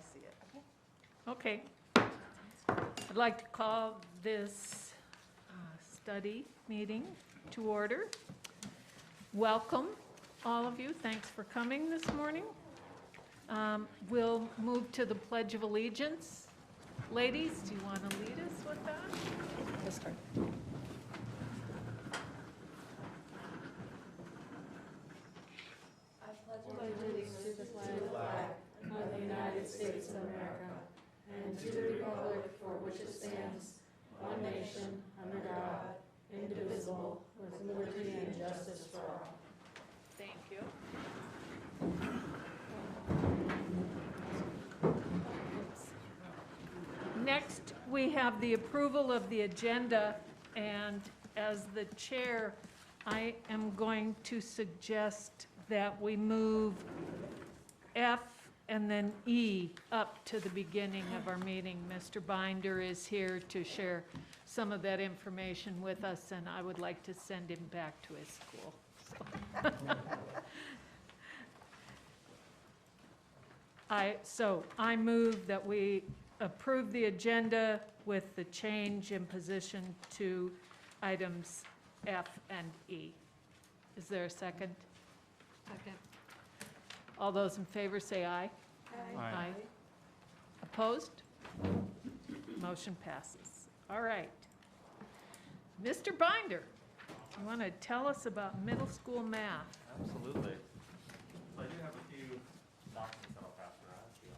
I see it. Okay. I'd like to call this study meeting to order. Welcome, all of you. Thanks for coming this morning. We'll move to the Pledge of Allegiance. Ladies, do you want to lead us with that? Let's start. I pledge allegiance to the flag of the United States of America and to the republic for which it stands, one nation, under God, indivisible, with liberty and justice for all. Thank you. Next, we have the approval of the agenda, and as the chair, I am going to suggest that we move F and then E up to the beginning of our meeting. Mr. Binder is here to share some of that information with us, and I would like to send him back to his school. So I move that we approve the agenda with the change in position to items F and E. Is there a second? Second. All those in favor say aye. Aye. Opposed? Motion passes. All right. Mr. Binder, you want to tell us about middle school math? Absolutely. So I do have a few documents that I'll pass around if you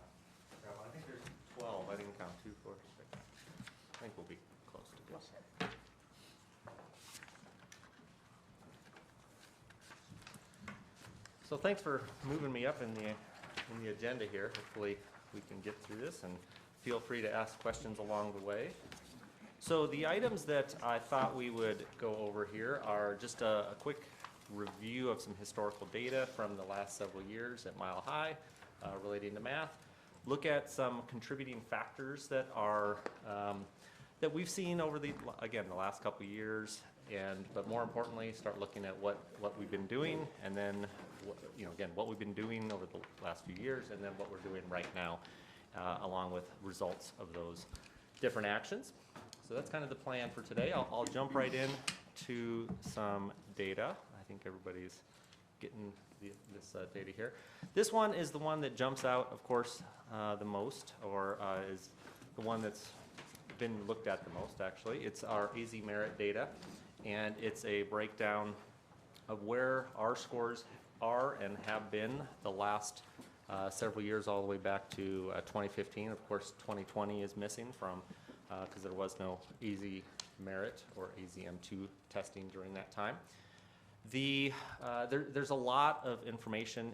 grab one. I think there's 12. I didn't count 2, 4, 6. I think we'll be close to this. So thanks for moving me up in the agenda here. Hopefully we can get through this, and feel free to ask questions along the way. So the items that I thought we would go over here are just a quick review of some historical data from the last several years at Mile High relating to math. Look at some contributing factors that are that we've seen over the last couple of years, but more importantly, start looking at what we've been doing, and then what we've been doing over the last few years, and then what we're doing right now, along with results of those different actions. So that's kind of the plan for today. I'll jump right in to some data. I think everybody's getting this data here. This one is the one that jumps out, of course, the most, or is the one that's been looked at the most, actually. It's our AZ Merit data, and it's a breakdown of where our scores are and have been the last several years, all the way back to 2015. Of course, 2020 is missing from because there was no AZ Merit or AZM2 testing during that time. There's a lot of information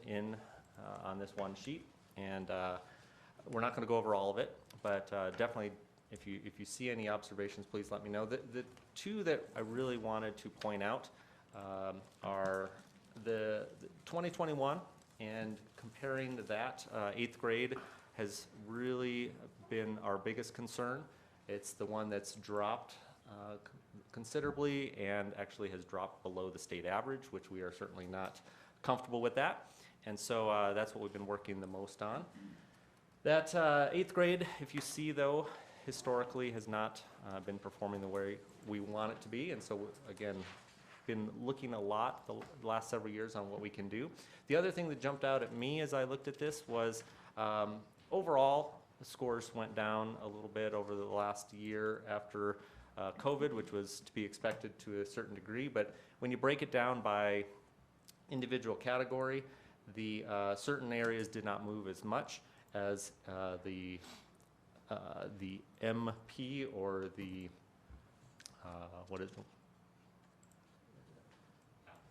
on this one sheet, and we're not going to go over all of it, but definitely if you see any observations, please let me know. The two that I really wanted to point out are the 2021, and comparing to that, 8th grade has really been our biggest concern. It's the one that's dropped considerably, and actually has dropped below the state average, which we are certainly not comfortable with that. And so that's what we've been working the most on. That 8th grade, if you see though, historically has not been performing the way we want it to be. And so again, been looking a lot the last several years on what we can do. The other thing that jumped out at me as I looked at this was overall, the scores went down a little bit over the last year after COVID, which was to be expected to a certain degree. But when you break it down by individual category, the certain areas did not move as much as the MP, or the what is it?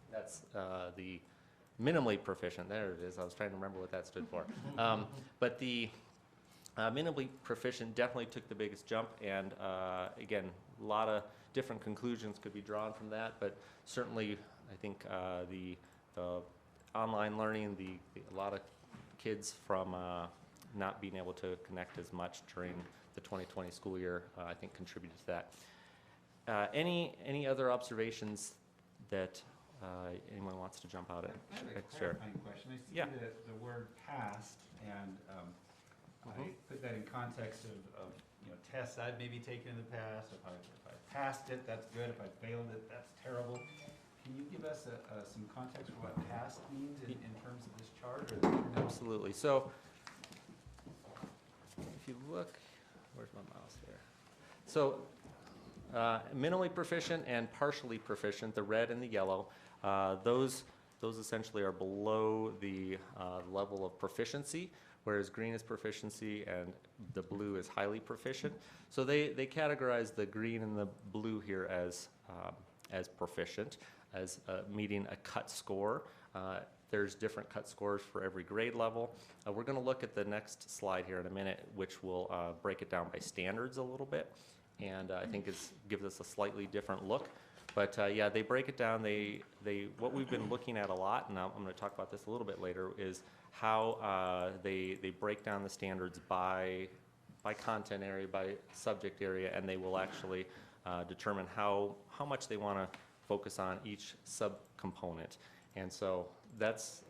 That's the minimally proficient. There it is. I was trying to remember what that stood for. But the minimally proficient definitely took the biggest jump, and again, a lot of different conclusions could be drawn from that, but certainly I think the online learning, a lot of kids from not being able to connect as much during the 2020 school year, I think contributed to that. Any other observations that anyone wants to jump out at? I have a clarifying question. I see the word past, and I context of tests I've maybe taken in the past. If I passed it, that's good. If I failed it, that's terrible. Can you give us some context for what passed means in terms of this chart? Or Absolutely. So if you look, where's my mouse here? So minimally proficient and partially proficient, the red and the yellow, those essentially are below the level of proficiency, whereas green is proficiency and the blue is highly proficient. So they categorize the green and the blue here as proficient, as meeting a cut score. There's different cut scores for every grade level. We're going to look at the next slide here in a minute, which will break it down by standards a little bit, and I think gives us a slightly different look. But yeah, they break it down. What we've been looking at a lot, and I'm going to talk about this a little bit later, is how they break down the standards by content area, by subject area, and they will actually determine how much they want to focus on each subcomponent. And so that's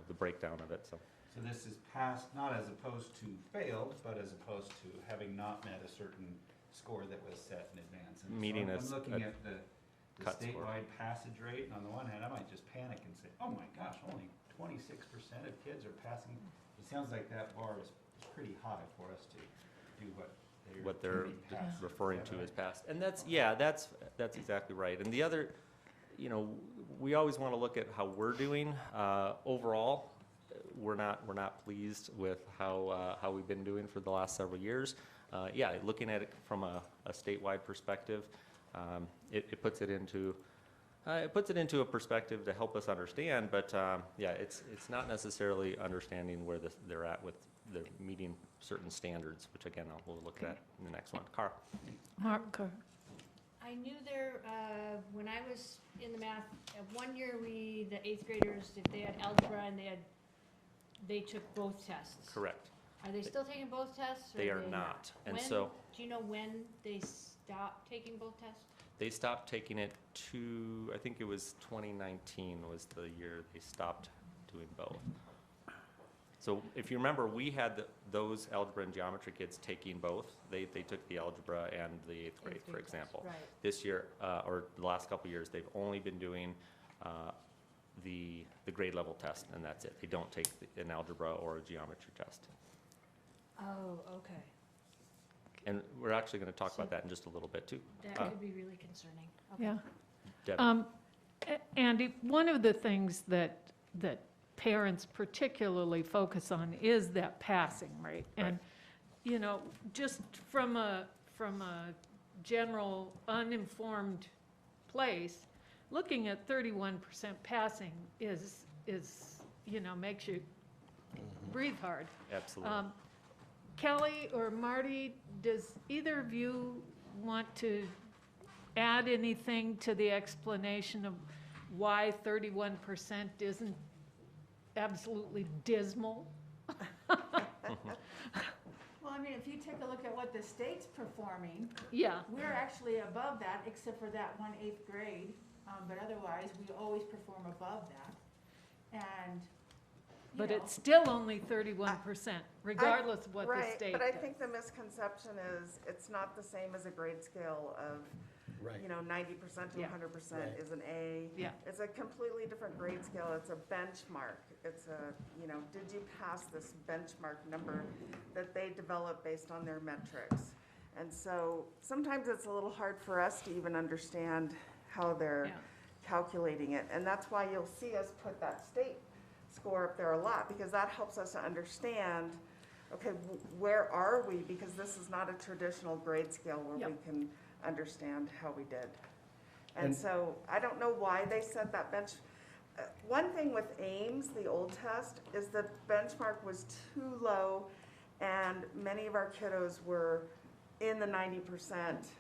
the breakdown of it. So this is passed not as opposed to failed, but as opposed to having not met a certain score that was set in advance. And meeting so I'm looking at the cut score. statewide passage rate, and on the one hand, I might just panic and say, oh my gosh, only 26% of kids are passing. It sounds like that bar is pretty high for us to do what they're passed. referring Is that to right? as passed. And that's exactly right. And the other, we always want to look at how we're doing. Overall, we're not pleased with how we've been doing for the last several years. Yeah, looking at it from a statewide perspective, it puts it into a perspective to help us understand. But yeah, it's not necessarily understanding where they're at with the meeting certain standards, which again we'll look at in the next one. Carl. Mark, I knew when I was in the math, one year the 8th graders, if they had algebra and they took both tests. Correct. Are they still taking both tests? Or They are not. And when, so do you know when they stopped taking both tests? they stopped taking it I think it was 2019 was the year they stopped doing both. So if you remember, we had those algebra and geometry kids taking both. They took the algebra and the 8th grade, for example. Right. This year, or the last couple of years, they've only been doing the grade level test, and that's it. They don't take an algebra or a geometry test. Oh, okay. And we're actually going to talk about that in just a little bit, too. That could be really concerning. Okay. yeah. Deb. Andy, one of the things that parents particularly focus on is that passing rate. And, just from a general uninformed place, looking at 31% passing is makes you breathe hard. Absolutely. Kelly or Marty, does either of you want to add anything to the explanation of why 31% isn't absolutely dismal? Well, I mean, if you take a look at what the state's performing, Yeah, we're actually above that, except for that 1/8 grade. But otherwise, we always perform above that. And, but it's still only 31%, regardless of what the Right, state but I does. think the misconception is it's not the same as a grade scale of, Right. 90% to Yeah. 100% Right. is an A. Yeah. It's a completely different grade scale. It's a benchmark. It's did you pass this benchmark number that they develop based on their metrics? And so sometimes it's a little hard for us to even understand how they're Yeah. calculating it. And that's why you'll see us put that state score up there a lot, because that helps us to understand, okay, where are we? Because this is not a traditional grade scale where Yep. we can understand how we did. And And- so I don't know why they set that bench. One thing with Ames, the old test, is the benchmark was too low, and many of our kiddos were in the 90%,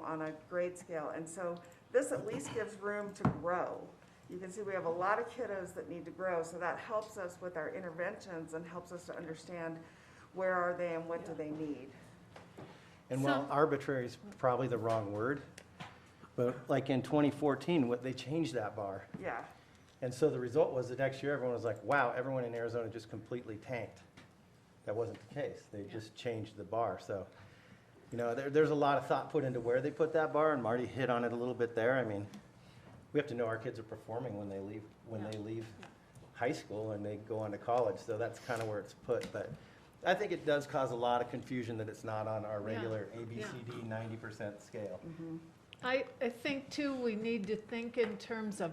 on a grade scale. And so this at least gives room to grow. You can see we have a lot of kiddos that need to grow, so that helps us with our interventions and helps us to understand where are they and what do they need. And while So- arbitrary is probably the wrong word, but like in 2014, they changed that bar. Yeah, And so the result was the next year, everyone was like, wow, everyone in Arizona just completely tanked. that wasn't the case. They just changed the bar, so, you know, there's a lot of thought put into where they put that bar, and Marty hit on it a little bit there. I mean, we have to know our kids are performing when they leave high school and they go on to college, so that's kind of where it's put, but I think it does cause a lot of confusion that it's not on our regular ABCD 90% scale. I think too, we need to think in terms of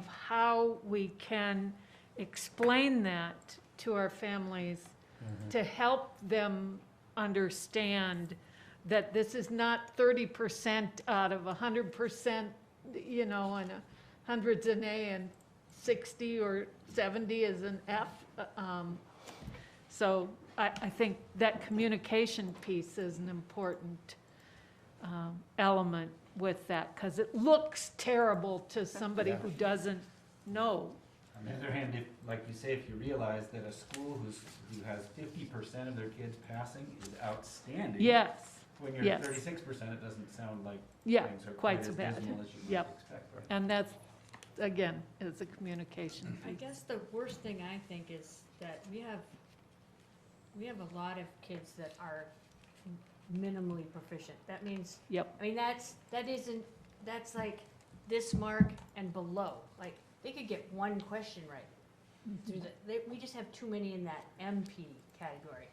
how we can explain that to our families to help them understand that this is not 30% out of 100%, you know, and 100's an A and 60 or 70 is an F. So I think that communication piece is an important element with that, because it looks terrible to somebody who doesn't know. On the other hand, if, like you say, if you realize that a school who has 50% of their kids passing is outstanding. Yes, When you're at 36%, it doesn't sound like yeah, things are quite quite so as bad. dismal as you might Yep. expect, right? And that's, again, is a communication I piece. guess the worst thing I think is that we have a lot of kids that are minimally proficient. That means, Yep, I mean, that's like this mark and below. Like, they could get one question right. We just have too many in that MP category.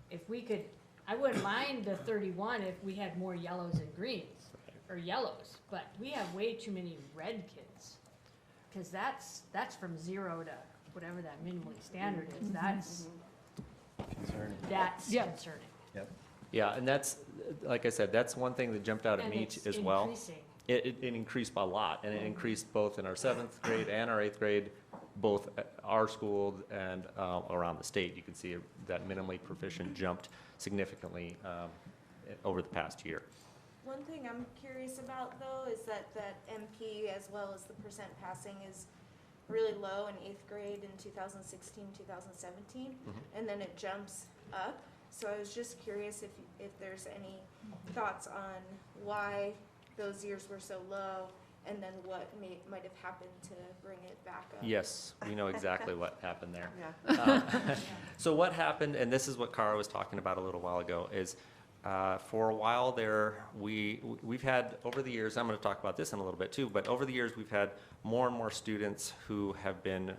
If we could, I wouldn't mind the 31 if we had more yellows and greens, or yellows, but we have way too many red kids. Because that's from 0 to whatever that minimally standard is. Concerning. That's Yeah. concerning. Yeah, and that's, like I said, that's one thing that jumped out at And me it's as well. increasing. It increased a lot, and it increased both in our 7th grade and our 8th grade, both at our school and around the state. You can see that minimally proficient jumped significantly over the past year. One thing I'm curious about though is that MP as well as the percent passing is really low in 8th grade in 2016, 2017, and then it jumps up. So I was just curious if there's any thoughts on why those years were so low, and then what might have happened to bring it back up. Yes, we know exactly what happened there. Yeah. So what happened, and this is what Cara was talking about a little while ago, is for a while there, we've had, over the years, I'm going to talk about this in a little bit too, but over the years, we've had more and more students who have been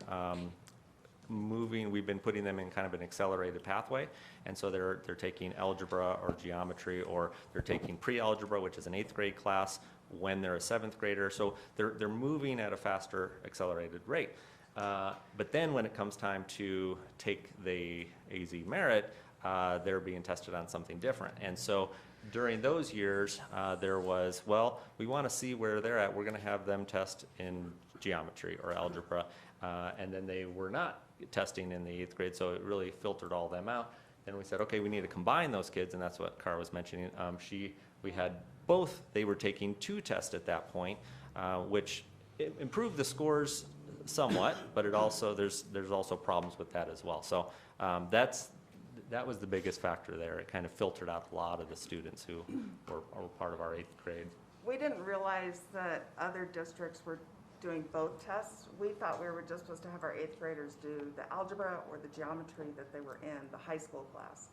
moving, we've been putting them in kind of an accelerated pathway, and so they're taking algebra or geometry, or they're taking pre-algebra, which is an 8th grade class, when they're a 7th grader, so they're moving at a faster accelerated rate. But then when it comes time to take the AZ merit, they're being tested on something different. And so during those years, there was, well, we want to see where they're at. We're going to have them test in geometry or algebra. And then they were not testing in the 8th grade, so it really filtered all them out. Then we said, okay, we need to combine those kids, and that's what Cara was mentioning. We had both, they were taking 2 tests at that point, which improved the scores somewhat, but it also, there's also problems with that as well. So that was the biggest factor there. It kind of filtered out a lot of the students who were part of our 8th grade. We didn't realize that other districts were doing both tests. We thought we were just supposed to have our 8th graders do the algebra or the geometry that they were in, the high school class.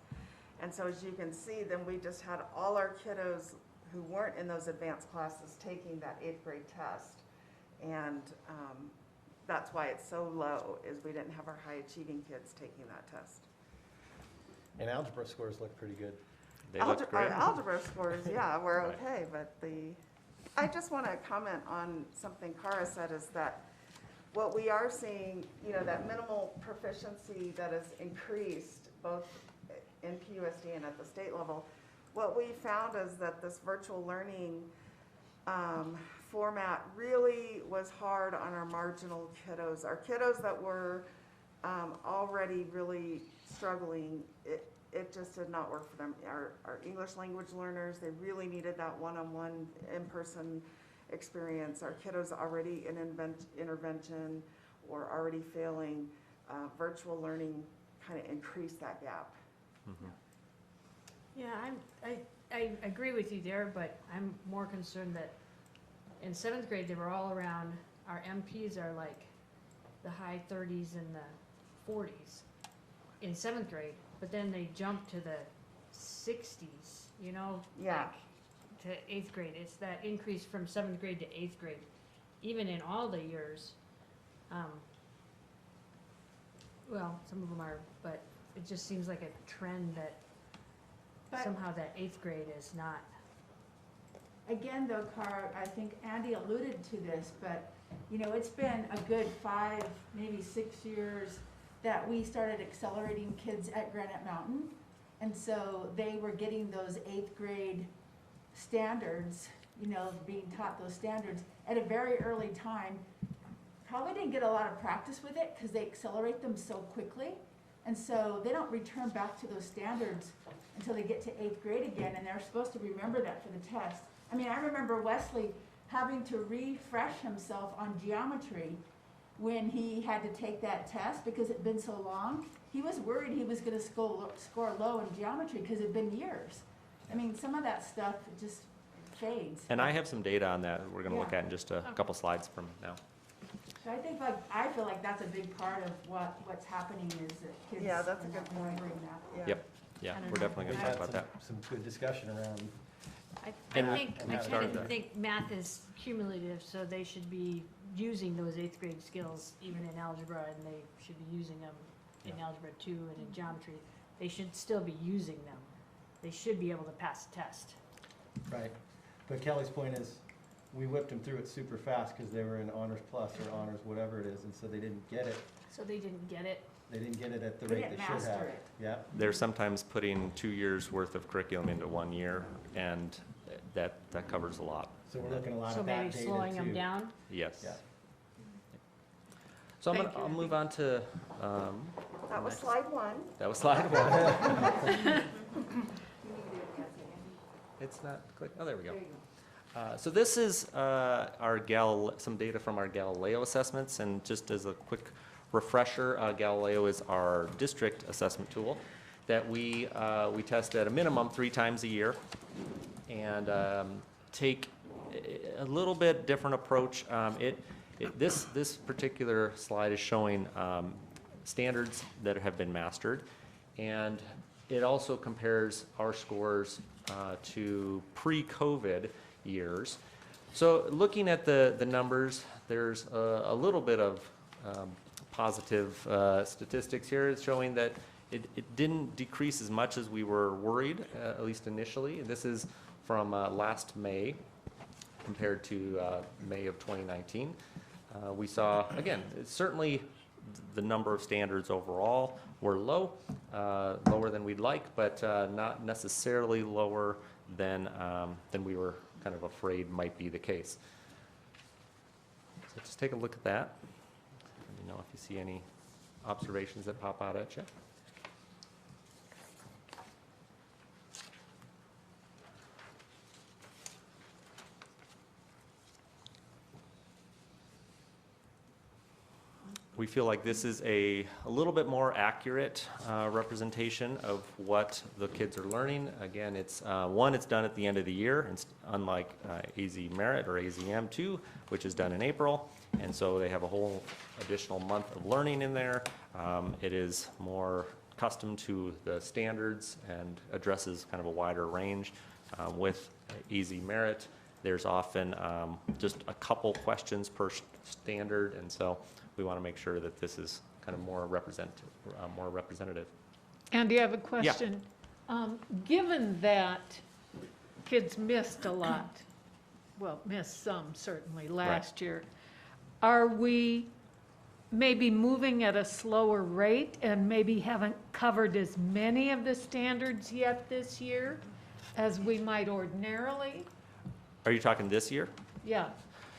And so as you can see, then we just had all our kiddos who weren't in those advanced classes taking that 8th grade test. And that's why it's so low, is we didn't have our high achieving kids taking that test. And algebra scores look pretty good. They looked great. Our algebra scores, yeah, were Right. okay, but I just want to comment on something Cara said, is that what we are seeing, you know, that minimal proficiency that has increased both in PUSD and at the state level, what we found is that this virtual learning format really was hard on our marginal kiddos. Our kiddos that were already really struggling, it just did not work for them. Our English language learners, they really needed that one-on-one in-person experience. Our kiddos already in intervention or already failing, virtual learning kind of increased that gap. Mhm. Yeah, I agree with you there, but I'm more concerned that in 7th grade, they were all around, our MPs are like the high 30s and the 40s. In 7th grade, but then they jump to the 60s, you know? Yeah. like, to 8th grade. It's that increase from 7th grade to 8th grade, even in all the years. Well, some of them are, but it just seems like a trend that But- somehow that 8th grade is not. Again, though, Carr, I think Andy alluded to this, but, you know, it's been a good 5, maybe 6 years that we started accelerating kids at Granite Mountain. And so they were getting those 8th grade standards, you know, being taught those standards at a very early time. Probably didn't get a lot of practice with it because they accelerate them so quickly. And so they don't return back to those standards until they get to 8th grade again, and they're supposed to remember that for the test. I mean, I remember Wesley having to refresh himself on geometry when he had to take that test because it'd been so long. He was worried he was gonna score low in geometry because it'd been years. I mean, some of that stuff just fades. And I have some data on that we're gonna look Yeah. at in just a couple slides from now. So I think, like, I feel like that's a big part of what's happening is that kids Yeah, that's a are good not point. remembering that. Yeah. Yep. Yeah, I don't we're know. definitely We've gonna talk had about that. some good discussion around, I And think, we I started kind there. of think math is cumulative, so they should be using those 8th grade skills even in algebra, and they should be using them in algebra 2 and in geometry. They should still be using them. They should be able to pass the test. right? But Kelly's point is, we whipped them through it super fast because they were in honors plus or honors whatever it is, and so they didn't get it. So they didn't get it. They didn't get it at the They rate didn't they should have. master it. Yeah, They're sometimes putting 2 years worth of curriculum into 1 year, and that covers a lot. so we're looking a lot So at that maybe data too. slowing them down. Yes. Yeah. So Thank you, I'll move on to, That was slide 1. that was slide 1. It's not click, oh, there we go. There you go. So this is some data from our Galileo assessments, and just as a quick refresher, Galileo is our district assessment tool that we test at a minimum 3 times a year, and take a little bit different approach. This particular slide is showing standards that have been mastered, and it also compares our scores to pre-COVID years. So looking at the numbers, there's a little bit of positive statistics here. It's showing that it didn't decrease as much as we were worried, at least initially. This is from last May compared to May of 2019. We saw, again, certainly the number of standards overall were low, lower than we'd like, but not necessarily lower than we were kind of afraid might be the case. So just take a look at that. Let me know if you see any observations that pop out at you. We feel like this is a little bit more accurate representation of what the kids are learning. Again, it's it's done at the end of the year, unlike AZ Merit or AZM 2, which is done in April. And so they have a whole additional month of learning in there. It is more custom to the standards and addresses kind of a wider range. With AZ Merit, there's often just a couple questions per standard, and so we want to make sure that this is kind of more representative. Andy, I have a question. Given that kids missed a lot, well, missed some certainly last year, are we maybe moving at a slower rate and maybe haven't covered as many of the standards yet this year as we might ordinarily? Are you talking this year? Yeah.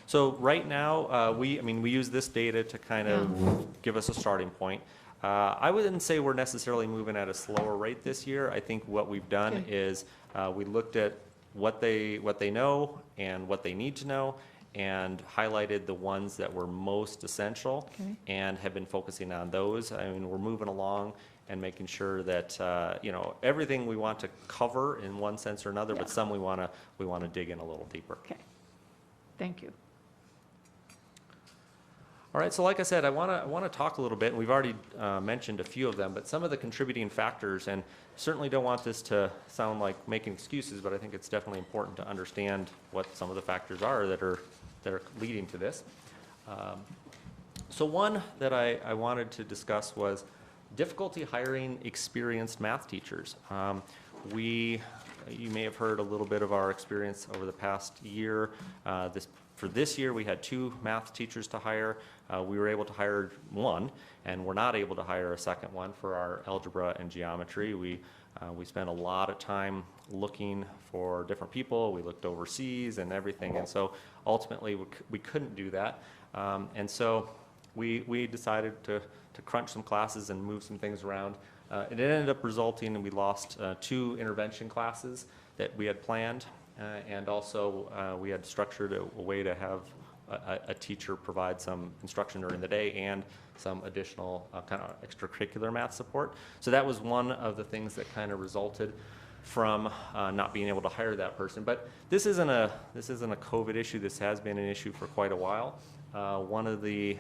So right now, we use this data to kind of give us a starting point. I wouldn't say we're necessarily moving at a slower rate this year. I think what we've done Okay. is we looked at what they know and what they need to know, and highlighted the ones that were most essential, Okay. and have been focusing on those. I mean, we're moving along and making sure that everything we want to cover in one sense or another, but some we want to dig in a little deeper. Okay. Thank you. All right, so like I said, I want to talk a little bit, and we've already mentioned a few of them, but some of the contributing factors, and certainly don't want this to sound like making excuses, but I think it's definitely important to understand what some of the factors are that are leading to this. So one that I wanted to discuss was difficulty hiring experienced math teachers. You may have heard a little bit of our experience over the past year. For this year, we had 2 math teachers to hire. We were able to hire 1, and we're not able to hire a second one for our algebra and geometry. We spent a lot of time looking for different people. We looked overseas and everything, and so ultimately we couldn't do that. And so we decided to crunch some classes and move some things around. It ended up resulting in we lost 2 intervention classes that we had planned, and also we had structured a way to have a teacher provide some instruction during the day and some additional kind of extracurricular math support. So that was one of the things that kind of resulted from not being able to hire that person. But this isn't a COVID issue. This has been an issue for quite a while. One of the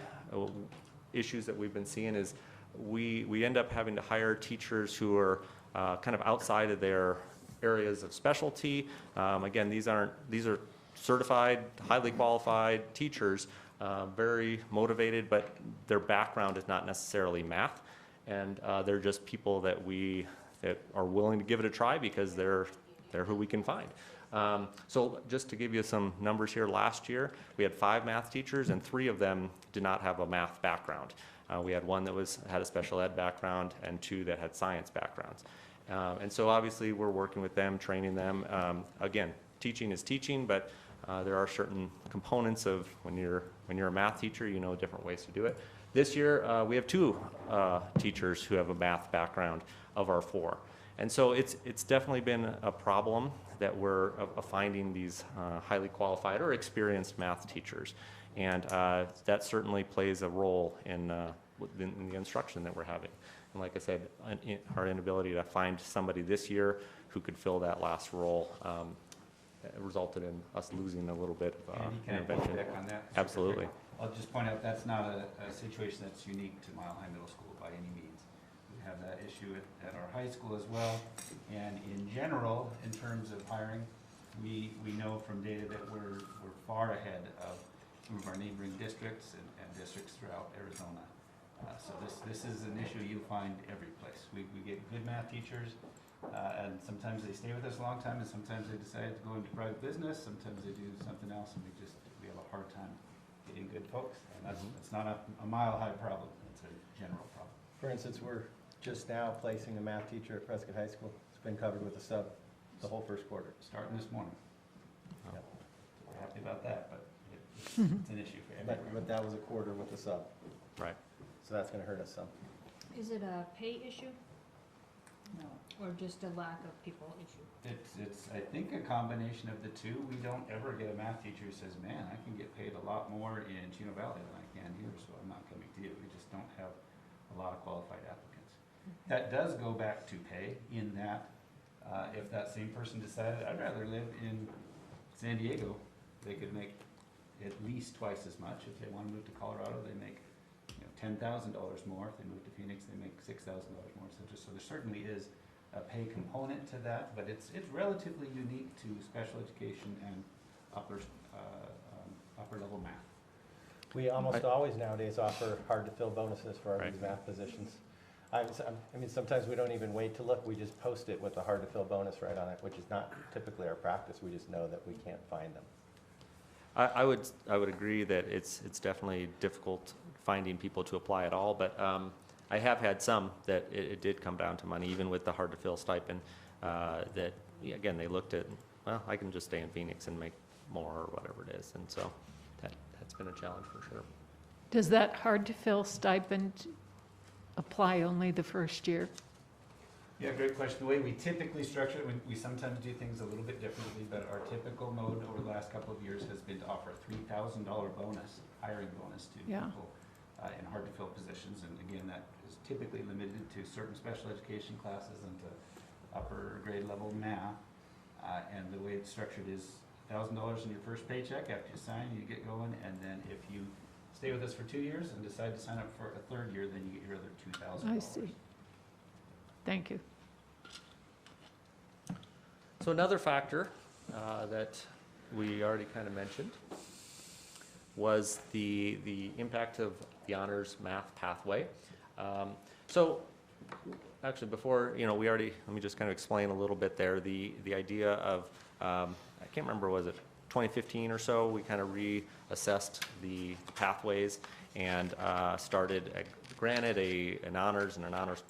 issues that we've been seeing is we end up having to hire teachers who are kind of outside of their areas of specialty. Again, these are certified, highly qualified teachers, very motivated, but their background is not necessarily math, and they're just people that are willing to give it a try because they're who we can find. So just to give you some numbers here, last year we had 5 math teachers, and 3 of them did not have a math background. We had 1 that had a special ed background and 2 that had science backgrounds. And so obviously we're working with them, training them. Again, teaching is teaching, but there are certain components of when you're a math teacher, you know different ways to do it. This year we have 2 teachers who have a math background of our 4. And so it's definitely been a problem that we're finding these highly qualified or experienced math teachers. And that certainly plays a role in the instruction that we're having. And like I said, our inability to find somebody this year who could fill that last role resulted in us losing a little bit of intervention. Can I on that? Absolutely. I'll just point out that's not a situation that's unique to Mile High Middle School by any means. We have that issue at our high school as well. And in general, in terms of hiring, we know from data that we're far ahead of some of our neighboring districts and districts throughout Arizona. So this is an issue you find every place. We get good math teachers, and sometimes they stay with us a long time, and sometimes they decide to go into private business, sometimes they do something else, and we have a hard time getting good folks. And that's not a mile-high problem, it's a general problem. For instance, we're just now placing a math teacher at Prescott High School. It's been covered with a sub the whole first quarter. Starting this morning. Oh. Yep. We're happy about that, but it's an issue for everyone. But that was a quarter with a sub. Right. So that's gonna hurt us some. Is it a pay issue No. or just a lack of people issue? It's I think a combination of the two. We don't ever get a math teacher who says, man, I can get paid a lot more in Chino Valley than I can here, so I'm not coming to you. We just don't have a lot of qualified applicants. That does go back to pay in that if that same person decided, I'd rather live in San Diego, they could make at least twice as much. If they want to move to Colorado, they make $10,000 more. If they move to Phoenix, they make $6,000 more. So there certainly is a pay component to that, but it's relatively unique to special education and upper level math. We almost always nowadays offer hard-to-fill bonuses for our these math positions. I mean, sometimes we don't even wait to look. We just post it with a hard-to-fill bonus right on it, which is not typically our practice. We just know that we can't find them. I would agree that it's definitely difficult finding people to apply at all, but I have had some that it did come down to money, even with the hard to fill stipend, that again, they looked at, well, I can just stay in Phoenix and make more or whatever it is, and so that's been a challenge for sure. Does that hard-to-fill stipend apply only the first year? Yeah, great question. The way we typically structure it, we sometimes do things a little bit differently, but our typical mode over the last couple of years has been to offer a $3,000 bonus, hiring bonus to people in hard-to-fill positions. And again, that is typically limited to certain special education classes and to upper grade level math. And the way it's structured is $1,000 in your first paycheck. After you sign, you get going, and then if you stay with us for 2 years and decide to sign up for a third year, then you get your other $2,000. I see. Thank you. So another factor that we already kind of mentioned was the impact of the honors math pathway. So actually before, we already, let me just kind of explain a little bit there, the idea of, I can't remember, was it 2015 or so, we kind of reassessed the pathways and started, granted an honors and an honors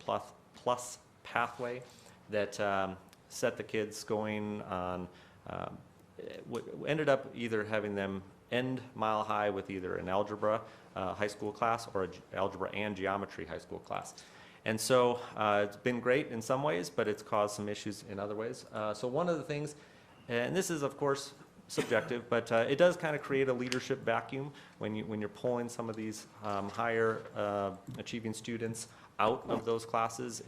plus pathway that set the kids going on, ended up either having them end Mile High with either an algebra high school class or an algebra and geometry high school class. And so it's been great in some ways, but it's caused some issues in other ways. So one of the things, and this is of course subjective, but it does kind of create a leadership vacuum when you're pulling some of these higher achieving students out of those classes.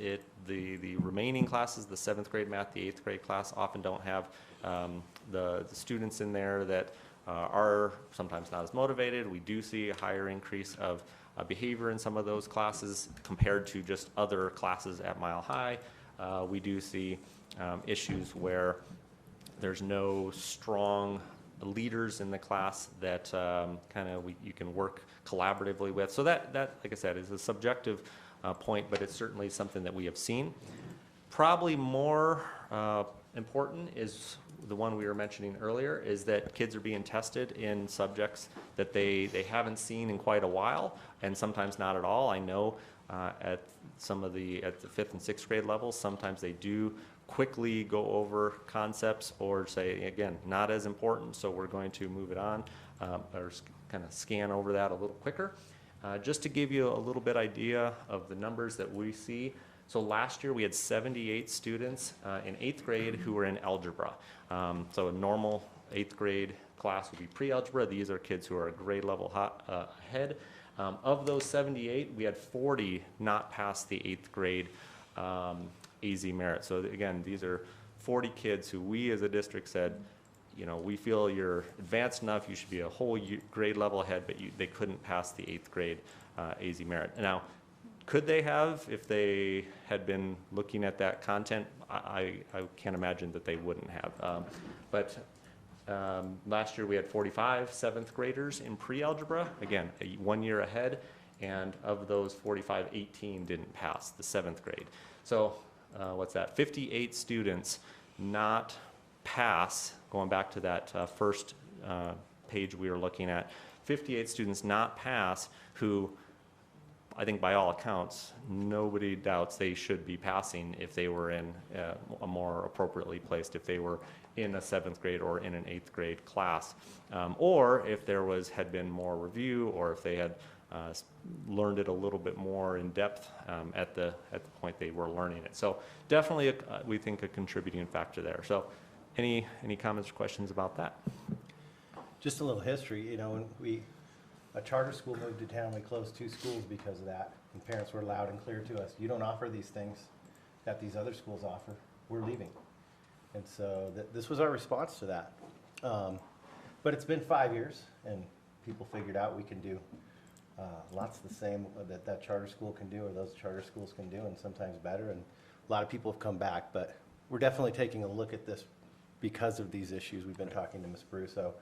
The remaining classes, the 7th grade math, the 8th grade class, often don't have the students in there that are sometimes not as motivated. We do see a higher increase of behavior in some of those classes compared to just other classes at Mile High. We do see issues where there's no strong leaders in the class that you can work collaboratively with. So that, like I said, is a subjective point, but it's certainly something that we have seen. Probably more important is the one we were mentioning earlier, is that kids are being tested in subjects that they haven't seen in quite a while, and sometimes not at all. I know at the 5th and 6th grade levels, sometimes they do quickly go over concepts or say, again, not as important, so we're going to move it on, or kind of scan over that a little quicker. Just to give you a little bit idea of the numbers that we see. So last year we had 78 students in 8th grade who were in algebra. So a normal 8th grade class would be pre-algebra. These are kids who are a grade level ahead. Of those 78, we had 40 not pass the 8th grade AZ merit. So again, these are 40 kids who we as a district said, we feel you're advanced enough, you should be a whole grade level ahead, but they couldn't pass the 8th grade AZ merit. Now, could they have if they had been looking at that content? I can't imagine that they wouldn't have. But last year we had 45 7th graders in pre-algebra, again, 1 year ahead, and of those 45, 18 didn't pass the 7th grade. So what's that? 58 students not pass, going back to that first page we were looking at, 58 students not pass who, I think by all accounts, nobody doubts they should be passing if they were in a more appropriately placed, if they were in a 7th grade or in an 8th grade class, or if there had been more review, or if they had learned it a little bit more in depth at the point they were learning it. So definitely, we think a contributing factor there. So any comments or questions about that? Just a little history, when a charter school moved to town, we closed 2 schools because of that. And parents were loud and clear to us, you don't offer these things that these other schools offer, we're leaving. And so this was our response to that. But it's been 5 years, and people figured out we can do lots of the same that charter school can do, or those charter schools can do, and sometimes better. And a lot of people have come back, but we're definitely taking a look at this because of these issues. We've been talking to Ms. Brusso.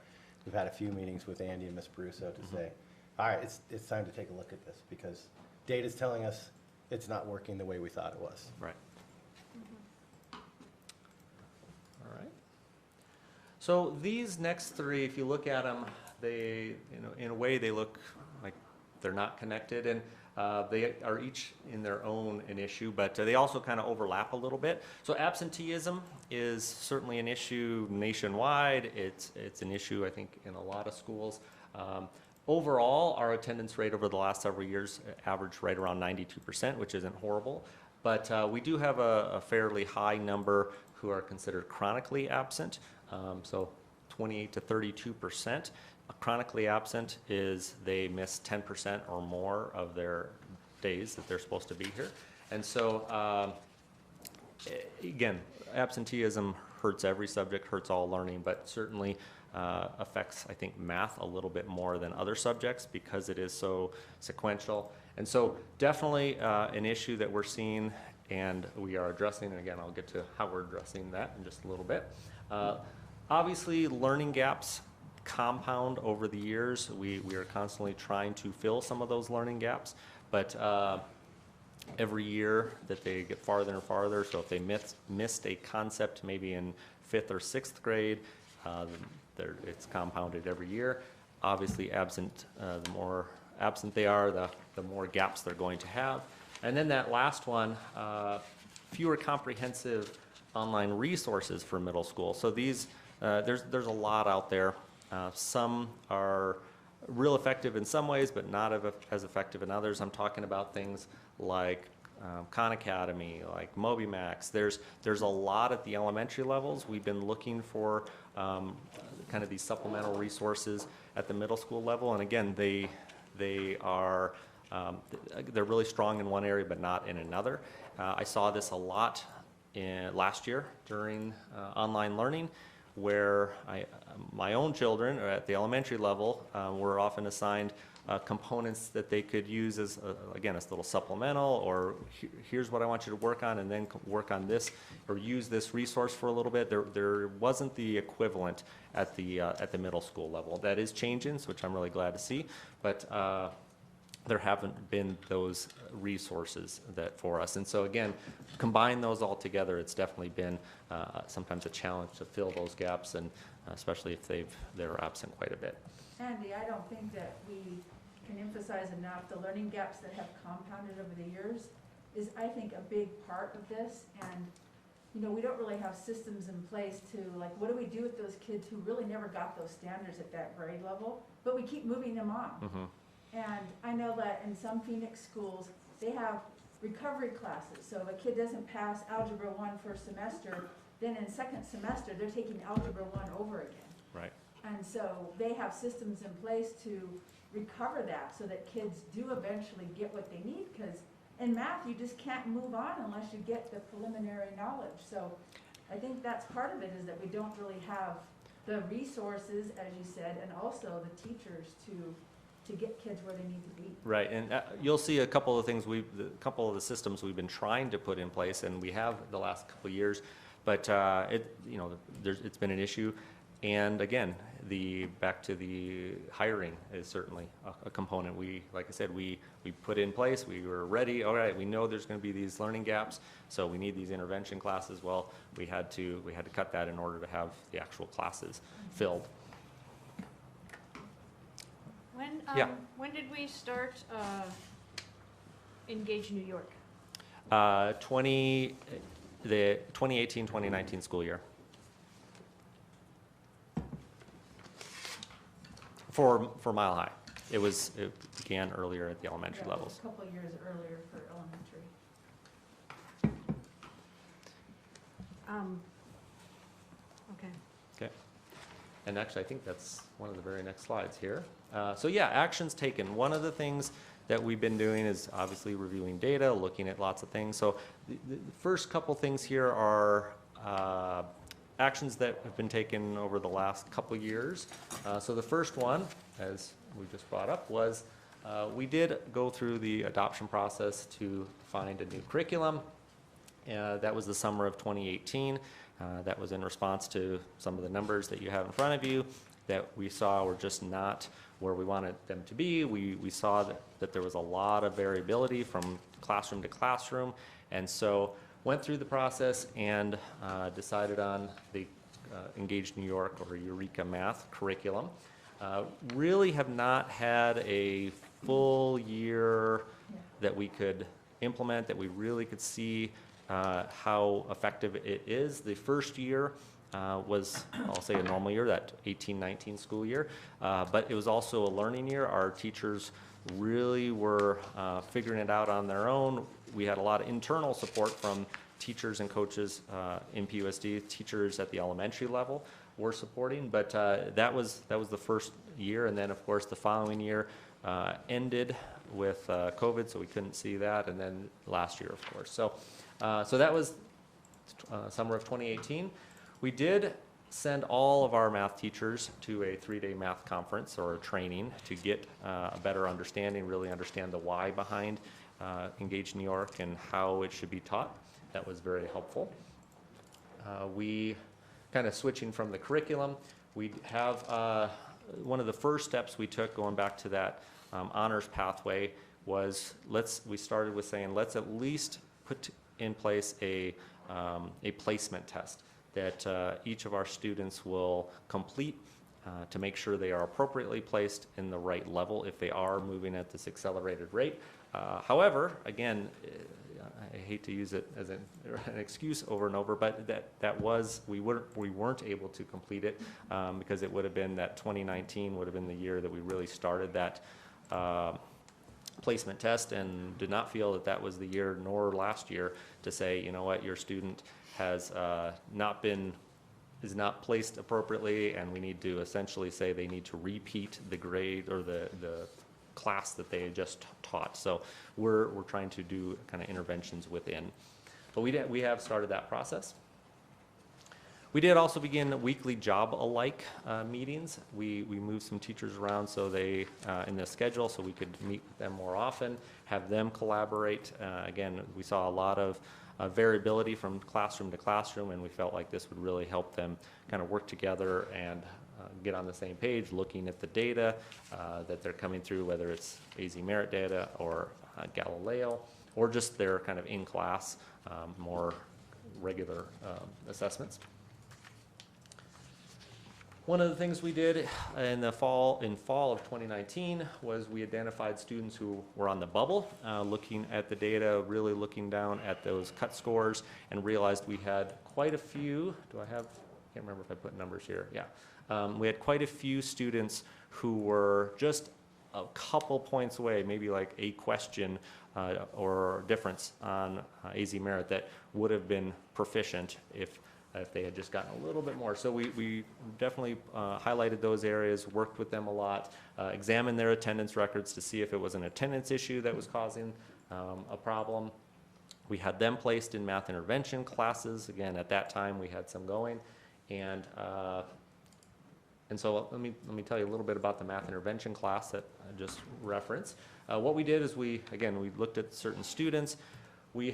We've had a few meetings with Andy and Ms. Brusso to say, all right, it's time to take a look at this, because data's telling us it's not working the way we thought it was. Right. All right. So these next 3, if you look at them, they, in a way they look like they're not connected, and they are each in their own an issue, but they also kind of overlap a little bit. So absenteeism is certainly an issue nationwide. It's an issue, I think, in a lot of schools. Overall, our attendance rate over the last several years averaged right around 92%, which isn't horrible. But we do have a fairly high number who are considered chronically absent, so 28 to 32%. Chronically absent is they miss 10% or more of their days that they're supposed to be here. And so again, absenteeism hurts every subject, hurts all learning, but certainly affects, I think, math a little bit more than other subjects because it is so sequential. And so definitely an issue that we're seeing and we are addressing, and again, I'll get to how we're addressing that in just a little bit. Obviously, learning gaps compound over the years. We are constantly trying to fill some of those learning gaps, but every year that they get farther and farther, so if they missed a concept maybe in 5th or 6th grade, it's compounded every year. Obviously, the more absent they are, the more gaps they're going to have. And then that last one, fewer comprehensive online resources for middle school. So these, there's a lot out there. Some are real effective in some ways, but not as effective in others. I'm talking about things like Khan Academy, like MobiMax. There's a lot at the elementary levels. We've been looking for kind of these supplemental resources at the middle school level, and again, they are they're really strong in one area but not in another. I saw this a lot last year during online learning, where my own children at the elementary level were often assigned components that they could use as, again, as a little supplemental, or here's what I want you to work on, and then work on this, or use this resource for a little bit. There wasn't the equivalent at the middle school level. That is changing, which I'm really glad to see, but there haven't been those resources that for us. And so again, combine those all together, it's definitely been sometimes a challenge to fill those gaps, and especially if they're absent quite a bit. Andy, I don't think that we can emphasize enough the learning gaps that have compounded over the years is, I think, a big part of this. And you know, we don't really have systems in place to, like, what do we do with those kids who really never got those standards at that grade level, but we keep moving them on. Mm-hmm. And I know that in some Phoenix schools, they have recovery classes. So if a kid doesn't pass Algebra 1 first semester, then in second semester, they're taking Algebra 1 over again. Right. And so they have systems in place to recover that so that kids do eventually get what they need, because in math, you just can't move on unless you get the preliminary knowledge. So I think that's part of it, is that we don't really have the resources, as you said, and also the teachers to get kids where they need to be. Right, and you'll see a couple of things, a couple of the systems we've been trying to put in place, and we have the last couple of years, but it's been an issue. And again, back to the hiring is certainly a component. Like I said, we put in place, we were ready, all right, we know there's going to be these learning gaps, so we need these intervention classes. Well, we had to cut that in order to have the actual classes filled. When did we start Engage New York? The 2018-2019 school year. For Mile High. It began earlier at the elementary levels. A couple of years earlier for elementary. Okay. Okay. And actually, I think that's one of the very next slides here. So yeah, actions taken. One of the things that we've been doing is obviously reviewing data, looking at lots of things. So the first couple things here are actions that have been taken over the last couple years. So the first one, as we just brought up, was we did go through the adoption process to find a new curriculum. That was the summer of 2018. That was in response to some of the numbers that you have in front of you that we saw were just not where we wanted them to be. We saw that there was a lot of variability from classroom to classroom, and so went through the process and decided on the Engage New York, or Eureka Math curriculum. Really have not had a full year that we could implement, that we really could see how effective it is. The first year was, I'll say, a normal year, that 18-19 school year, but it was also a learning year. Our teachers really were figuring it out on their own. We had a lot of internal support from teachers and coaches in PUSD. Teachers at the elementary level were supporting, but that was the first year, and then of course the following year ended with COVID, so we couldn't see that, and then last year, of course. So that was summer of 2018. We did send all of our math teachers to a 3-day math conference or a training to get a better understanding, really understand the why behind Engage New York and how it should be taught. That was very helpful. We kind of switching from the curriculum, we have one of the first steps we took going back to that honors pathway was we started with saying let's at least put in place a placement test that each of our students will complete to make sure they are appropriately placed in the right level if they are moving at this accelerated rate. However, again, I hate to use it as an excuse over and over, but we weren't able to complete it because it would have been that 2019 would have been the year that we really started that placement test, and did not feel that that was the year, nor last year, to say, you know what, your student has is not placed appropriately, and we need to essentially say they need to repeat the grade or the class that they had just taught. So we're trying to do kind of interventions within. But we have started that process. We did also begin weekly job-alike meetings. We moved some teachers around so they, in the schedule, so we could meet with them more often, have them collaborate. Again, we saw a lot of variability from classroom to classroom, and we felt like this would really help them kind of work together and get on the same page, looking at the data that they're coming through, whether it's AZ Merit data or Galileo, or just their kind of in-class, more regular assessments. One of the things we did in fall of 2019 was we identified students who were on the bubble, looking at the data, really looking down at those cut scores, and realized we had quite a few. I can't remember if I put numbers here. Yeah, we had quite a few students who were just a couple points away, maybe like a question or difference on AZ Merit that would have been proficient if they had just gotten a little bit more. So we definitely highlighted those areas, worked with them a lot, examined their attendance records to see if it was an attendance issue that was causing a problem. We had them placed in math intervention classes. Again, at that time we had some going, and so let me tell you a little bit about the math intervention class that I just referenced. What we did is we looked at certain students. We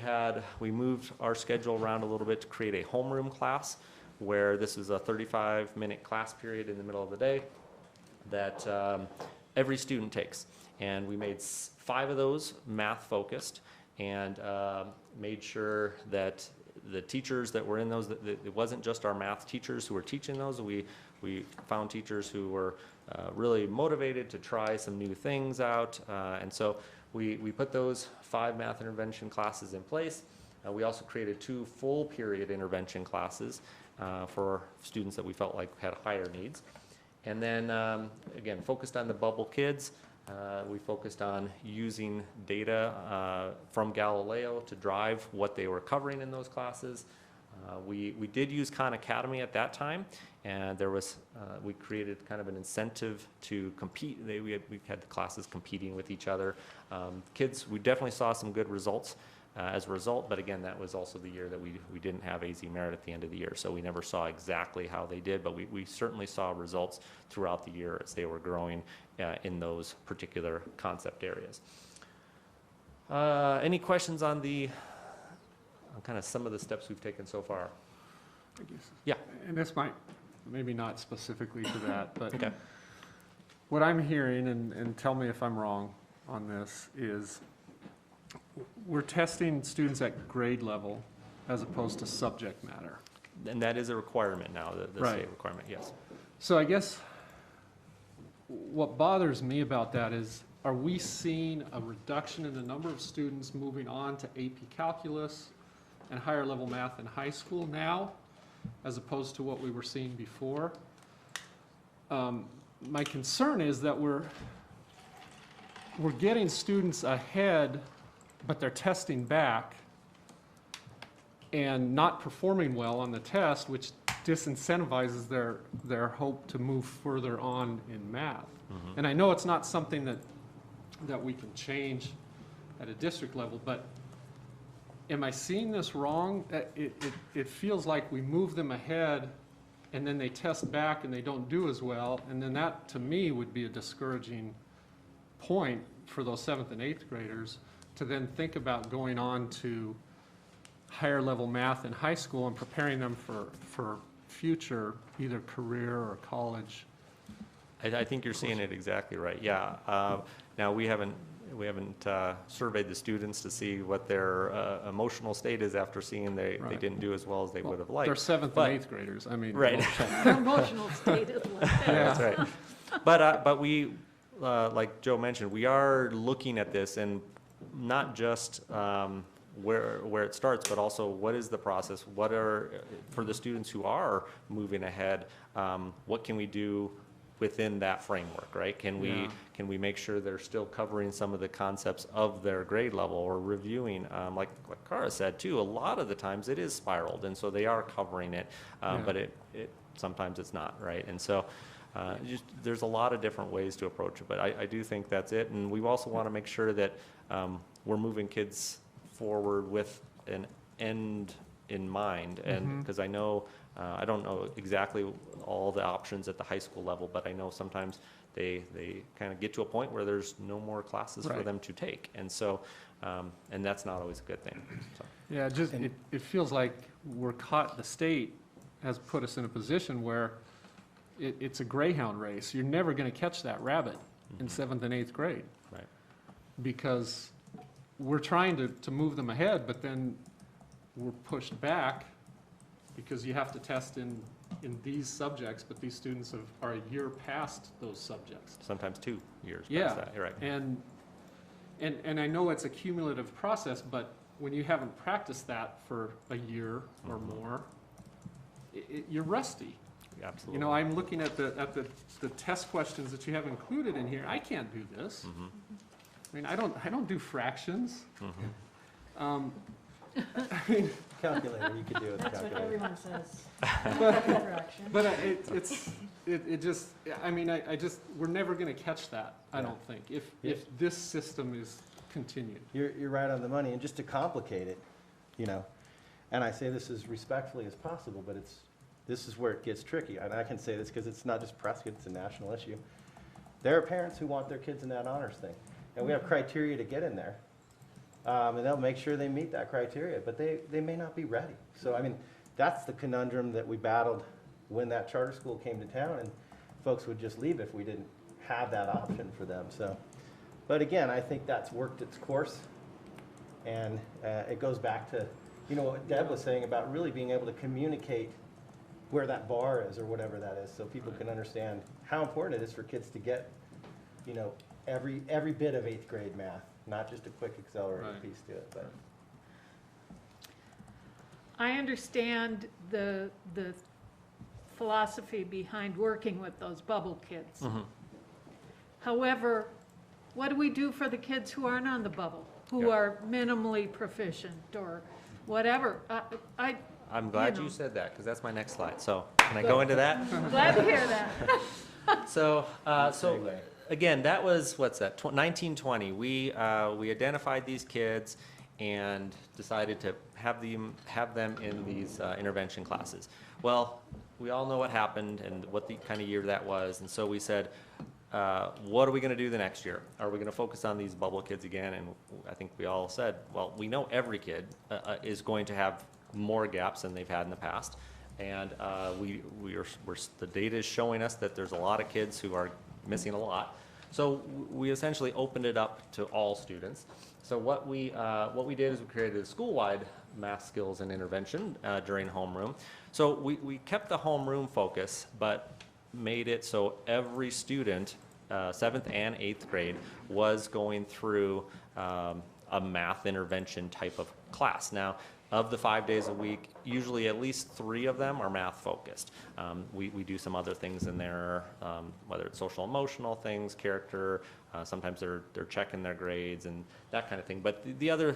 moved our schedule around a little bit to create a homeroom class, where this is a 35-minute class period in the middle of the day that every student takes. And we made 5 of those math focused, and made sure that the teachers that were in those, that it wasn't just our math teachers who were teaching those. We found teachers who were really motivated to try some new things out, and so we put those 5 math intervention classes in place. We also created 2 full period intervention classes for students that we felt like had higher needs. And then, again, focused on the bubble kids. We focused on using data from Galileo to drive what they were covering in those classes. We did use Khan Academy at that time, and there was we created kind of an incentive to compete. We had the classes competing with each other. Kids, we definitely saw some good results as a result, but again, that was also the year that we didn't have AZ Merit at the end of the year, so we never saw exactly how they did, but we certainly saw results throughout the year as they were growing in those particular concept areas. Any questions on kind of some of the steps we've taken so far? Yeah. And this might, maybe not specifically to that, but Okay. what I'm hearing, and tell me if I'm wrong on this, is we're testing students at grade level as opposed to subject matter. And that is a requirement now, the Right. state requirement, yes. So I guess what bothers me about that is, are we seeing a reduction in the number of students moving on to AP Calculus and higher level math in high school now, as opposed to what we were seeing before? My concern is that we're getting students ahead, but they're testing back and not performing well on the test, which disincentivizes their hope to move further on in math. Mhm. And I know it's not something that we can change at a district level, but am I seeing this wrong? It feels like we move them ahead and then they test back and they don't do as well. And then that, to me, would be a discouraging point for those 7th and 8th graders to then think about going on to higher level math in high school and preparing them for future either career or college. I think you're seeing it exactly right, yeah. Now, we haven't surveyed the students to see what their emotional state is after seeing they Right. didn't do as well as they would have liked. They're 7th But- and 8th graders, I mean. Right. Their emotional state is like that. That's right. But we, like Joe mentioned, we are looking at this and not just where it starts, but also what is the process? What are, for the students who are moving ahead, what can we do within that framework, right? Can we make sure they're still covering some of the concepts of their grade level or reviewing, like Cara said too, a lot of the times it is spiraled, and so they are covering it, but it sometimes it's not, right? And so there's a lot of different ways to approach it, but I do think that's it, and we also want to make sure that we're moving kids forward with an end in mind, and because I know I don't know exactly all the options at the high school level, but I know sometimes they kind of get to a point where there's no more classes for Right. them to take, and so and that's not always a good thing. So. Yeah, just, it feels like we're caught, the state has put us in a position where it's a greyhound race. You're never gonna catch that rabbit in 7th and 8th grade. Right. Because we're trying to move them ahead, but then we're pushed back because you have to test in these subjects, but these students are a year past those subjects. Sometimes 2 years Yeah. past that, you're right. And I know it's a cumulative process, but when you haven't practiced that for a year or more, you're rusty. Absolutely. You know, I'm looking at the test questions that you have included in here. I can't do this. I mean, I don't do fractions. I mean, Calculator, you could do it with That's what calculator. everyone says. but it just, I mean, I just, we're never gonna catch that, I don't think, if this system is continued. You're right on the money, and just to complicate it, you know, and I say this as respectfully as possible, but this is where it gets tricky, and I can say this because it's not just Prescott, it's a national issue. There are parents who want their kids in that honors thing, and we have criteria to get in there, and they'll make sure they meet that criteria, but they may not be ready. So, I mean, that's the conundrum that we battled when that charter school came to town, and folks would just leave if we didn't have that option for them, so. But again, I think that's worked its course, and it goes back to, you know, what Deb was saying about really being able to communicate where that bar is or whatever that is, so people can understand how important it is for kids to get, you know, every bit of 8th grade math, not just a quick accelerated Right. piece to it, but. I understand the philosophy behind working with those bubble kids. However, what do we do for the kids who aren't on the bubble, who Yeah. are minimally proficient or whatever? I'm glad you know. you said that, because that's my next slide. So can I go into that? Glad to hear that. So again, that was, what's that, 1920. We identified these kids and decided to have them in these intervention classes. Well, we all know what happened and what the kind of year that was, and so we said, what are we going to do the next year? Are we going to focus on these bubble kids again? And I think we all said, well, we know every kid is going to have more gaps than they've had in the past, and the data is showing us that there's a lot of kids who are missing a lot. So we essentially opened it up to all students. So what we did is we created a school-wide math skills and intervention during homeroom. So we kept the homeroom focus, but made it so every student, 7th and 8th grade, was going through a math intervention type of class. Now, of the 5 days a week, usually at least 3 of them are math focused. We do some other things in there, whether it's social emotional things, character, sometimes they're checking their grades and that kind of thing. But the other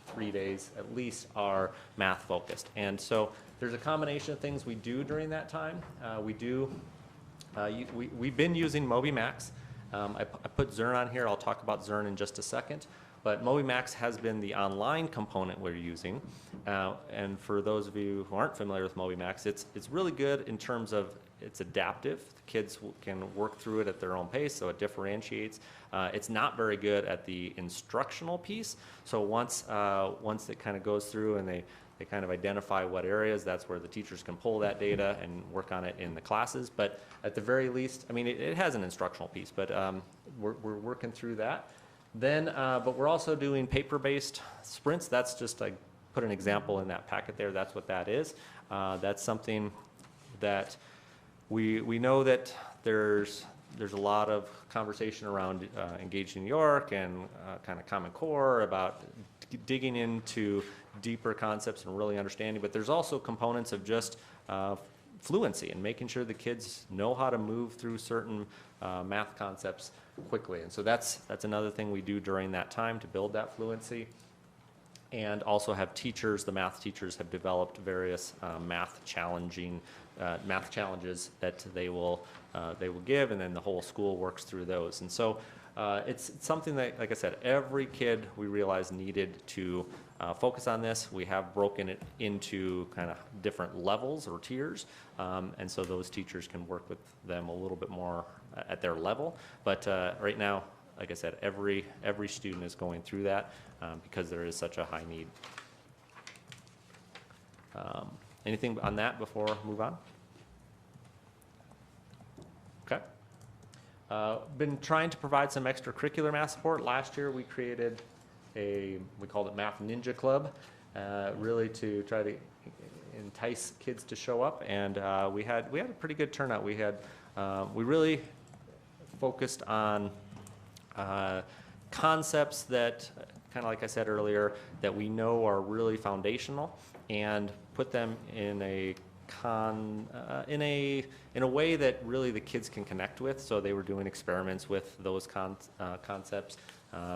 3 days at least are math focused. And so there's a combination of things we do during that time. We've been using MobiMax. I put Zern on here. I'll talk about Zern in just a second. But MobiMax has been the online component we're using. And for those of you who aren't familiar with MobiMax, it's really good in terms of it's adaptive. The kids can work through it at their own pace, so it differentiates. It's not very good at the instructional piece. So once it kind of goes through and they kind of identify what areas, that's where the teachers can pull that data and work on it in the classes. But at the very least, I mean, it has an instructional piece, but we're working through that. Then, but we're also doing paper-based sprints. That's just, I put an example in that packet there. That's what that is. That's something that we know that there's a lot of conversation around Engaged New York and kind of Common Core about digging into deeper concepts and really understanding, but there's also components of just fluency and making sure the kids know how to move through certain math concepts quickly. And so that's another thing we do during that time to build that fluency. And also have teachers, the math teachers have developed various math challenges that they will give, and then the whole school works through those. And so it's something that, like I said, every kid we realized needed to focus on this. We have broken it into kind of different levels or tiers, and so those teachers can work with them a little bit more at their level. But right now, like I said, every student is going through that because there is such a high need. Anything on that before I move on? Okay. Been trying to provide some extracurricular math support. Last year we created we called it Math Ninja Club, really to try to entice kids to show up, and we had a pretty good turnout. We really focused on concepts that, kind of like I said earlier, that we know are really foundational, and put them in a way that really the kids can connect with. So they were doing experiments with those concepts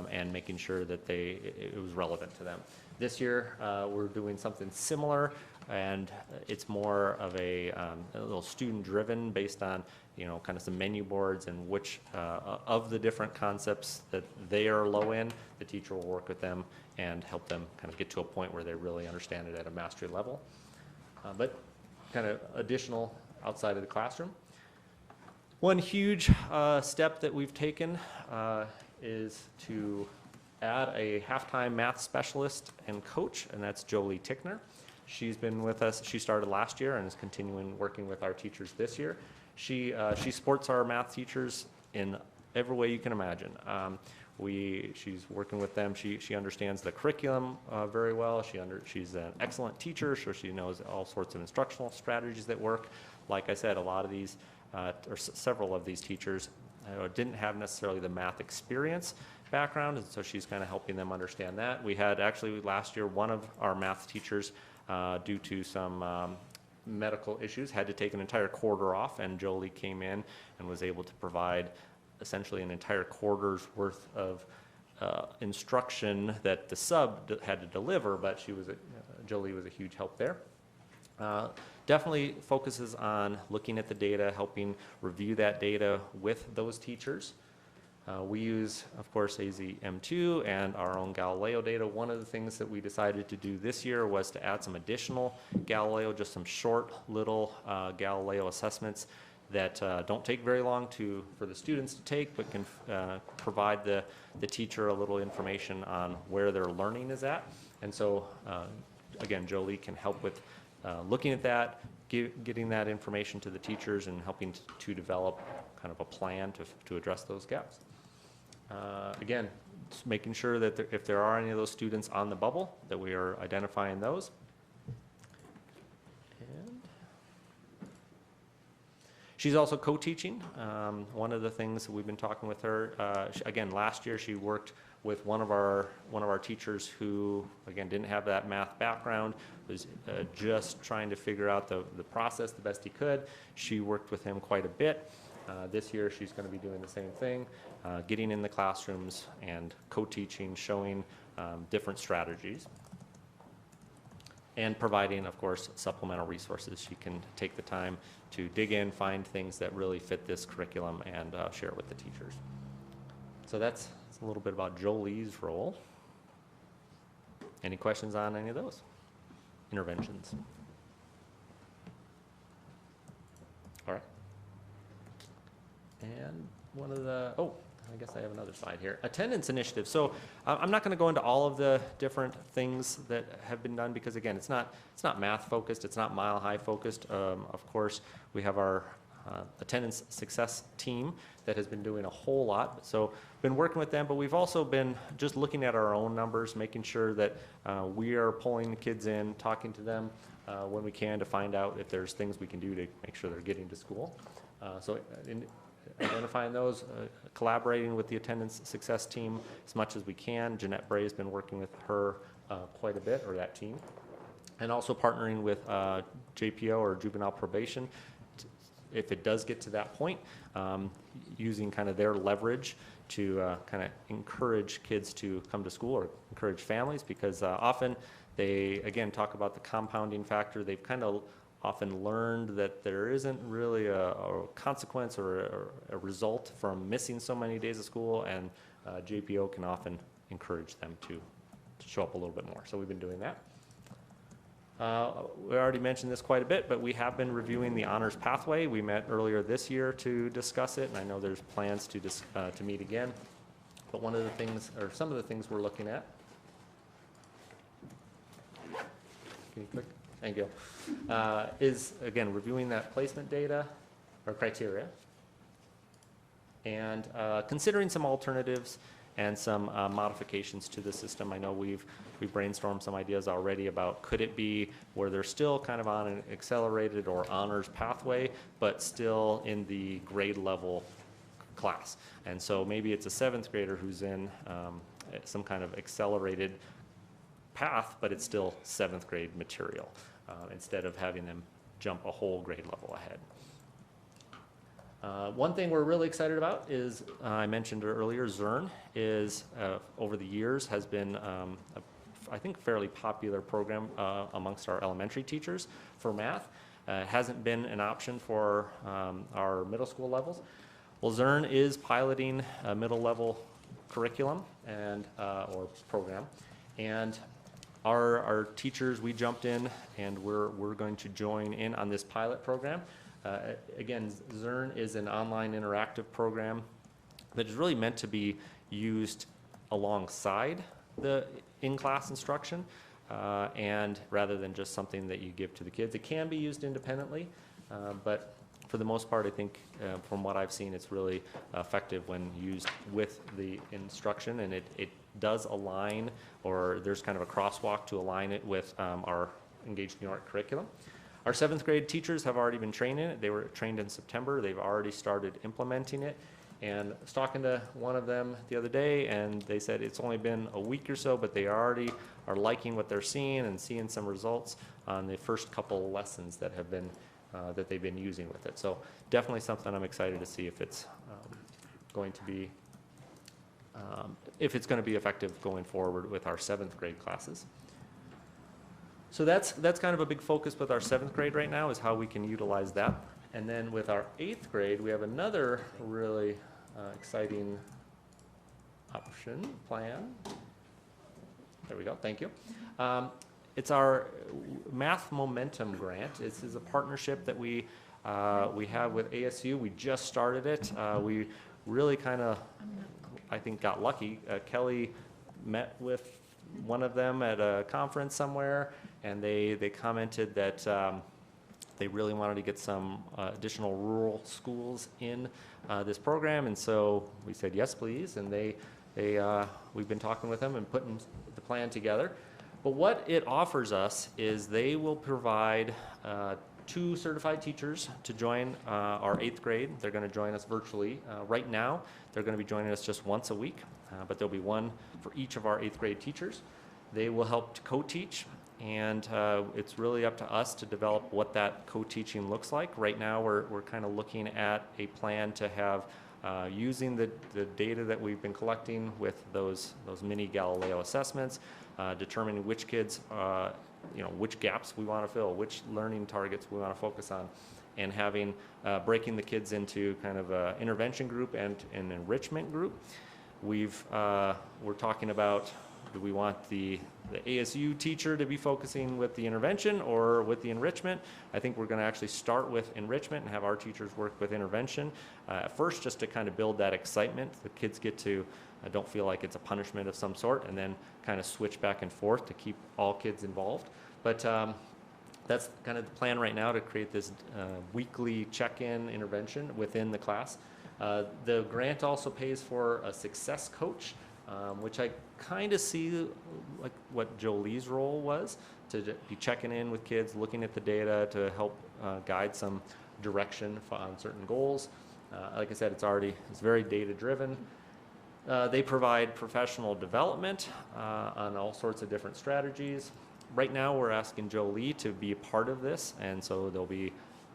and making sure that it was relevant to them. This year we're doing something similar, and it's more of a little student-driven, based on kind of some menu boards and which of the different concepts that they are low in, the teacher will work with them and help them kind of get to a point where they really understand it at a mastery level. But kind of additional outside of the classroom. One huge step that we've taken is to add a halftime math specialist and coach, and that's Jolie Tichner. She's been with us, she started last year and is continuing working with our teachers this year. She supports our math teachers in every way you can imagine. She's working with them. She understands the curriculum very well. She's an excellent teacher, so she knows all sorts of instructional strategies that work. Like I said, a lot of these, or several of these teachers didn't have necessarily the math experience background, and so she's kind of helping them understand that. We had actually last year one of our math teachers, due to some medical issues, had to take an entire quarter off, and Jolie came in and was able to provide essentially an entire quarter's worth of instruction that the sub had to deliver, but Jolie was a huge help there. Definitely focuses on looking at the data, helping review that data with those teachers. We use, of course, AZM2 and our own Galileo data. One of the things that we decided to do this year was to add some additional Galileo, just some short little Galileo assessments that don't take very long for the students to take, but can provide the teacher a little information on where their learning is at. And so, again, Jolie can help with looking at that, getting that information to the teachers, and helping to develop kind of a plan to address those gaps. Again, just making sure that if there are any of those students on the bubble, that we are identifying those. And she's also co-teaching. One of the things that we've been talking with her, again, last year she worked with one of our teachers who, again, didn't have that math background, was just trying to figure out the process the best he could. She worked with him quite a bit. This year she's going to be doing the same thing, getting in the classrooms and co-teaching, showing different strategies, and providing, of course, supplemental resources. She can take the time to dig in, find things that really fit this curriculum, and share it with the teachers. So that's a little bit about Jolie's role. Any questions on any of those interventions? All right. And one of the, oh, I guess I have another slide here. Attendance initiative. So I'm not going to go into all of the different things that have been done because again, it's not math focused. It's not Mile High focused. Of course, we have our attendance success team that has been doing a whole lot. So been working with them, but we've also been just looking at our own numbers, making sure that we are pulling the kids in, talking to them when we can to find out if there's things we can do to make sure they're getting to school. So in identifying those, collaborating with the attendance success team as much as we can. Jeanette Bray has been working with her quite a bit, or that team. And also partnering with JPO or juvenile probation if it does get to that point, using kind of their leverage to kind of encourage kids to come to school or encourage families because often they, again, talk about the compounding factor. They've kind of often learned that there isn't really a consequence or a result from missing so many days of school, and JPO can often encourage them to show up a little bit more. So we've been doing that. We already mentioned this quite a bit, but we have been reviewing the honors pathway. We met earlier this year to discuss it, and I know there's plans to meet again. But one of the things, or some of the things we're looking at, can you click? Thank you. Is again reviewing that placement data or criteria, and considering some alternatives and some modifications to the system. I know we've brainstormed some ideas already about could it be where they're still kind of on an accelerated or honors pathway, but still in the grade level class. And so maybe it's a 7th grader who's in some kind of accelerated path, but it's still 7th grade material instead of having them jump a whole grade level ahead. One thing we're really excited about is, I mentioned earlier, Zern is, over the years, has been, I think, fairly popular program amongst our elementary teachers for math. It hasn't been an option for our middle school levels. Well, Zern is piloting a middle level curriculum and or program, and our teachers, we jumped in, and we're going to join in on this pilot program. Again, Zern is an online interactive program that is really meant to be used alongside the in-class instruction, and rather than just something that you give to the kids. It can be used independently, but for the most part, I think from what I've seen, it's really effective when used with the instruction, and it does align, or there's kind of a crosswalk to align it with our Engaged New York curriculum. Our 7th grade teachers have already been trained in it. They were trained in September. They've already started implementing it. And I was talking to one of them the other day, and they said it's only been a week or so, but they already are liking what they're seeing and seeing some results on the first couple lessons that have been that they've been using with it. So definitely something I'm excited to see if it's going to be effective going forward with our 7th grade classes. So that's kind of a big focus with our 7th grade right now, is how we can utilize that. And then with our 8th grade, we have another really exciting plan. There we go, thank you. It's our Math Momentum Grant. This is a partnership that we have with ASU. We just started it. We really kind of, I think, got lucky. Kelly met with one of them at a conference somewhere, and they commented that they really wanted to get some additional rural schools in this program, and so we said yes please, and we've been talking with them and putting the plan together. But what it offers us is they will provide 2 certified teachers to join our 8th grade. They're going to join us virtually. Right now, they're going to be joining us just once a week, but there'll be one for each of our 8th grade teachers. They will help to co-teach, and it's really up to us to develop what that co-teaching looks like. Right now, we're kind of looking at a plan to have, using the data that we've been collecting with those mini Galileo assessments, determining which kids, which gaps we want to fill, which learning targets we want to focus on, and having, breaking the kids into kind of an intervention group and an enrichment group. We're talking about do we want the ASU teacher to be focusing with the intervention or with the enrichment? I think we're going to actually start with enrichment and have our teachers work with intervention at first, just to kind of build that excitement. The kids get to don't feel like it's a punishment of some sort, and then kind of switch back and forth to keep all kids involved. But that's kind of the plan right now, to create this weekly check-in intervention within the class. The grant also pays for a success coach, which I kind of see like what Jolie's role was, to be checking in with kids, looking at the data to help guide some direction on certain goals. Like I said, it's very data driven. They provide professional development on all sorts of different strategies. Right now, we're asking Jolie to be a part of this, and so there'll be,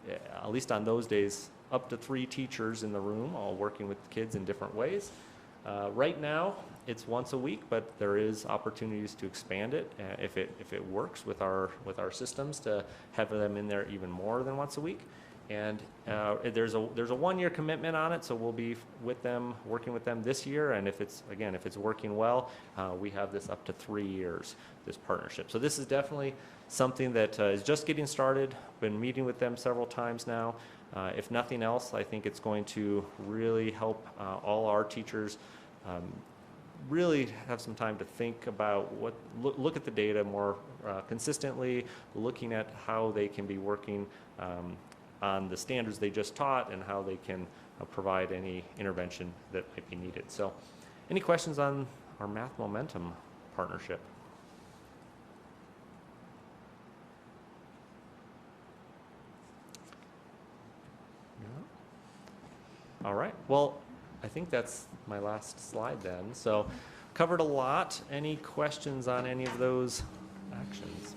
at least on those days, up to 3 teachers in the room, all working with the kids in different ways. Right now, it's once a week, but there is opportunities to expand it if it works with our systems, to have them in there even more than once a week. And there's a 1-year commitment on it, so we'll be with them, working with them this year. And if it's working well, we have this up to 3 years, this partnership. So this is definitely something that is just getting started. Been meeting with them several times now. If nothing else, I think it's going to really help all our teachers really have some time to think about look at the data more consistently, looking at how they can be working on the standards they just taught, and how they can provide any intervention that might be needed. So, any questions on our Math Momentum partnership? No? All right. Well, I think that's my last slide then. So, covered a lot. Any questions on any of those actions?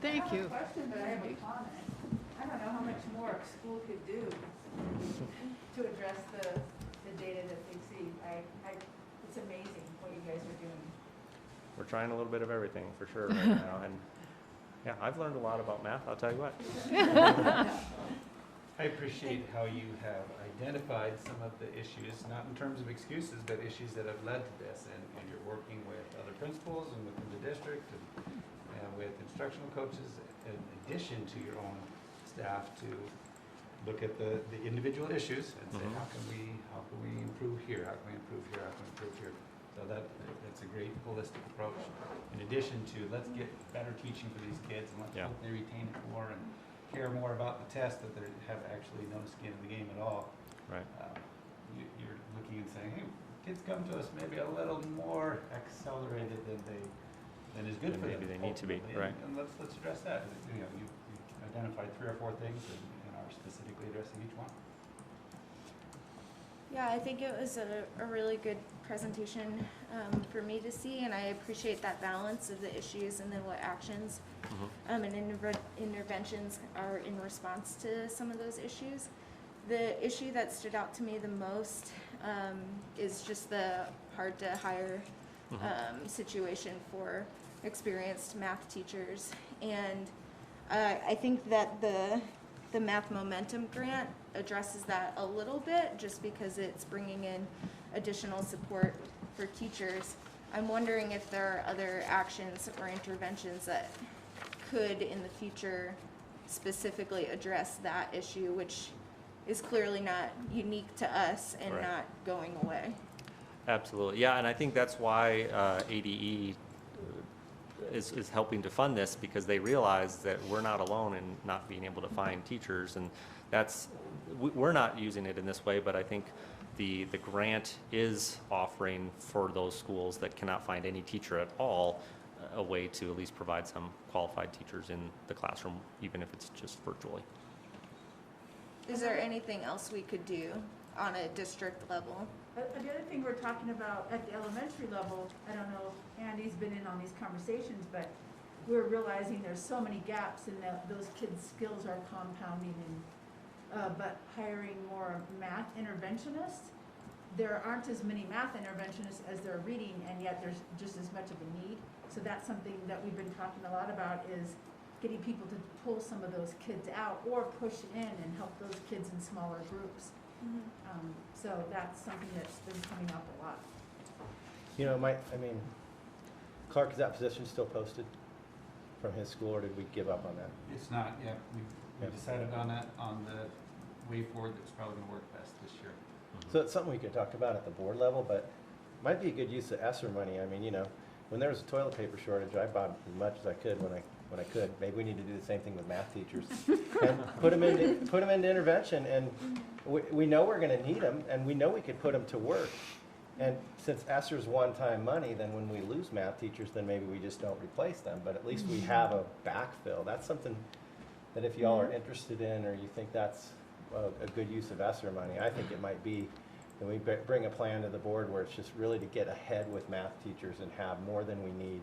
Thank you. I have a question, but I have a comment. I don't know how much more a school could do to address the data that they see. It's amazing what you guys are doing. We're trying a little bit of everything for sure right now. And yeah, I've learned a lot about math, I'll tell you what. I appreciate how you have identified some of the issues, not in terms of excuses, but issues that have led to this. And you're working with other principals and within the district and with instructional coaches, in addition to your own staff, to look at the individual issues and say, how can we improve here? How can we improve here? How can we improve here? So that's a great holistic approach. In addition to, let's get better teaching for these kids, and let's hope they retain it more and care more about the test, that they have actually no skin in the game at all. Right. You're looking and saying, hey, kids come to us maybe a little more accelerated than is good for them. Maybe they need to be, right. And let's address that. You identified 3 or 4 things and are specifically addressing each one. Yeah, I think it was a really good presentation for me to see, and I appreciate that balance of the issues and then what actions and interventions are in response to some of those issues. The issue that stood out to me the most is just the hard to hire situation for experienced math teachers. And I think that the Math Momentum Grant addresses that a little bit, just because it's bringing in additional support for teachers. I'm wondering if there are other actions or interventions that could in the future specifically address that issue, which is clearly not unique to us and not going away. Absolutely, yeah, and I think that's why ADE is helping to fund this, because they realize that we're not alone in not being able to find teachers, and we're not using it in this way, but I think the grant is offering for those schools that cannot find any teacher at all a way to at least provide some qualified teachers in the classroom, even if it's just virtually. Is there anything else we could do on a district level? The other thing we're talking about at the elementary level, I don't know if Andy's been in on these conversations, but we're realizing there's so many gaps in those kids' skills are compounding, and but hiring more math interventionists. There aren't as many math interventionists as there are reading, and yet there's just as much of a need. So that's something that we've been talking a lot about, is getting people to pull some of those kids out or push in and help those kids in smaller groups. So that's something that's been coming up a lot. You know, Clark, is that position still posted from his school, or did we give up on that? It's not, yeah, we Yeah. decided on that, on the way forward that's probably gonna work best this year. So it's something we could talk about at the board level, but might be a good use of ESSER money. I mean, you know, when there was a toilet paper shortage, I bought as much as I could when I could. Maybe we need to do the same thing with math teachers. And put them into intervention, and we know we're gonna need them, and we know we could put them to work. And since ESSER's one-time money, then when we lose math teachers, then maybe we just don't replace them, but at least we have a backfill. That's something that if y'all are interested in, or you think that's a good use of ESSER money, I think it might be, that we bring a plan to the board where it's just really to get ahead with math teachers and have more than we need,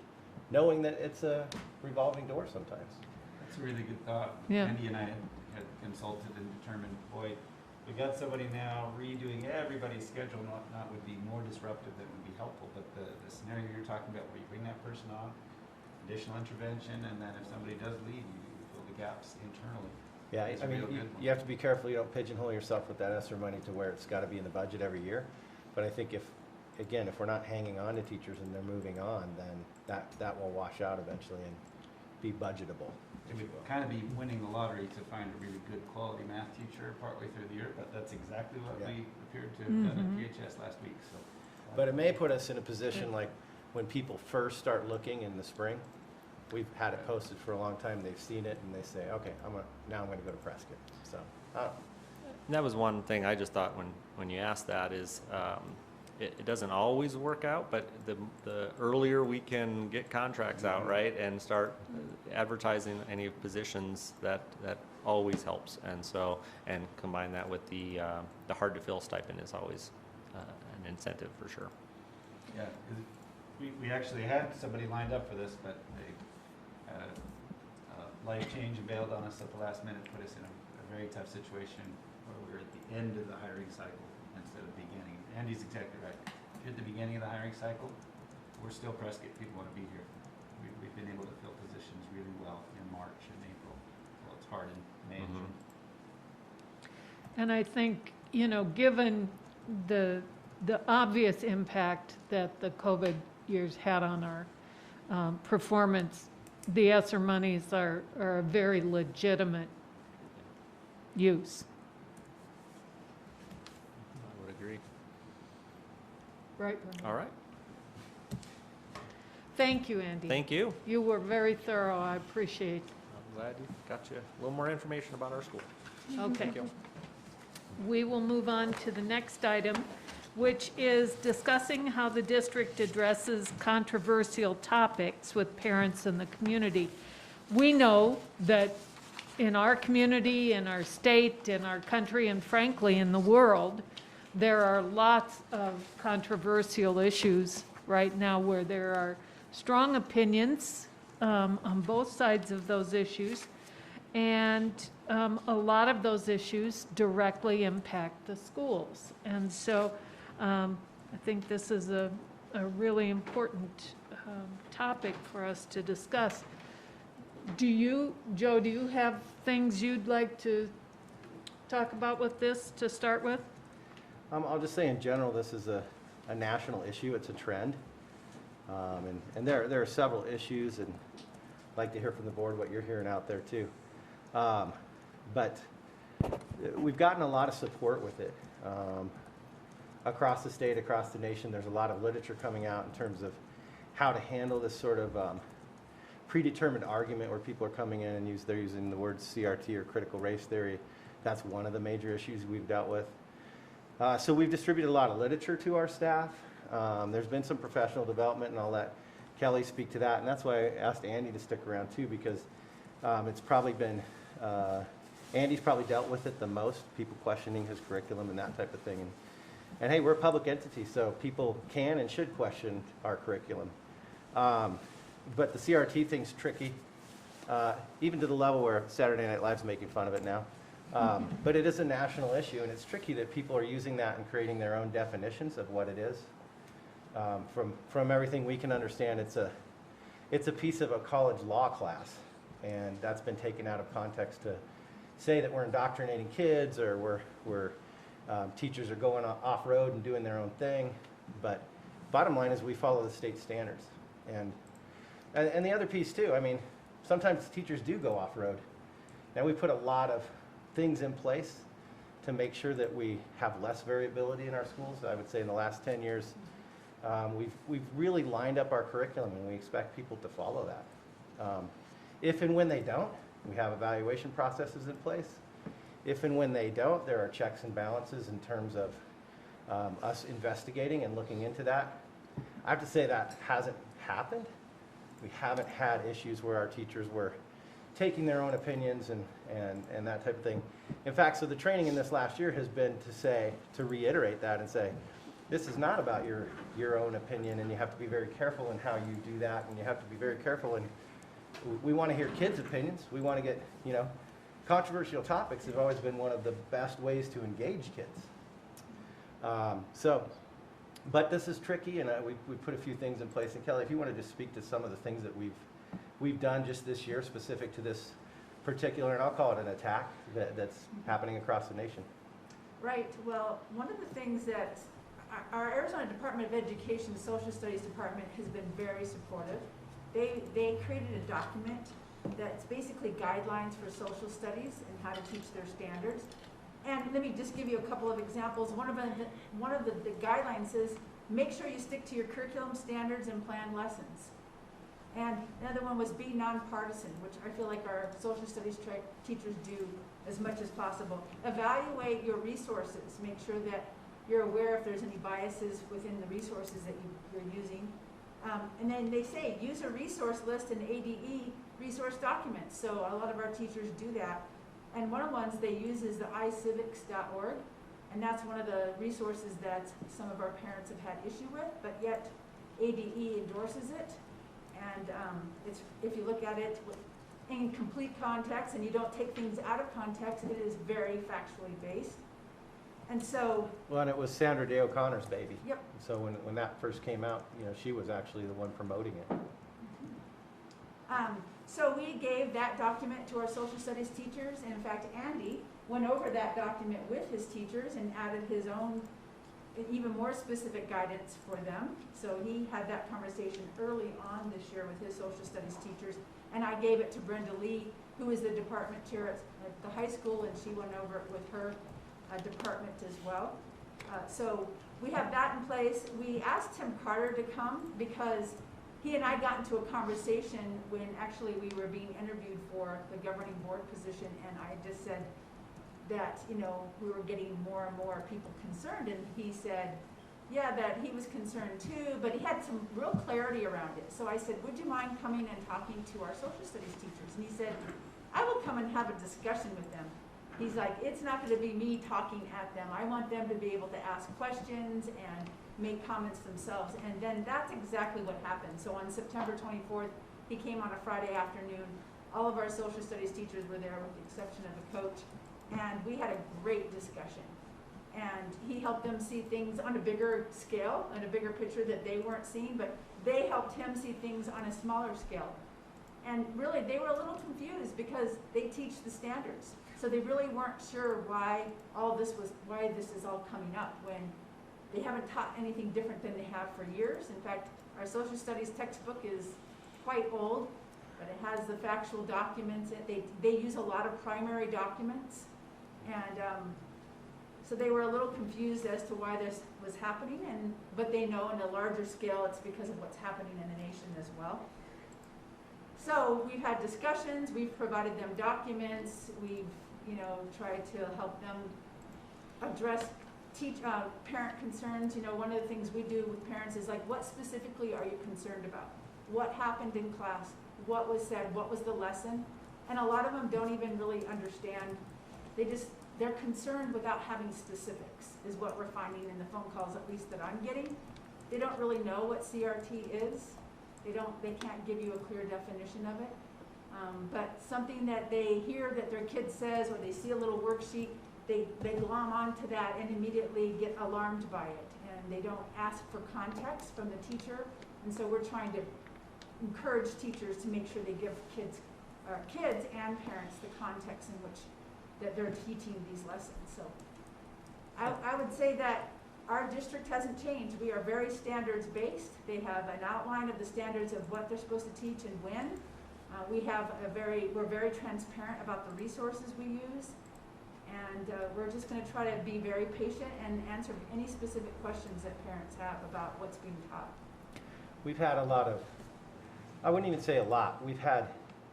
knowing that it's a revolving door sometimes. That's a really good thought. Yeah. Andy and I had consulted and determined, boy, we got somebody now redoing everybody's schedule, not would be more disruptive than would be helpful, but the scenario you're talking about where you bring that person on, additional intervention, and then if somebody does leave, you fill the gaps internally. Yeah, It's I a mean, real good one. you have to be careful you don't pigeonhole yourself with that ESSER money to where it's gotta be in the budget every year. But I think if we're not hanging on to teachers and they're moving on, then that will wash out eventually and be budgetable. It would kind of be winning the lottery to find a really good quality math teacher partway through the year, but that's exactly what Yeah. we appeared to have done Mhm. at PHS last week, so. But it may put us in a position like when people first start looking in the spring, we've had it posted for a long time, they've seen it and they say, okay, now I'm gonna go to Prescott, so. And that was one thing I just thought when you asked that is, it doesn't always work out, but the earlier we can get contracts out, right, and start advertising any positions, that always helps. And so, and combine that with the hard to fill stipend is always an incentive for sure. Yeah, 'cause we actually had somebody lined up for this, but they had a life change and bailed on us at the last minute, put us in a very tough situation where we were at the end of the hiring cycle instead of beginning. Andy's exactly right. If you're at the beginning of the hiring cycle, we're still Prescott, people want to be here. We've been able to fill positions really well in March and April. Well, it's hard in May and June. And I think, given the obvious impact that the COVID years had on our performance, the ESSER monies are a very legitimate use. I would agree. Right. All right. Thank you, Andy. Thank you. You were very thorough. I appreciate. I'm glad you got you a little more information about our school. Okay. Thank you. We will move on to the next item, which is discussing how the district addresses controversial topics with parents in the community. We know that in our community, in our state, in our country, and frankly, in the world, there are lots of controversial issues right now where there are strong opinions on both sides of those issues. And a lot of those issues directly impact the schools. And so I think this is a really important topic for us to discuss. Joe, do you have things you'd like to talk about with this to start with? I'll just say in general, this is a national issue, it's a trend. And there are several issues, and I'd like to hear from the board what you're hearing out there too. But we've gotten a lot of support with it. Across the state, across the nation, there's a lot of literature coming out in terms of how to handle this sort of predetermined argument where people are coming in and they're using the words CRT or critical race theory. That's one of the major issues we've dealt with. So we've distributed a lot of literature to our staff. There's been some professional development, and I'll let Kelly speak to that. And that's why I asked Andy to stick around too, because it's probably been, Andy's probably dealt with it the most, people questioning his curriculum and that type of thing. And hey, we're a public entity, so people can and should question our curriculum. But the CRT thing's tricky, even to the level where Saturday Night Live's making fun of it now. But it is a national issue, and it's tricky that people are using that and creating their own definitions of what it is. From everything we can understand, it's a piece of a college law class, and that's been taken out of context to say that we're indoctrinating kids or we're Teachers are going off-road and doing their own thing, but bottom line is we follow the state standards. And the other piece too, I mean, sometimes teachers do go off-road. Now we put a lot of things in place to make sure that we have less variability in our schools. I would say in the last 10 years, we've really lined up our curriculum, and we expect people to follow that. If and when they don't, we have evaluation processes in place. If and when they don't, there are checks and balances in terms of us investigating and looking into that. I have to say that hasn't happened. We haven't had issues where our teachers were taking their own opinions and that type of thing. In fact, so the training in this last year has been to reiterate that and say, this is not about your own opinion, and you have to be very careful in how you do that, and you have to be very careful, and we want to hear kids' opinions. We want to get, controversial topics have always been one of the best ways to engage kids. But this is tricky, and we put a few things in place. And Kelly, if you want to just speak to some of the things that we've done just this year specific to this particular, and I'll call it an attack that's happening across the nation. Right, well, one of the things that our Arizona Department of Education Social Studies Department has been very supportive. They created a document that's basically guidelines for social studies and how to teach their standards. And let me just give you a couple of examples. One of the guidelines says, make sure you stick to your curriculum standards and plan lessons. And another one was be nonpartisan, which I feel like our social studies teachers do as much as possible. Evaluate your resources. Make sure that you're aware if there's any biases within the resources that you're using. And then they say, use a resource list and ADE resource documents. So a lot of our teachers do that. And one of the ones they use is the iCivics.org. And that's one of the resources that some of our parents have had issue with, but yet ADE endorses it. And if you look at it in complete context and you don't take things out of context, it is very factually based. And so... Well, and it was Sandra Day O'Connor's baby. Yep. So when that first came out, she was actually the one promoting it. So we gave that document to our social studies teachers. And in fact, Andy went over that document with his teachers and added his own even more specific guidance for them. So he had that conversation early on this year with his social studies teachers. And I gave it to Brenda Lee, who is the department chair at the high school, and she went over it with her department as well. So we have that in place. We asked Tim Carter to come because he and I got into a conversation when actually we were being interviewed for the governing board position, and I just said that, we were getting more and more people concerned, and he said, yeah, that he was concerned too, but he had some real clarity around it. So I said, would you mind coming and talking to our social studies teachers? And he said, I will come and have a discussion with them. He's like, it's not going to be me talking at them. I want them to be able to ask questions and make comments themselves. And then that's exactly what happened. So on September 24th, he came on a Friday afternoon. All of our social studies teachers were there with the exception of the coach. And we had a great discussion. And he helped them see things on a bigger scale and a bigger picture that they weren't seeing, but they helped him see things on a smaller scale. And really, they were a little confused because they teach the standards. So they really weren't sure why this is all coming up when they haven't taught anything different than they have for years. In fact, our social studies textbook is quite old, but it has the factual documents. They use a lot of primary documents. And so they were a little confused as to why this was happening, but they know on a larger scale it's because of what's happening in the nation as well. So we've had discussions, we've provided them documents, we've tried to help them address parent concerns. One of the things we do with parents is like, what specifically are you concerned about? What happened in class? What was said? What was the lesson? And a lot of them don't even really understand. They're concerned without having specifics, is what we're finding in the phone calls, at least that I'm getting. They don't really know what CRT is. They can't give you a clear definition of it. But something that they hear that their kid says, or they see a little worksheet, they glom onto that and immediately get alarmed by it. And they don't ask for context from the teacher. And so we're trying to encourage teachers to make sure they give kids and parents the context in which that they're teaching these lessons. So I would say that our district hasn't changed. We are very standards-based. They have an outline of the standards of what they're supposed to teach and when. We're very transparent about the resources we use. And we're just gonna try to be very patient and answer any specific questions that parents have about what's being taught. We've had a lot of, I wouldn't even say a lot, we've had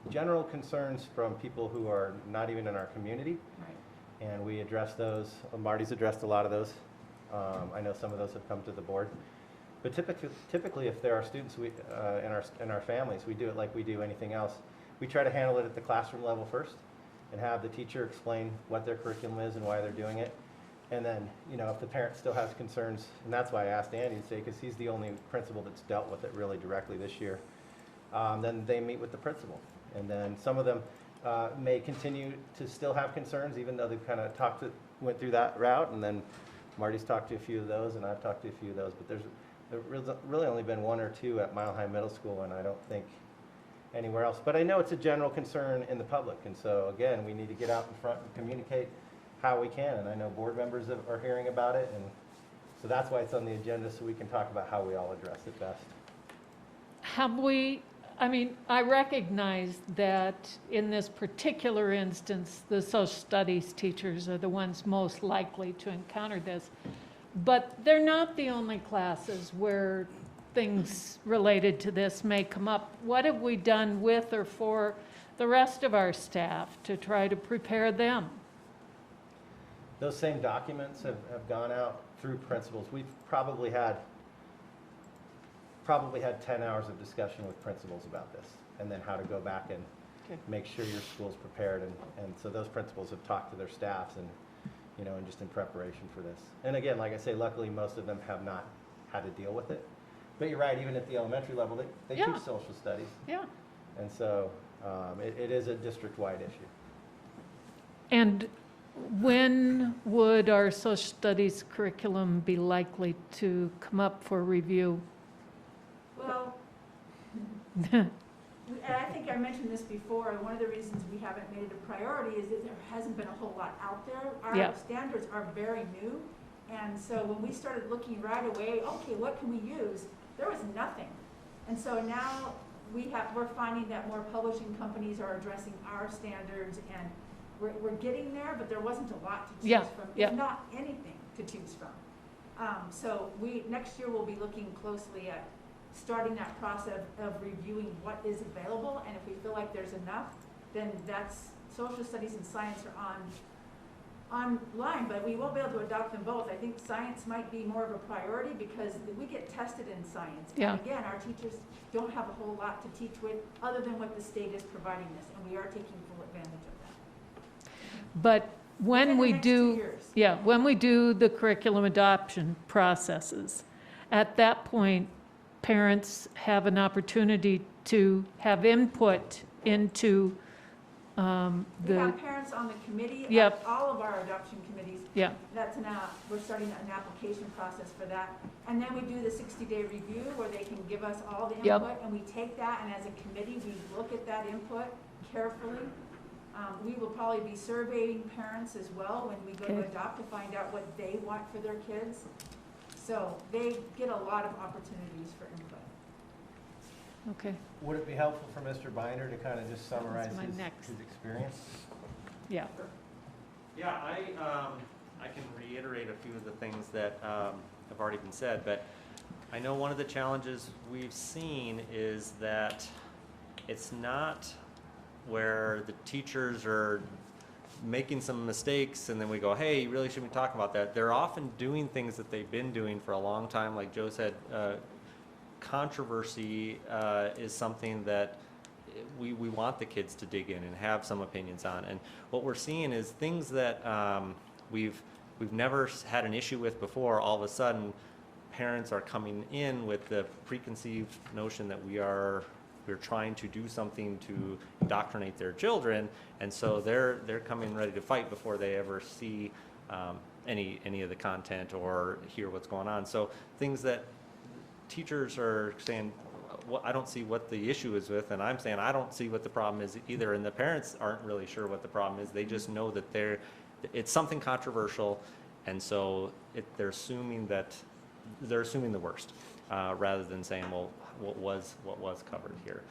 general concerns from people who are not even in our community. Right. And we address those. Marty's addressed a lot of those. I know some of those have come to the board. But typically if there are students in our families, we do it like we do anything else. We try to handle it at the classroom level first and have the teacher explain what their curriculum is and why they're doing it. And then, you know, if the parent still has concerns, and that's why I asked Andy to say, because he's the only principal that's dealt with it really directly this year, then they meet with the principal. And then some of them may continue to still have concerns, even though they've kind of went through that route. And then Marty's talked to a few of those, and I've talked to a few of those. But there's really only been one or two at Mile High Middle School, and I don't think anywhere else. But I know it's a general concern in the public. And so, again, we need to get out in front and communicate how we can. And I know board members are hearing about it. And so that's why it's on the agenda, so we can talk about how we all address it best. I recognize that in this particular instance, the social studies teachers are the ones most likely to encounter this. But they're not the only classes where things related to this may come up. What have we done with or for the rest of our staff to try to prepare them? Those same documents have gone out through principals. We've probably had 10 hours of discussion with principals about this, and then how to go back and make sure your school's prepared. And so those principals have talked to their staffs and, you know, and just in preparation for this. And again, like I say, luckily most of them have not had to deal with it. But you're right, even at the elementary level, they teach social studies. Yeah. And so it is a district-wide issue. And when would our social studies curriculum be likely to come up for review? Well, and I think I mentioned this before, and one of the reasons we haven't made it a priority is that there hasn't been a whole lot out there. Our standards are very new, and so when we started looking right away, okay, what can we use? There was nothing. And so now we're finding that more publishing companies are addressing our standards, and we're getting there, but there wasn't a lot to choose from. If not anything to choose from. So next year we'll be looking closely at starting that process of reviewing what is available, and if we feel like there's enough, then social studies and science are online, but we won't be able to adopt them both. I think science might be more of a priority because we get tested in science. Yeah. And again, our teachers don't have a whole lot to teach with other than what the state is providing us, and we are taking full advantage of that. But when we do, 2 years. when we do the curriculum adoption processes, at that point, parents have an opportunity to have input into We have parents on the committee, all of our adoption committees. Yeah. We're starting an application process for that. And then we do the 60-day review where they can give us all the input, and we take that, and as a committee, we look at that input carefully. We will probably be surveying parents as well when we go to adopt to find out what they want for their kids. So they get a lot of opportunities for input. Okay. Would it be helpful for Mr. Binder to kind of just summarize my his next. experience? Yeah. Yeah, I can reiterate a few of the things that have already been said, but I know one of the challenges we've seen is that it's not where the teachers are making some mistakes and then we go, hey, you really shouldn't be talking about that. They're often doing things that they've been doing for a long time. Like Joe said, controversy is something that we want the kids to dig in and have some opinions on. And what we're seeing is things that we've never had an issue with before. All of a sudden, parents are coming in with the preconceived notion that we're trying to do something to indoctrinate their children, and so they're coming ready to fight before they ever see any of the content or hear what's going on. So things that teachers are saying, well, I don't see what the issue is with, and I'm saying I don't see what the problem is either, and the parents aren't really sure what the problem is. They just know that it's something controversial, And so they're assuming the worst, rather than saying, well, what was covered here.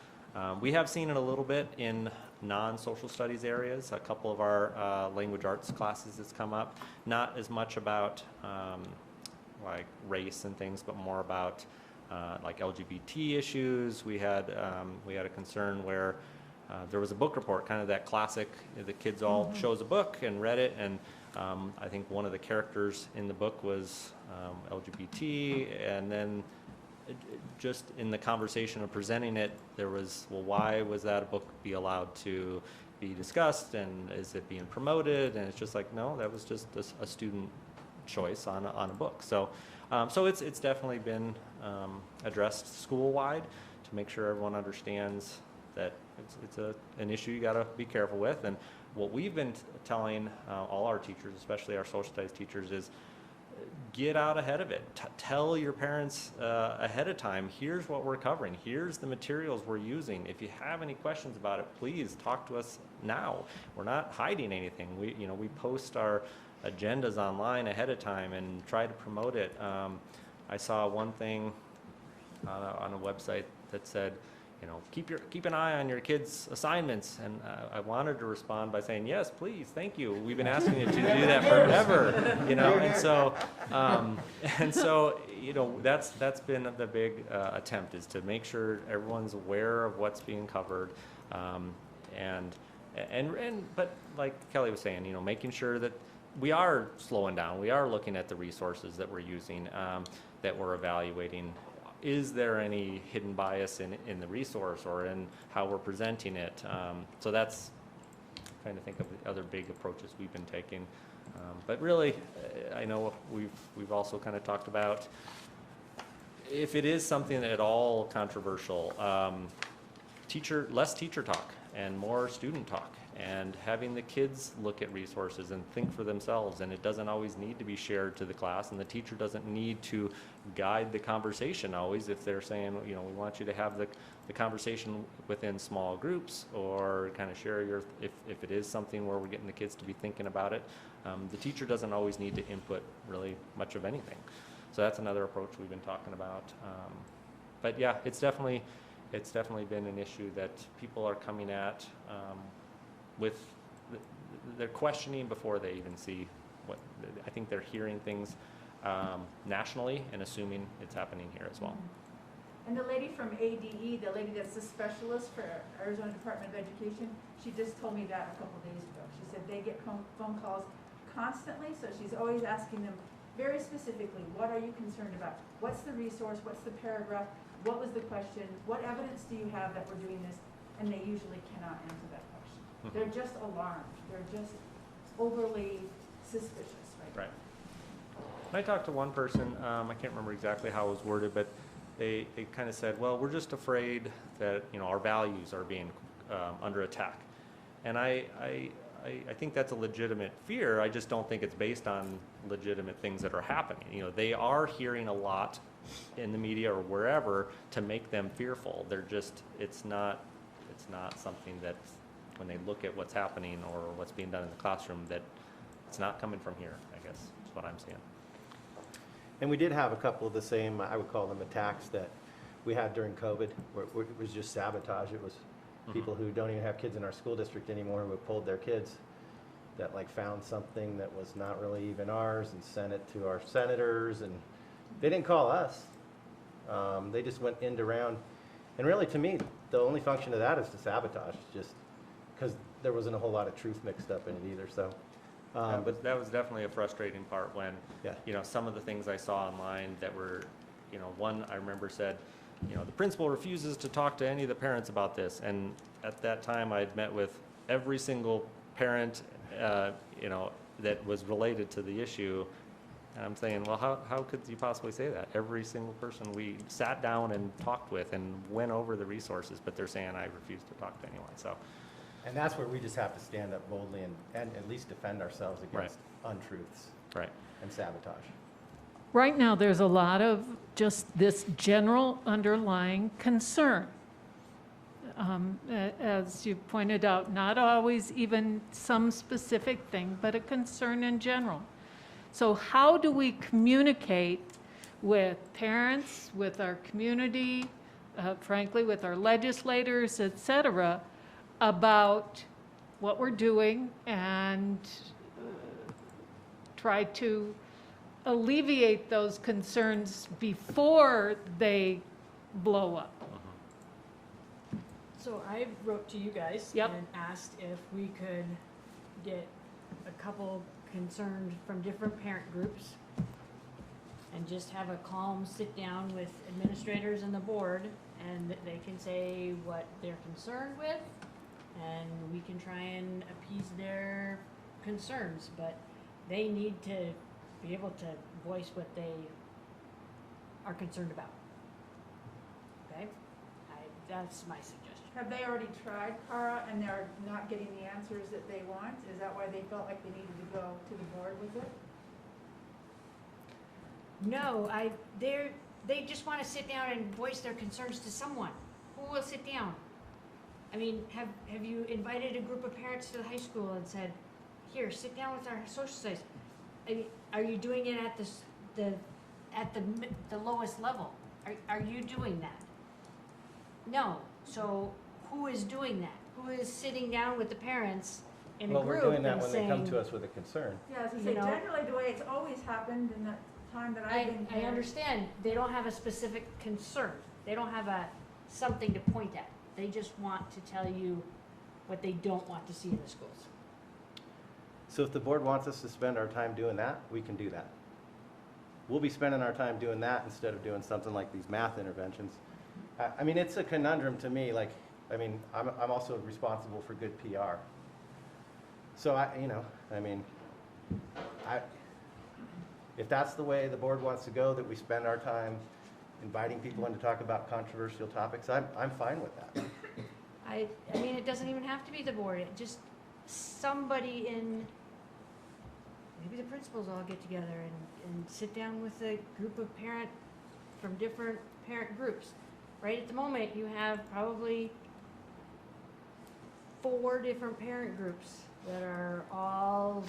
We have seen it a little bit in non-social studies areas. A couple of our language arts classes has come up, not as much about like race and things, but more about like LGBT issues. We had a concern where there was a book report, kind of that classic, the kids all chose a book and read it, and I think one of the characters in the book was LGBT, and then just in the conversation of presenting it, there was, well, why was that a book be allowed to be discussed, and is it being promoted? And it's just like, no, that was just a student choice on a book. So so it's definitely been addressed school-wide to make sure everyone understands that it's an issue you got to be careful with. And what we've been telling all our teachers, especially our social studies teachers, is get out ahead of it. Tell your parents ahead of time, here's what we're covering, here's the materials we're using. If you have any questions about it, please talk to us now. We're not hiding anything. We post our agendas online ahead of time and try to promote it. I saw one thing on a website that said, keep an eye on your kids' assignments, and I wanted to respond by saying, yes, please, thank you. We've been asking you to do that forever, and so that's been the big attempt, is to make sure everyone's aware of what's being covered, but like Kelly was saying, making sure that we are slowing down, we are looking at the resources that we're using, that we're evaluating. Is there any hidden bias in the resource or in how we're presenting it? So that's trying to think of the other big approaches we've been taking. But really, I know we've also kind of talked about, if it is something at all controversial, less teacher talk and more student talk, and having the kids look at resources and think for themselves. And it doesn't always need to be shared to the class, and the teacher doesn't need to guide the conversation always. If they're saying, we want you to have the conversation within small groups, or kind of share if it is something where we're getting the kids to be thinking about it, the teacher doesn't always need to input really much of anything. So that's another approach we've been talking about. But yeah, it's definitely been an issue that people are coming at with they're questioning before they even see what. I think they're hearing things nationally and assuming it's happening here as well. And the lady from ADE, the lady that's the specialist for Arizona Department of Education, she just told me that a couple days ago. She said they get phone calls constantly, so she's always asking them very specifically, what are you concerned about? What's the resource? What's the paragraph? What was the question? What evidence do you have that we're doing this? And they usually cannot answer that question. They're just alarmed. They're just overly suspicious right now. I talked to one person, I can't remember exactly how it was worded, but they kind of said, well, we're just afraid that our values are being under attack. And I think that's a legitimate fear. I just don't think it's based on legitimate things that are happening. They are hearing a lot in the media or wherever to make them fearful. It's not something that when they look at what's happening or what's being done in the classroom, that it's not coming from here, I guess is what I'm seeing. And we did have a couple of the same, I would call them attacks, that we had during COVID, where it was just sabotage. It was people who don't even have kids in our school district anymore, who have pulled their kids, that found something that was not really even ours and sent it to our senators, and they didn't call us. They just went end around. And really, to me, the only function of that is to sabotage, just because there wasn't a whole lot of truth mixed up in it either. So, but that was definitely a frustrating part when, yeah. Some of the things I saw online that were, one I remember said, the principal refuses to talk to any of the parents about this. And at that time, I'd met with every single parent, that was related to the issue. And I'm saying, well, how could you possibly say that? Every single person we sat down and talked with and went over the resources, but they're saying I refuse to talk to anyone. So, and that's where we just have to stand up boldly and at least defend ourselves against untruths and sabotage. Right now, there's a lot of just this general underlying concern. As you pointed out, not always even some specific thing, but a concern in general. So how do we communicate with parents, with our community, frankly, with our legislators, et cetera, about what we're doing and try to alleviate those concerns before they blow up? So I wrote to you guys Yep. and asked if we could get a couple concerned from different parent groups and just have a calm sit down with administrators and the board, and they can say what they're concerned with, and we can try and appease their concerns, but they need to be able to voice what they are concerned about. Okay? That's my suggestion. Have they already tried, Cara, and they're not getting the answers that they want? Is that why they felt like they needed to go to the board with it? No, they just want to sit down and voice their concerns to someone. Who will sit down? I mean, have you invited a group of parents to the high school and said, here, sit down with our social studies? I mean, are you doing it at the lowest level? Are you doing that? No. So who is doing that? Who is sitting down with the parents in a Well, group we're doing that and when they come saying, to us with a concern. Yeah, as I You say, know- generally the way it's always happened in the time that I've been I here. understand, they don't have a specific concern, they don't have something to point at, they just want to tell you what they don't want to see in the schools. So if the board wants us to spend our time doing that, we can do that. We'll be spending our time doing that instead of doing something like these math interventions. I mean, it's a conundrum to me, like, I mean, I'm also responsible for good PR. So if that's the way the board wants to go, that we spend our time inviting people in to talk about controversial topics, I'm fine with that. I mean, it doesn't even have to be the board, it just, somebody in, maybe the principals all get together and sit down with a group of from different parent groups. Right at the moment, you have probably 4 different parent groups that are all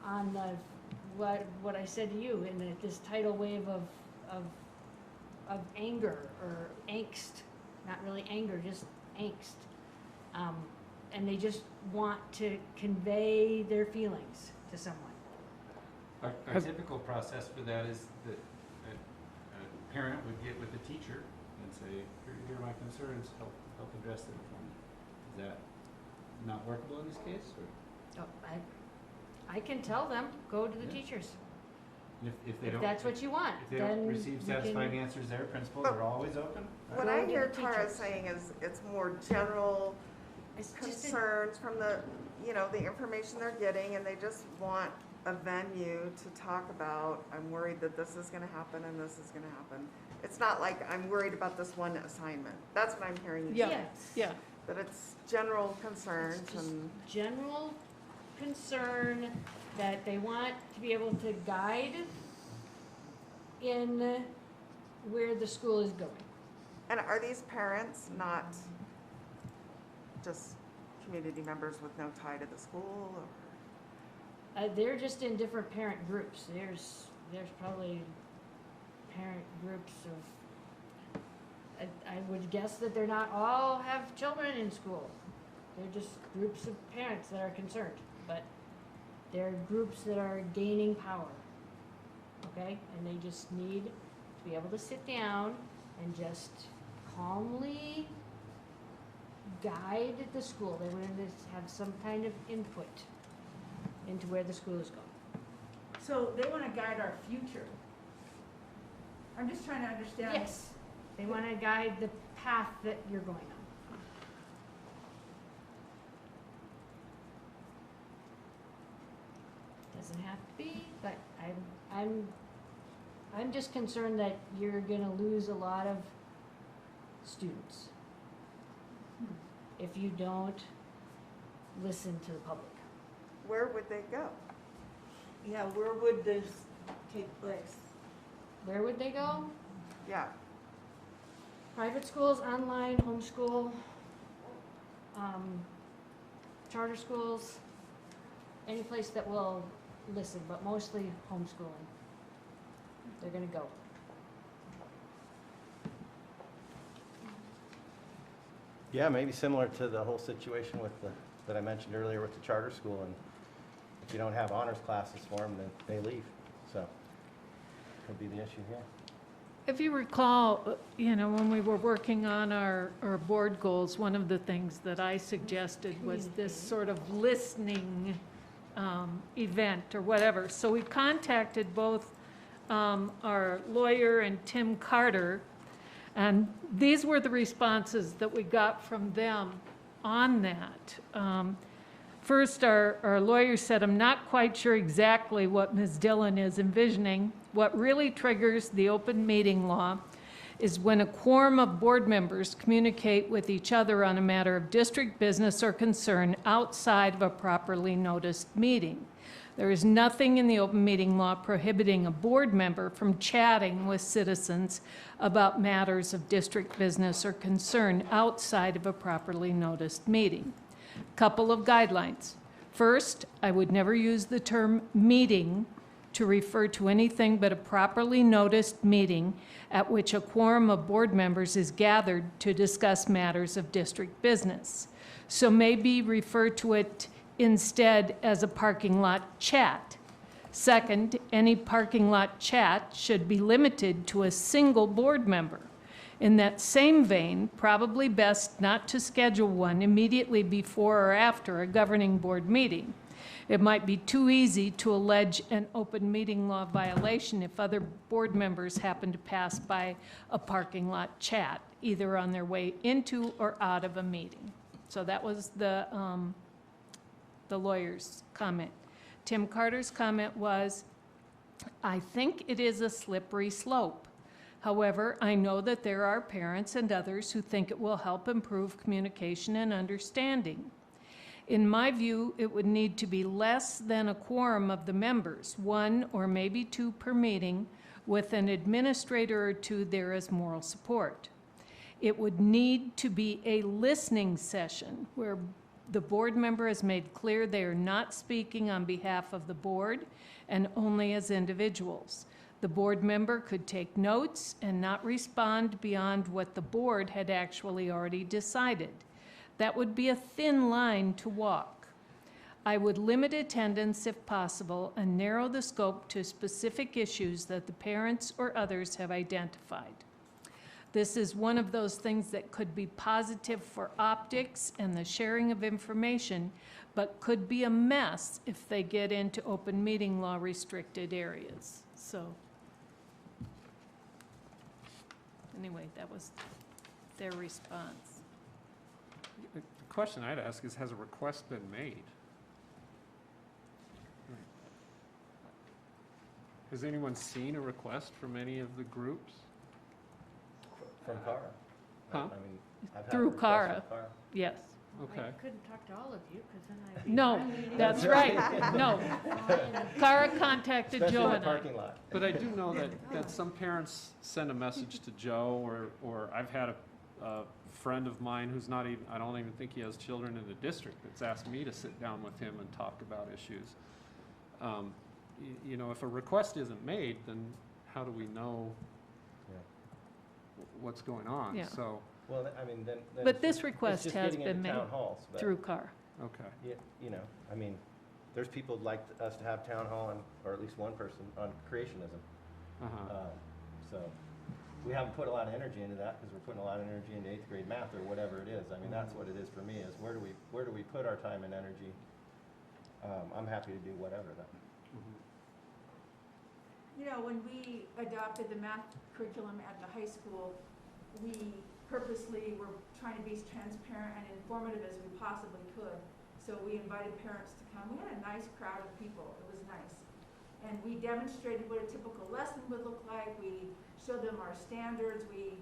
on what I said to you, in this tidal wave of anger or angst, not really anger, just angst. And they just want to convey their feelings to someone. Our typical process for that is that a parent would get with the teacher and say, here are my concerns, help address them for me. Is that not workable in this case, or? Oh, I can tell them, go to the Yeah. teachers. If they If don't, that's what you want, if they don't then receive we can- satisfying answers there, principals But- are always open? What Go I to hear the Tara teachers. saying is it's more general It's just a- concerns from the information they're getting, and they just want a venue to talk about, I'm worried that this is gonna happen and this is gonna happen. It's not like I'm worried about this one assignment. That's what I'm hearing you Yeah. say. Yes. Yeah, That it's general concerns It's just and, general concern that they want to be able to guide in where the school is going. and are these parents not just community members with no tie to the school? Or? They're just in different parent groups. There's probably parent groups of, I would guess that they're not all have children in school. They're just groups of parents that are concerned, but they're groups that are gaining power, okay? And they just need to be able to sit down and just calmly guide the school. They want to have some kind of input into where the school is going. So they want to guide our future. I'm just trying to understand. Yes, they want to guide the path that you're going on. Doesn't have to be, but I'm just concerned that you're gonna lose a lot of students if you don't listen to the public. Where would they go? Yeah, where would this take place? Where would they go? Yeah, Private schools, online, homeschool, charter schools, any place that will listen, but mostly homeschooling. They're gonna go. Yeah, maybe similar to the whole situation with the, that I mentioned earlier with the charter school, and if you don't have honors classes for them, then they leave, so could be the issue here. If you recall, when we were working on our board goals, one of the things that I suggested was this sort of listening event or whatever. So we contacted both our lawyer and Tim Carter, and these were the responses that we got from them on that. First, our lawyer said, "I'm not quite sure exactly what Ms. Dillon is envisioning. What really triggers the open meeting law is when a quorum of board members communicate with each other on a matter of district business or concern outside of a properly noticed meeting. There is nothing in the open meeting law prohibiting a board member from chatting with citizens about matters of district business or concern outside of a properly noticed meeting. Couple of guidelines. First, I would never use the term meeting to refer to anything but a properly noticed meeting at which a quorum of board members is gathered to discuss matters of district business. So maybe refer to it instead as a parking lot chat. Second, any parking lot chat should be limited to a single board member. In that same vein, probably best not to schedule one immediately before or after a governing board meeting. It might be too easy to allege an open meeting law violation if other board members happen to pass by a parking lot chat, either on their way into or out of a meeting." So that was the lawyer's comment. Tim Carter's comment was, "I think it is a slippery slope. However, I know that there are parents and others who think it will help improve communication and understanding. In my view, it would need to be less than a quorum of the members, one or maybe two per meeting, with an administrator or two there as moral support. It would need to be a listening session where the board member has made clear they are not speaking on behalf of the board and only as individuals. The board member could take notes and not respond beyond what the board had actually already decided. That would be a thin line to walk. I would limit attendance if possible and narrow the scope to specific issues that the parents or others have identified. This is one of those things that could be positive for optics and the sharing of information, but could be a mess if they get into open meeting law restricted areas." So anyway, that was their response. The question I'd ask is, has a request been made? Has anyone seen a request from any of the groups? From Cara. Huh? I mean, I've had Through requests Cara. from Cara. Yes. Okay. I couldn't talk to all of you, because then I'd be. No, running that's in. right. No. Cara contacted Especially Joe in the and I. parking lot. But I do know that some parents send a message to Joe, or I've had a friend of mine who's not even, I don't even think he has children in the district, that's asked me to sit down with him and talk about issues. If a request isn't made, then how do we know Yeah. what's going on? Yeah. So, Well, I mean, then. But it's this just- request it's just has getting been into made town halls, but through Cara. okay. I mean, there's people who'd like us to have town hall on, or at least one person on creationism. Uh-huh. So we haven't put a lot of energy into that because we're putting a lot of energy into 8th grade math or whatever it is. I mean, that's what it is for me, is where do we put our time and energy? I'm happy to do whatever then. When we adopted the math curriculum at the high school, we purposely were trying to be as transparent and informative as we possibly could. So we invited parents to come. We had a nice crowd of people. It was nice. And we demonstrated what a typical lesson would look like. We showed them our standards. We,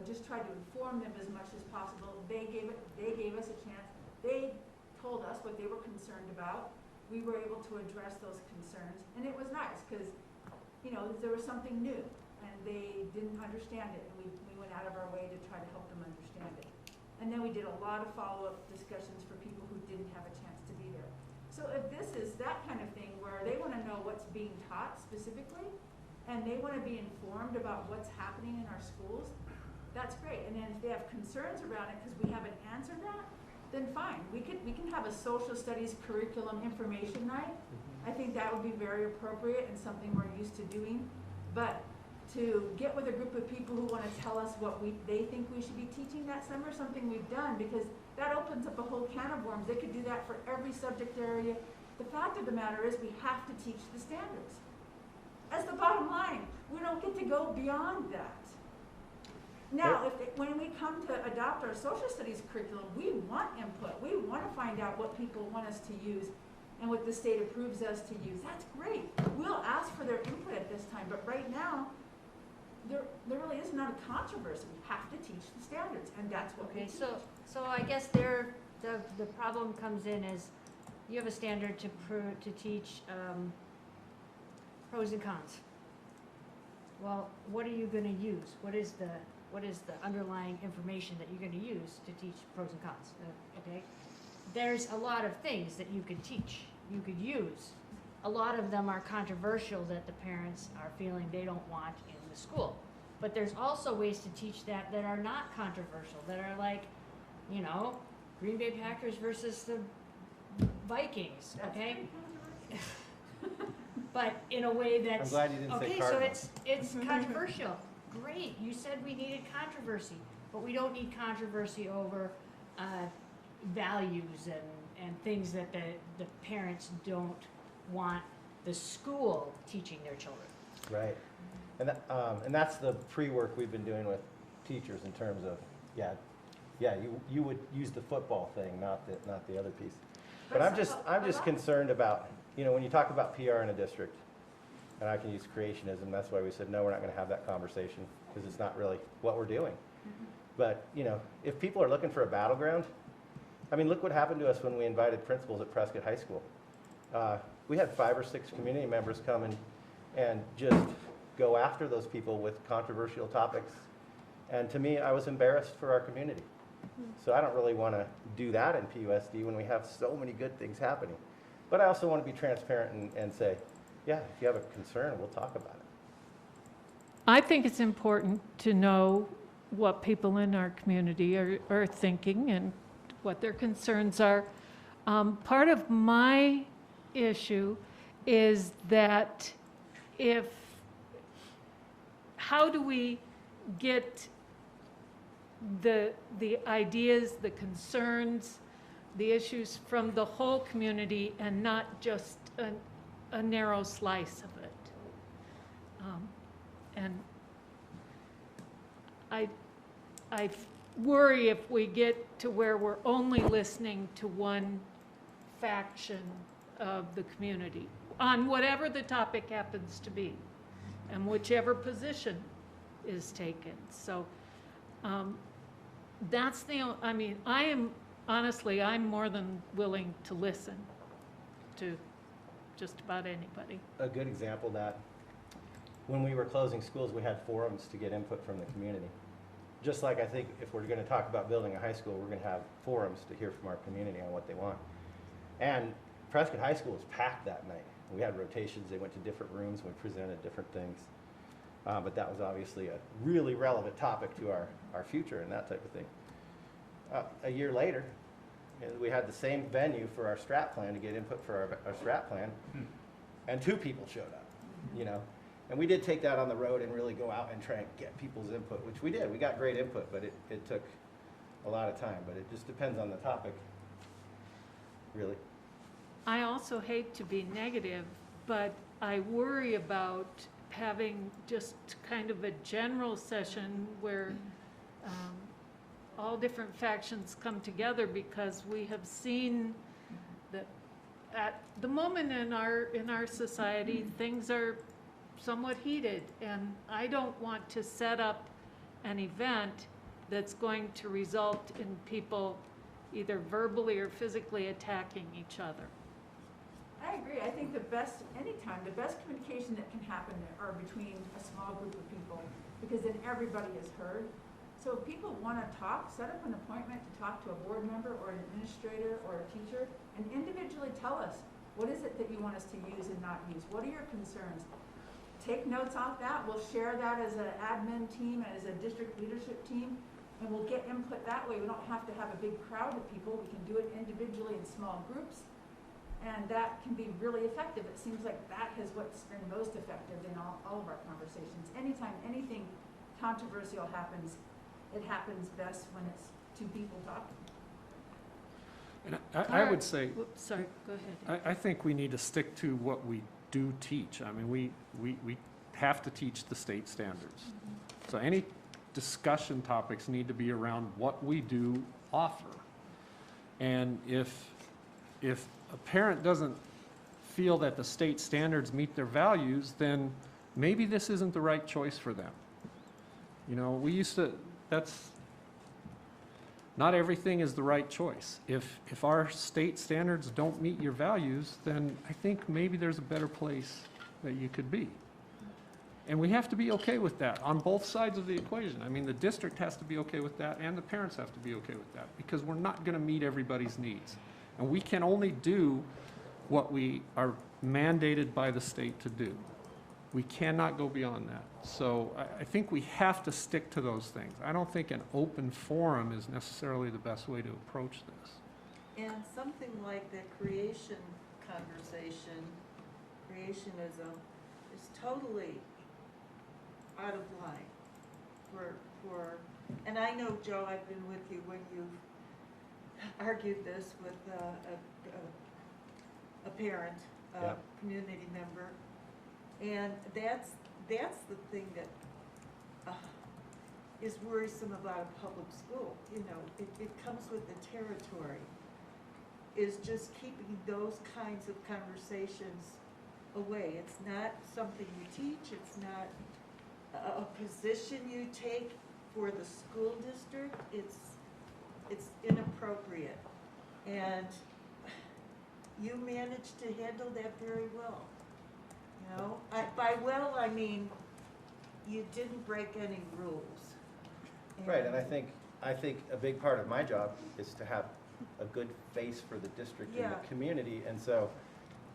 just tried to inform them as much as possible. They gave us a chance. They told us what they were concerned about. We were able to address those concerns. And it was nice because, there was something new and they didn't understand it. And we went out of our way to try to help them understand it. And then we did a lot of follow-up discussions for people who didn't have a chance to be there. So if this is that kind of thing where they want to know being taught specifically, and they want to be informed about what's happening in our schools, that's great. And then if they have concerns around it because we haven't answered that, then fine. We can have a social studies curriculum information night. I think that would be very appropriate and something we're used to doing. But to get with a group of people who want to tell us what they think we should be teaching that summer, something we've done, because that opens up a whole can of worms. They could do that for every subject area. The fact of the matter is we have to teach the standards. As the bottom line, we don't get to go beyond that. Now, when we come to adopt our social studies curriculum, we want input. We want to find out what people want us to use and what the state approves us to use. That's great. We'll ask for their input at this time, but right now, there really is not a controversy. We have to teach the standards, and that's what we Okay, teach. so I guess the problem comes in is you have a standard to teach pros and cons. Well, what are you going to use? What is the underlying information that you're going to use to teach pros and cons? Okay, there's a lot of things that you could teach, you could use. A lot of them are controversial that the parents are feeling they don't want in the school. But there's also ways to teach that are not controversial, that are like, you know, Green Bay Packers versus the Vikings, That's okay? pretty But in a way that's, I'm glad you didn't say okay, so Cardinals. it's controversial. Great, you said we needed controversy, but we don't need controversy over values and things that the parents don't want the school teaching their children. Right. And that's the pre-work we've been doing with teachers in terms of, you would use the football thing, not the other piece. But I'm just concerned about, when you talk about PR in a district, and I can use creationism, that's why we said, no, we're not gonna have that conversation, because it's not really what we're doing. But, if people are looking for a battleground, I mean, look what happened to us when we invited principals at Prescott High School. We had 5 or 6 community members come and just go after those people with controversial topics. And to me, I was embarrassed for our community. So I don't really want to do that in PUSD when we have so many good things happening. But I also want to be transparent and say, yeah, if you have a concern, we'll talk about it. I think it's important to know what people in our community are thinking and what their concerns are. Part of my issue is that how do we get the ideas, the concerns, the issues from the whole community and not just a narrow slice of it? And I worry if we get to where we're only listening to one faction of the community on whatever the topic happens to be and whichever position is taken. So that's I'm more than willing to listen to just about anybody. A good example of that, when we were closing schools, we had forums to get input from the community. Just like I think if we're going to talk about building a high school, we're going to have forums to hear from our community on what they want. And Prescott High School was packed that night. We had rotations. They went to different rooms. We presented different things. But that was obviously a really relevant topic to our future and that type of thing. A year later, we had the same venue for our strat plan to get input for our strat plan, and 2 people showed up, And we did take that on the road and really go out and try and get people's input, which we did. We got great input, but it took a lot of time. But it just depends on the topic, really. I also hate to be negative, but I worry about having just kind of a general session where all different factions come together, because we have seen that at the moment in our society, things are somewhat heated, and I don't want to set up an event that's going to result in people either verbally or physically attacking each other. I agree. I think the best communication that can happen are between a small group of people, because then everybody is heard. So if people want to talk, set up an appointment to talk to a board member or an administrator or a teacher and individually tell us What is it that you want us to use and not use? What are your concerns? Take notes off that. We'll share that as an admin team and as a district leadership team, and we'll get input that way. We don't have to have a big crowd of people. We can do it individually in small groups, and that can be really effective. It seems like that is what's been most effective in all of our conversations. Anytime anything controversial happens, it happens best when it's two people talking. And I would say, Whoops, sorry, go ahead. I think we need to stick to what we do teach. I mean, we have to teach the state standards. So any discussion topics need to be around what we do offer. And if a parent doesn't feel that the state standards meet their values, then maybe this isn't the right choice for them. You know, not everything is the right choice. If our state standards don't meet your values, then I think maybe there's a better place that you could be. And we have to be okay with that on both sides of the equation. I mean, the district has to be okay with that, and the parents have to be okay with that, because we're not going to meet everybody's needs. And we can only do what we are mandated by the state to do. We cannot go beyond that. So I think we have to stick to those things. I don't think an open forum is necessarily the best way to approach this. And something like the creation conversation, creationism, is totally out of line for, and I know, Joe, I've been with you when you've argued this with a parent, a Yeah. community member, and that's the thing that is worrisome about a public school. You know, it comes with the territory, is just keeping those kinds of conversations away. It's not something you teach, it's not a position you take for the school district. It's inappropriate. And you managed to handle that very well. You know, by well, I mean, you didn't break any rules. Right, and I think a big part of my job is to have a good face for the district and Yeah. the community, and so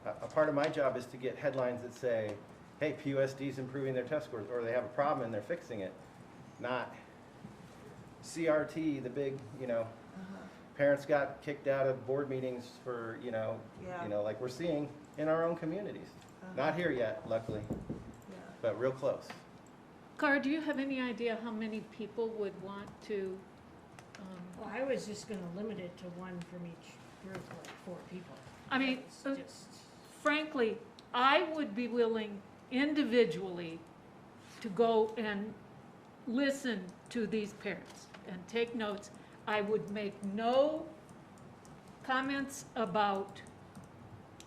a part of my job is to get headlines that say, hey, PUSD's improving their test scores, or they have a problem and they're fixing it, not CRT, the big, parents got kicked out of board meetings for, Yeah. like we're seeing in our own communities. Not here yet, luckily, Yeah. but real close. Cara, do you have any idea how many people would want to, Well, I was just gonna limit it to one from each group, like 4 people. I mean, It's so- just, frankly, I would be willing individually to go and listen to these parents and take notes. I would make no comments about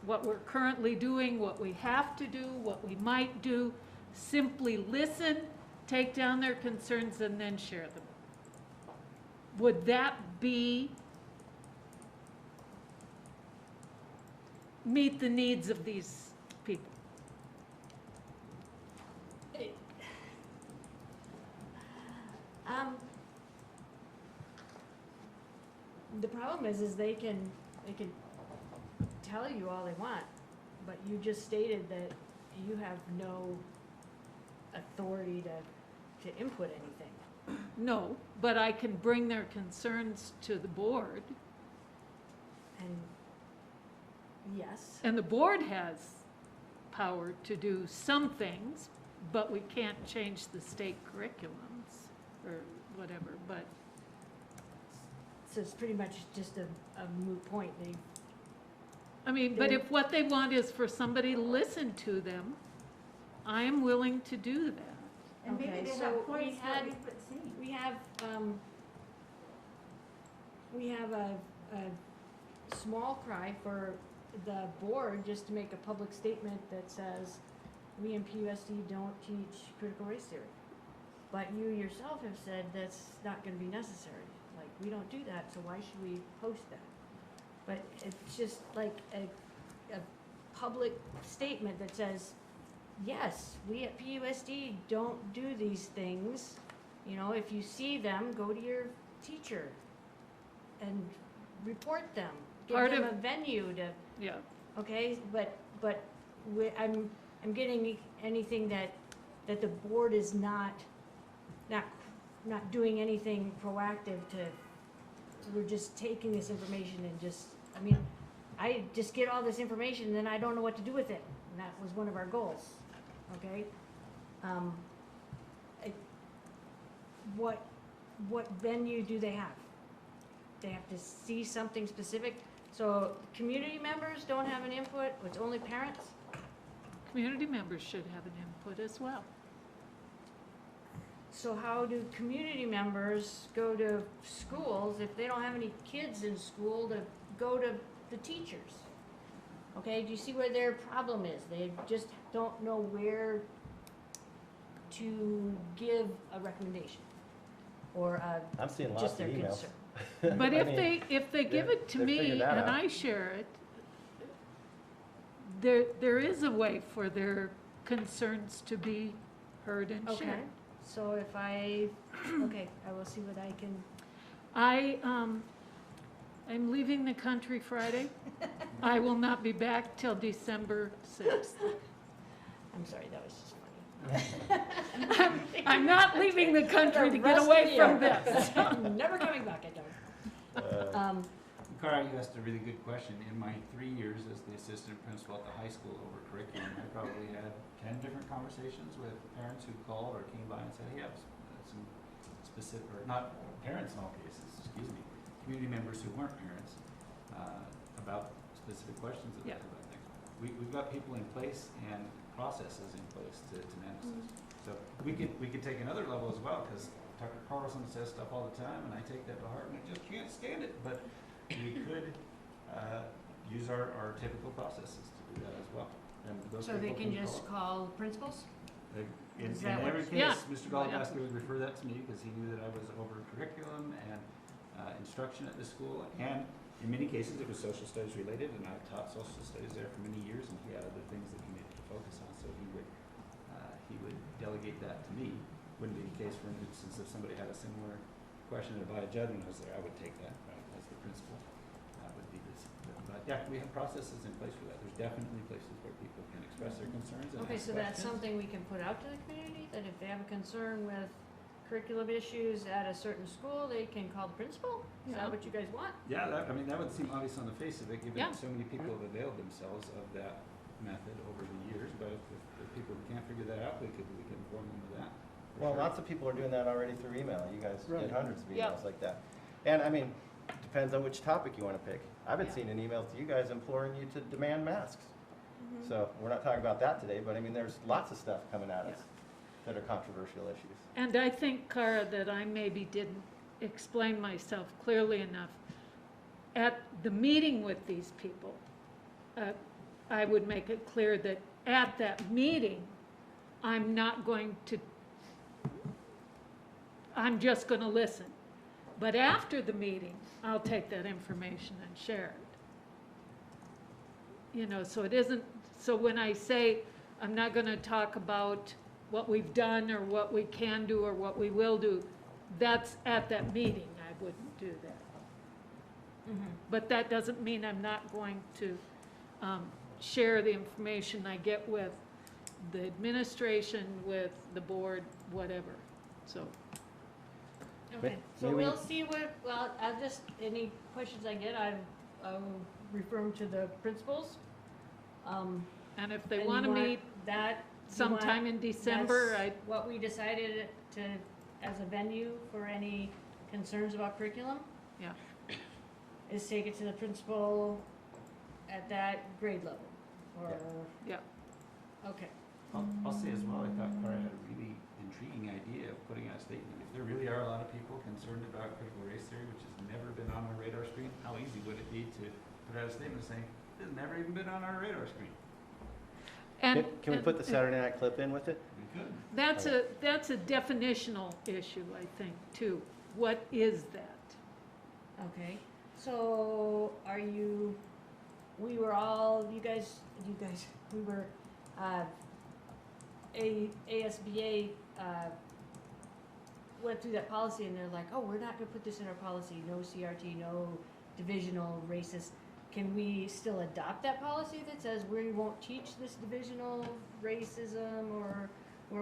what we're currently doing, what we have to do, what we might do. Simply listen, take down their concerns, and then share them. Would that meet the needs of these people? the problem is they can tell you all they want, but you just stated that you have no authority to input anything. No, but I can bring their concerns to the board, And yes, and the board has power to do some things, but we can't change the state curriculums or whatever, but so it's pretty much just a moot point. I mean, but if what they want is for somebody to listen to them, I am willing to do that. And maybe Okay, they so have we points that had- we've been seeing. We have a small cry for the board just to make a public statement that says, we in PUSD don't teach critical race theory. But you yourself have said that's not gonna be necessary. Like, we don't do that, so why should we post that? But it's just like a public statement that says, yes, we at PUSD don't do these things. You know, if you see them, go to your teacher and report them. Give Part them of- a venue to Yeah, okay, but I'm getting anything that the board is not doing anything proactive to, we're just taking this information and just, I mean, I just get all this information and then I don't know what to do with it, and that was one of our goals, okay? What venue do they have? They have to see something specific, so community members don't have an input, it's only parents? Community members should have an input as well. So how do community members go to schools if they don't have any kids in school to go to the teachers? Okay, do you see where their problem is? They just don't know where to give a recommendation or I'm seeing just lots their of emails. concern. But I if mean, they give yeah, it to they're me figuring that and out. I share it, there is a way for their concerns to be heard and Okay, shared. so if I will see what I can, I'm leaving the country Friday. I will not be back till December 6th. I'm sorry, that was just funny. I'm not leaving the country to The get rest away of the from year. this. I'm never coming back, I don't. Cara, you asked a really good question. In my 3 years as the assistant principal at the high school over curriculum, I probably had 10 different conversations with parents who called or came by and said, hey, I have some specific, or not parents in all cases, excuse me, community members who weren't parents, about specific questions that they Yeah. had about things. We've got people in place and processes in place to manage this. So we could take another level as well, because Tucker Carlson says stuff all the time, and I take that to heart, and I just can't stand it. But we could use our typical processes to do that as well. And those So they people can just call. call principals? In Is that every what- Yeah. case, Mr. Galligaski would refer that to me because he knew that I was over curriculum and instruction at the school. And in many cases, it was social studies related, and I taught social studies there for many years, and he had other things that he needed to focus on. So he would delegate that to me. Wouldn't be the case, for instance, if somebody had a similar question about a judgment, I was there, I would take that, right, as the principal. That would be this. But yeah, we have processes in place for that. There's definitely places where people can express their concerns and Okay, ask so that's questions. something we can put out to the community, that if they have a concern with curriculum issues at a certain school, they can call the principal? Is Yeah. that what you guys want? Yeah, that would seem obvious on the face of it, given Yeah. that so many people have availed themselves of that method over the years. But if people can't figure that out, we can inform them of that. for Well, sure. lots of people are doing that already through email. You guys Right. get hundreds of Yeah. emails like that. And I mean, depends on which topic you want to pick. I've been Yeah. seeing an email to you guys imploring you to demand masks. Mm-hmm. So we're not talking about that today, but I mean, there's lots of stuff coming at us that are controversial issues. And I think, Cara, that I maybe didn't explain myself clearly enough. At the meeting with these people, I would make it clear that at that meeting, I'm not going to, I'm just going to listen. But after the meeting, I'll take that information and share it. You know, so it isn't, so when I say I'm not going to talk about what we've done or what we can do or what we will do, that's at that meeting, I wouldn't do that. But that doesn't mean I'm not going to share the information I get with the administration, with the board, whatever, so. Okay, so Maybe- we'll see well, I'll just, any questions I get, I'll refer them to the principals. And if they And want to you want meet that, sometime in December, that's what we decided to, as a venue for any concerns about curriculum? Yeah. Is take it to the principal at that grade level, or? Yeah. Okay. I'll say as well, I thought Cara had a really intriguing idea of putting out a statement. If there really are a lot of people concerned about critical race theory, which has never been on our radar screen, how easy would it be to put out a statement saying, it's never even been on our radar screen? And Can we put the Saturday night clip in with it? We could. that's a definitional issue, I think, too. What is that? Okay, so are you, we were all, you guys, we were, ASBA, went through that policy and they're like, oh, we're not gonna put this in our policy, no CRT, no divisional racist. can we still adopt that policy that says we won't teach this divisional racism or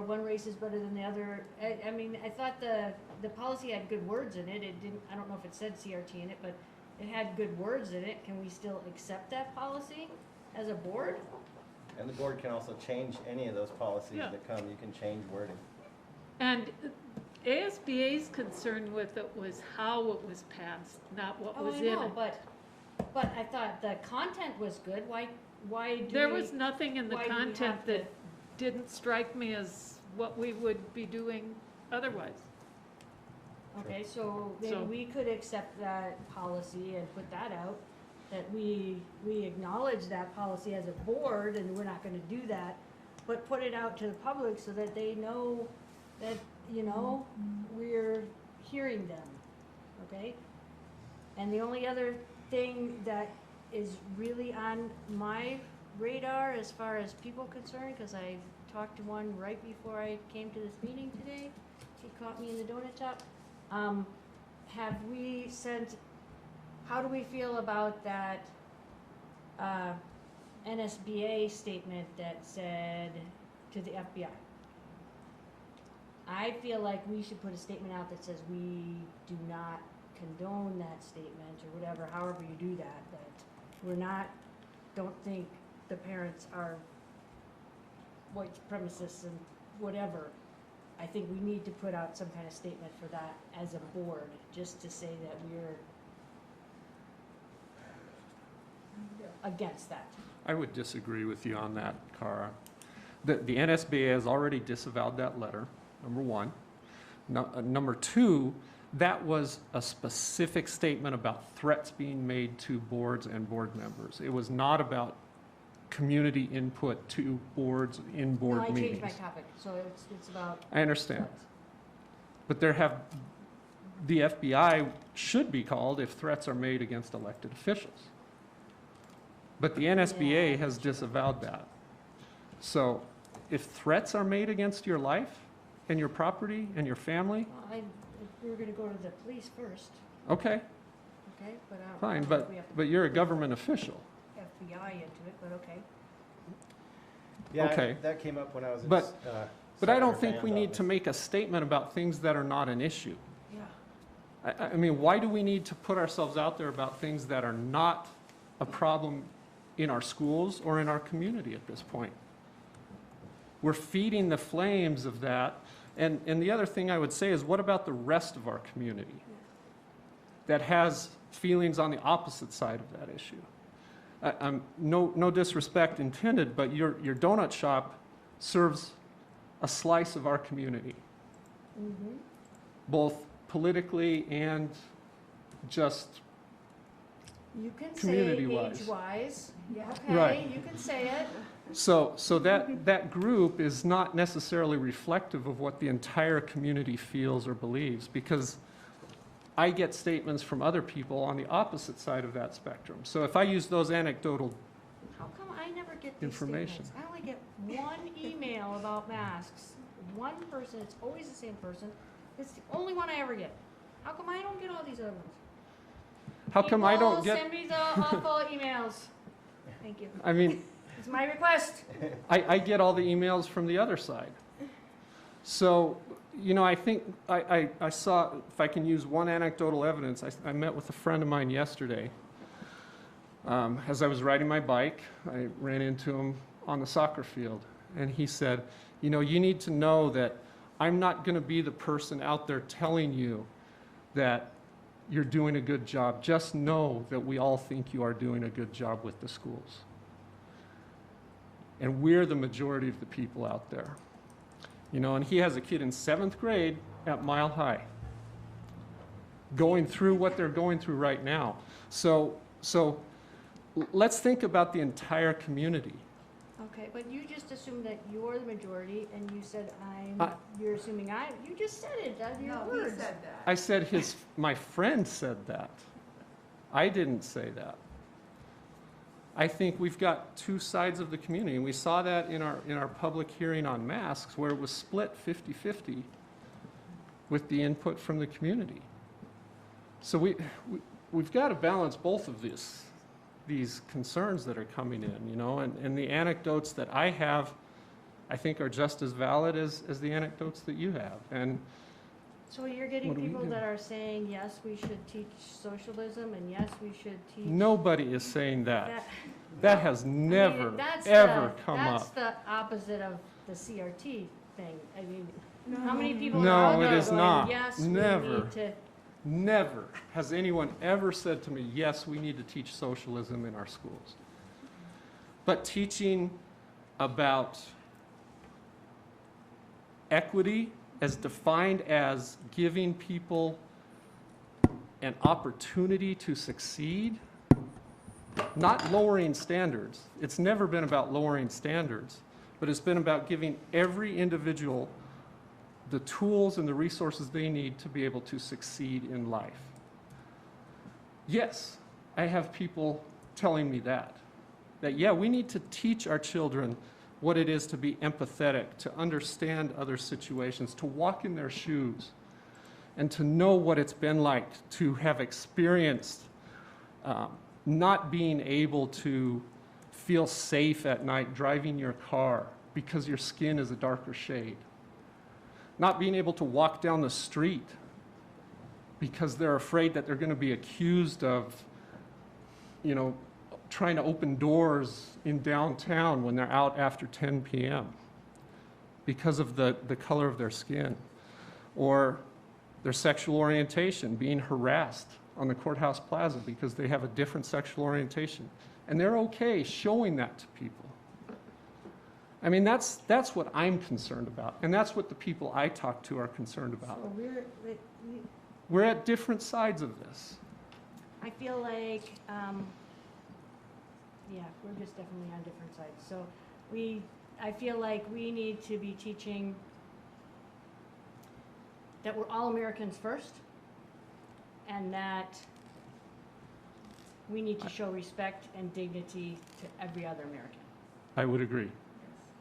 one race is better than the other? I mean, I thought the policy had good words in it. It didn't, I don't know if it said CRT in it, but it had good words in it. Can we still accept that policy as a board? And the board can also change any of those policies Yeah. that come. You can change wording. And ASBA's concern with it was how it was passed, not what Oh, was I in know, it. but I thought the content was good. Why do There we- was nothing in the why do we content have to- that didn't strike me as what we would be doing otherwise. Okay, so maybe So- we could accept that policy and put that out, that we acknowledge that policy as a board, and we're not gonna do that, but put it out to the public so that they know that, you know, we're hearing them, okay? And the only other thing that is really on my radar as far as people concerned, because I talked to one right before I came to this meeting today, he caught me in the donut shop. Have we sent, how do we feel about that, NSBA statement that said to the FBI? I feel like we should put a statement out that says we do not condone that statement or whatever, however you do that, we're not, don't think the parents are white supremacists and whatever. I think we need to put out some kind of statement for that as a board, just to say that we're against that. I would disagree with you on that, Cara. The NSBA has already disavowed that letter, number one. Number two, that was a specific statement about threats being made to boards and board members. It was not about community input to boards in board No, I meetings. changed my topic, so it's about. I understand. But the FBI should be called if threats are made against elected officials. But the NSBA Yeah, has disavowed that. So if threats are made against your life and your property and your family, Well, we were gonna go to the police first, okay, okay, but I don't. fine, know if but, we have to but you're a government official. FBI into it, but okay. Yeah, Okay. that came up when I was at, But- But I don't Senator think we Van's need to office. make a statement about things that are not an issue. Yeah. I mean, why do we need to put ourselves out there about things that are not a problem in our schools or in our community at this point? We're feeding the flames of that. And the other thing I would say is, what about the rest of our community that has feelings on the opposite side of that issue? No disrespect intended, but your donut shop serves a slice of our community, Mm-hmm. both politically and just, You can say Community-wise. age-wise, Right. okay, you can say it. so that group is not necessarily reflective of what the entire community feels or believes, because I get statements from other people on the opposite side of that spectrum. So if I use those anecdotal, How come I never get these Information. statements? I only get one email about masks, one person, it's always the same person. It's the only one I ever get. How come I don't get all these other ones? how come I don't People get, send me the awful emails. Thank you. I mean, It's my request. I get all the emails from the other side. So, you know, I think I saw, if I can use one anecdotal evidence, I met with a friend of mine yesterday. As I was riding my bike, I ran into him on the soccer field, and he said, you know, you need to know that I'm not going to be the person out there telling you that you're doing a good job. Just know that we all think you are doing a good job with the schools. And we're the majority of the people out there. You know, and he has a kid in 7th grade at Mile High going through what they're going through right now. So let's think about the entire community. Okay, but you just assumed that you're the majority, and you said I- you're assuming you just said it, out of your No, words. he said that. I said my friend said that. I didn't say that. I think we've got two sides of the community, and we saw that in our public hearing on masks, where it was split 50-50 with the input from the community. So we've got to balance both of this. these concerns that are coming in, you know, and the anecdotes that I have, I think are just as valid as the anecdotes that you have. And So you're getting What do we people do? that are saying, yes, we should teach socialism, and yes, we should teach. nobody is saying that. that. That has I mean, never, that's ever the- come That's up. the opposite of the CRT thing. I mean, how many people No, are out it there is going, not. yes, we Never. need to. Never has anyone ever said to me, yes, we need to teach socialism in our schools. But teaching about equity as defined as giving people an opportunity to succeed, not lowering standards. It's never been about lowering standards, but it's been about giving every individual the tools and the resources they need to be able to succeed in life. Yes, I have people telling me that yeah, we need to teach our children what it is to be empathetic, to understand other situations, to walk in their shoes, and to know what it's been like to have experienced not being able to feel safe at night driving your car because your skin is a darker shade. Not being able to walk down the street because they're afraid that they're going to be accused of, you know, trying to open doors in downtown when they're out after 10 p.m. because of the color of their skin, or their sexual orientation, being harassed on the courthouse plaza because they have a different sexual orientation. And they're okay showing that to people. I mean, that's what I'm concerned about, and that's what the people I talk to are concerned about. So We're at different sides of this. I feel like, yeah, we're just definitely on different sides. So I feel like we need to be teaching that we're all Americans first, and that we need to show respect and dignity to every other American. I would agree.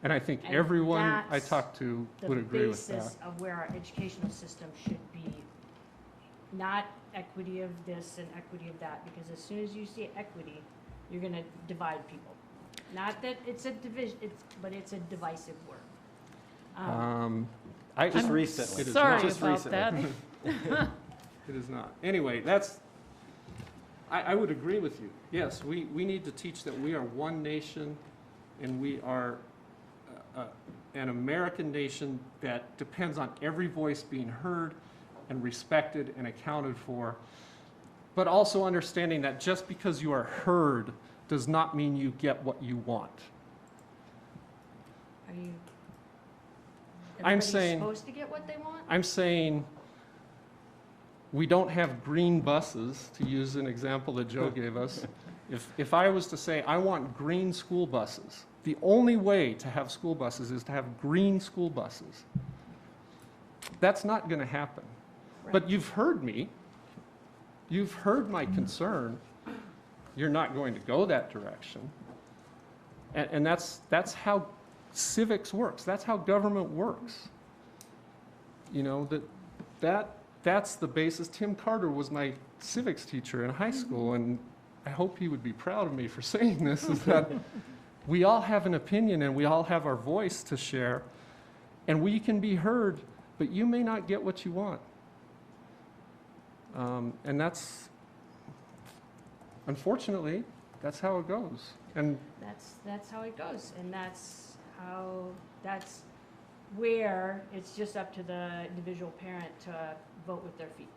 And I think And everyone I that's talk to would agree with The that. basis of where our educational system should be, not equity of this and equity of that, because as soon as you see equity, you're gonna divide people. Not that it's a division, but it's a divisive word. Just I'm- recently. It is Sorry not. Just about recently. that. It is not. Anyway, I would agree with you. Yes, we need to teach that we are one nation, and we are an American nation that depends on every voice being heard and respected and accounted for, but also understanding that just because you are heard does not mean you get what you want. Are you? I'm Everybody's saying- supposed to get what they want? I'm saying we don't have green buses, to use an example that Joe gave us. If I was to say, I want green school buses, the only way to have school buses is to have green school buses. That's not going to happen. But Right. you've heard me. You've heard my concern. You're not going to go that direction. And that's how civics works. That's how government works. You know, that's the basis. Tim Carter was my civics teacher in high school, and I hope he would be proud of me for saying this, is that we all have an opinion and we all have our voice to share, and we can be heard, but you may not get what you want. And that's, unfortunately, that's how it goes. And That's how it goes, and that's where it's just up to the individual parent to vote with their feet.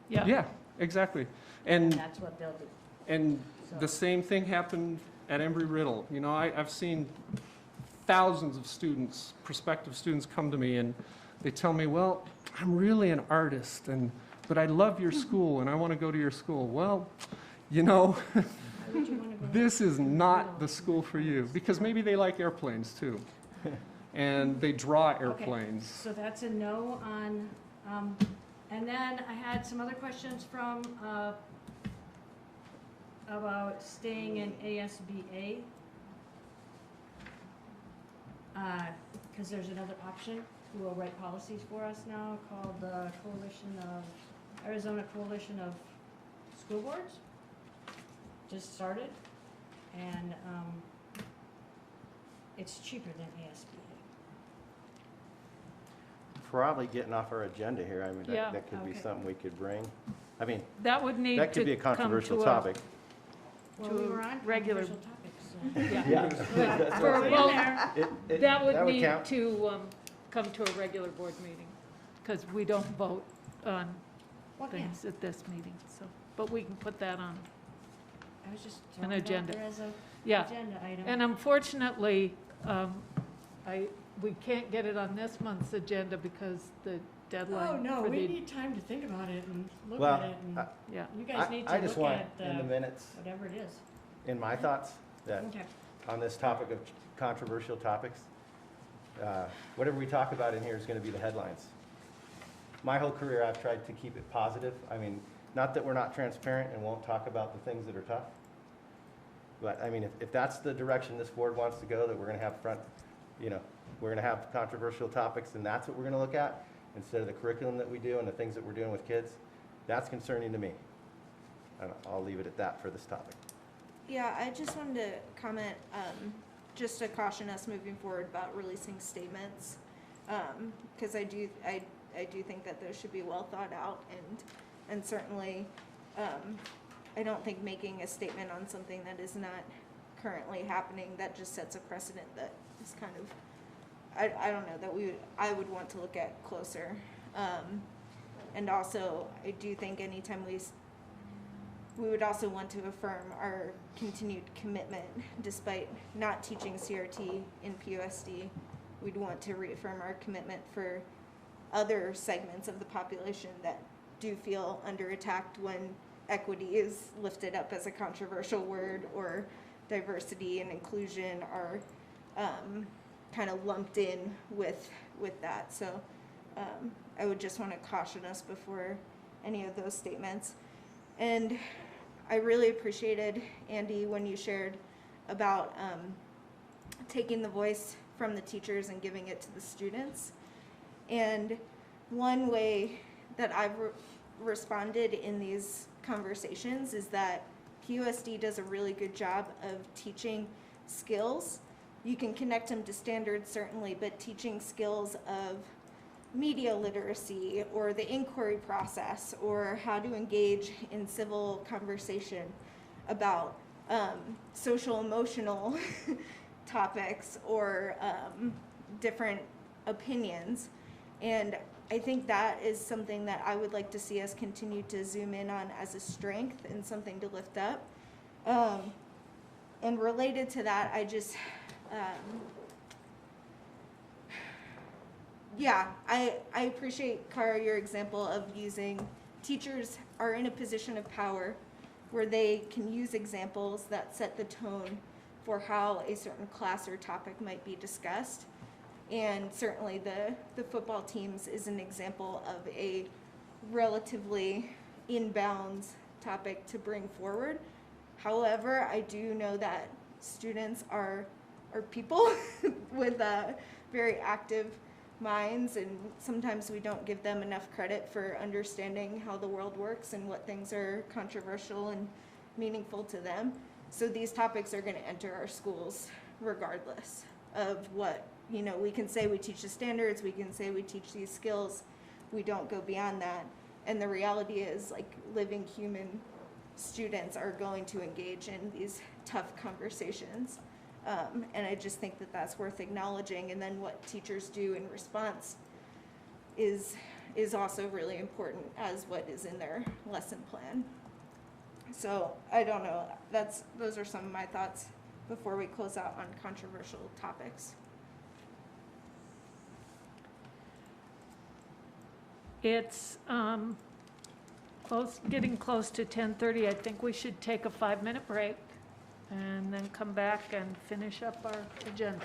yeah, exactly. And And that's what they'll do. And So- the same thing happened at Embry-Riddle. You know, I've seen thousands of students, prospective students, come to me and they tell me, well, I'm really an artist, but I love your school and I want to go to your school. Well, you know, Why would you wanna go? this is not the school for you, because maybe they like airplanes too. And they draw airplanes. So that's a no on, and then I had some other questions from, about staying in ASBA. Because there's another option who will write policies for us now called the Arizona Coalition of School Boards. Just started. and it's cheaper than ASBA. Probably getting off our agenda here, I mean, Yeah. that could be Okay. something we could bring. I mean, That would need that to could be a come controversial to a, topic. Well, we To were on regular- controversial topics, so. yeah. That's For- what I'm well, saying. that would need count. to come to a regular board meeting, because we don't vote on Well, yeah, things at this meeting, so, but we can put that on, I was just An throwing it out agenda. there as a yeah. agenda item. And unfortunately, we can't get it on this month's agenda because the Oh, deadline no, for we the, need time to think about it and look Well, at it, and yeah. you guys need I to just look want at in the minutes, whatever it is. in my thoughts, that Okay. on this topic of controversial topics, whatever we talk about in here is gonna be the headlines. My whole career, I've tried to keep it positive. I mean, not that we're not transparent and won't talk about the things that are tough. But, I mean, if that's the direction this board wants to go, that we're gonna have we're gonna have controversial topics, and that's what we're gonna look at, instead of the curriculum that we do and the things that we're doing with kids, that's concerning to me. And I'll leave it at that for this topic. Yeah, I just wanted to comment, just to caution us moving forward about releasing statements. Cause I do think that those should be well thought out, and certainly, I don't think making a statement on something that is not currently happening, that just sets a precedent that is kind of, I don't know, that I would want to look at closer. And also, I do think anytime we would also want to affirm our continued commitment, despite not teaching CRT in PUSD, we'd want to reaffirm our commitment for other segments of the population that do feel under attack when equity is lifted up as a controversial word, or diversity and inclusion are kind of lumped in with that. So I would just want to caution us before any of those statements. And I really appreciated, Andy, when you shared about taking the voice from the teachers and giving it to the students. And one way that I've responded in these conversations is that PUSD does a really good job of teaching skills. You can connect them to standards, certainly, but teaching skills of media literacy, or the inquiry process, or how to engage in civil conversation about social emotional topics, or different opinions. And I think that is something that I would like to see us continue to zoom in on as a strength and something to lift up. And related to that, I just, I appreciate, Kara, your example of using, teachers are in a position of power where they can use examples that set the tone for how a certain class or topic might be discussed. And certainly the football teams is an example of a relatively in-bounds topic to bring forward. However, I do know that students are people with very active minds, and sometimes we don't give them enough credit for understanding how the world works and what things are controversial and meaningful to them. So these topics are going to enter our schools regardless of what, we can say we teach the standards, we can say we teach these skills, we don't go beyond that. And the reality is, like, living human students are going to engage in these tough conversations. And I just think that that's worth acknowledging. And then what teachers do in response is also really important as what is in their lesson plan. So I don't know, those are some of my thoughts before we close out on controversial topics. It's getting close to 10:30. I think we should take a 5-minute break and then come back and finish up our agenda.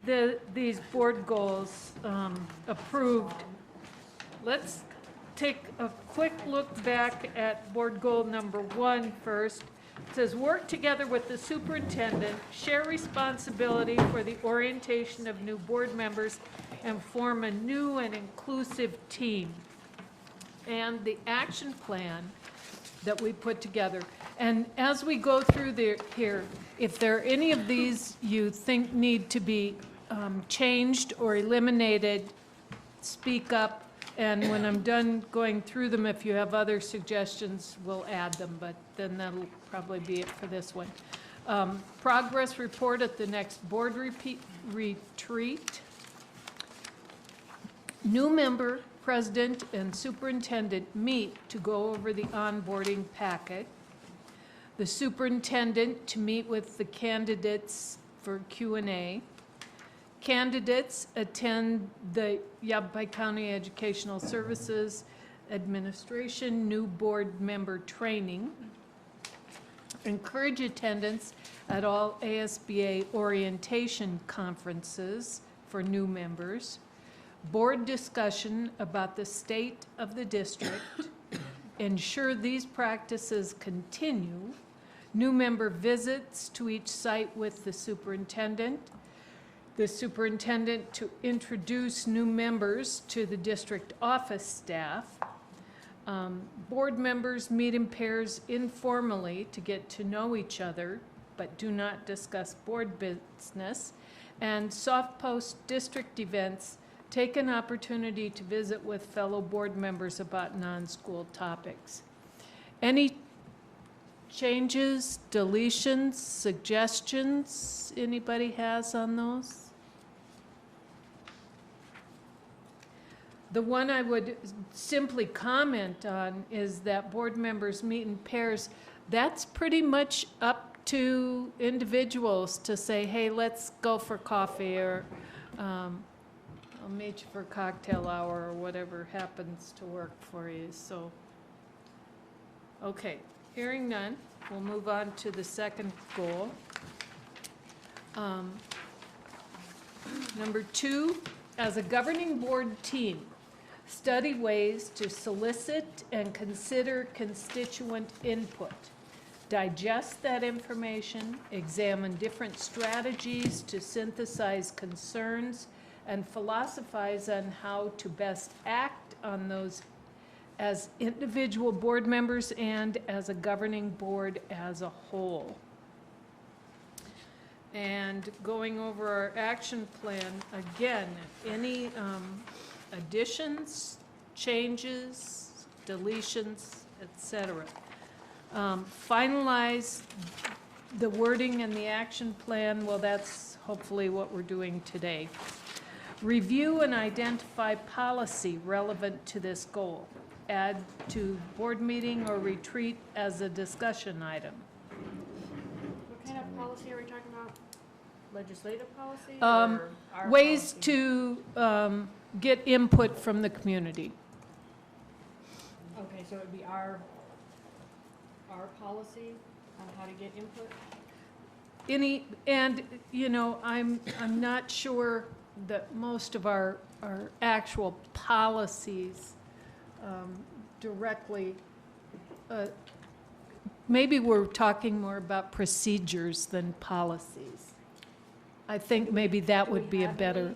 these board goals approved, let's take a quick look back at board goal number 1 first. It says, work together with the superintendent, share responsibility for the orientation of new board members, and form a new and inclusive team. And the action plan that we put together. And as we go through here, if there are any of these you think need to be changed or eliminated, speak up. And when I'm done going through them, if you have other suggestions, we'll add them, but then that'll probably be it for this one. Progress report at the next board retreat. New member, president, and superintendent meet to go over the onboarding packet. The superintendent to meet with the candidates for Q&A. Candidates attend the Yavapai County Educational Services Administration new board member training. Encourage attendance at all ASBA orientation conferences for new members. Board discussion about the state of the district. Ensure these practices continue. New member visits to each site with the superintendent. The superintendent to introduce new members to the district office staff. Board members meet in pairs informally to get to know each other, but do not discuss board business. And soft post district events, take an opportunity to visit with fellow board members about non-school topics. Any changes, deletions, suggestions anybody has on those? The one I would simply comment on is that board members meet in pairs. That's pretty much up to individuals to say, hey, let's go for coffee, or I'll meet you for cocktail hour, or whatever happens to work for you. So, okay, hearing none, we'll move on to the second goal. Number 2, as a governing board team, study ways to solicit and consider constituent input. Digest that information, examine different strategies to synthesize concerns, and philosophize on how to best act on those as individual board members and as a governing board as a whole. And going over our action plan, again, any additions, changes, deletions, etc. Finalize the wording in the action plan. Well, that's hopefully what we're doing today. Review and identify policy relevant to this goal. Add to board meeting or retreat as a discussion item. What kind of policy are we talking about? Legislative policy Um, or our Ways policy? to get input from the community. Okay, so it would be our policy on how to get input? And, you know, I'm not sure that most of our actual policies directly, maybe we're talking more about procedures than policies. I think maybe that would be a better.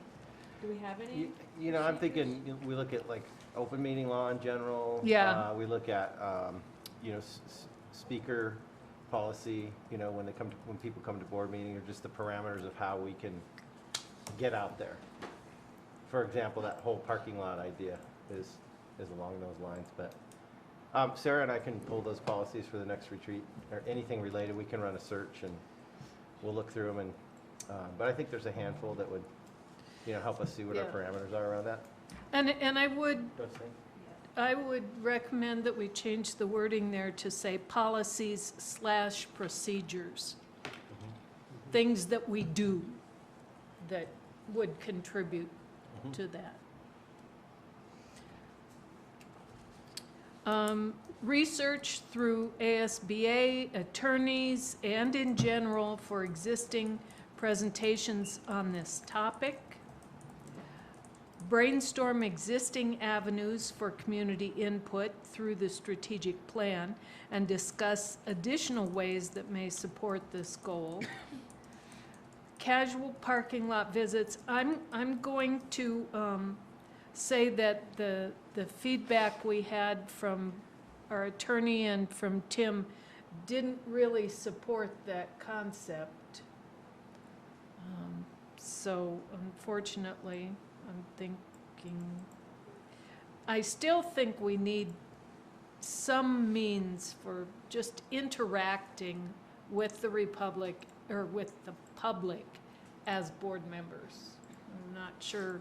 Do we have any? You know, I'm thinking, we look at like open meeting law in general. Yeah. We look at, you know, speaker policy, you know, when people come to board meeting, or just the parameters of how we can get out there. For example, that whole parking lot idea is along those lines, but Sarah and I can pull those policies for the next retreat, or anything related. We can run a search and we'll look through them, and but I think there's a handful that would, you know, help us see what our Yeah. parameters are around that. And I would Don't you think? I would recommend that we change the wording there to say policies/procedures. Things that we do that would contribute to that. Research through ASBA, attorneys, and in general for existing presentations on this topic, brainstorm existing avenues for community input through the strategic plan, and discuss additional ways that may support this goal. Casual parking lot visits, I'm going to say that the feedback we had from our attorney and from Tim didn't really support that concept. So unfortunately, I'm thinking, I still think we need some means for just interacting with the Republic, or with the public as board members. I'm not sure.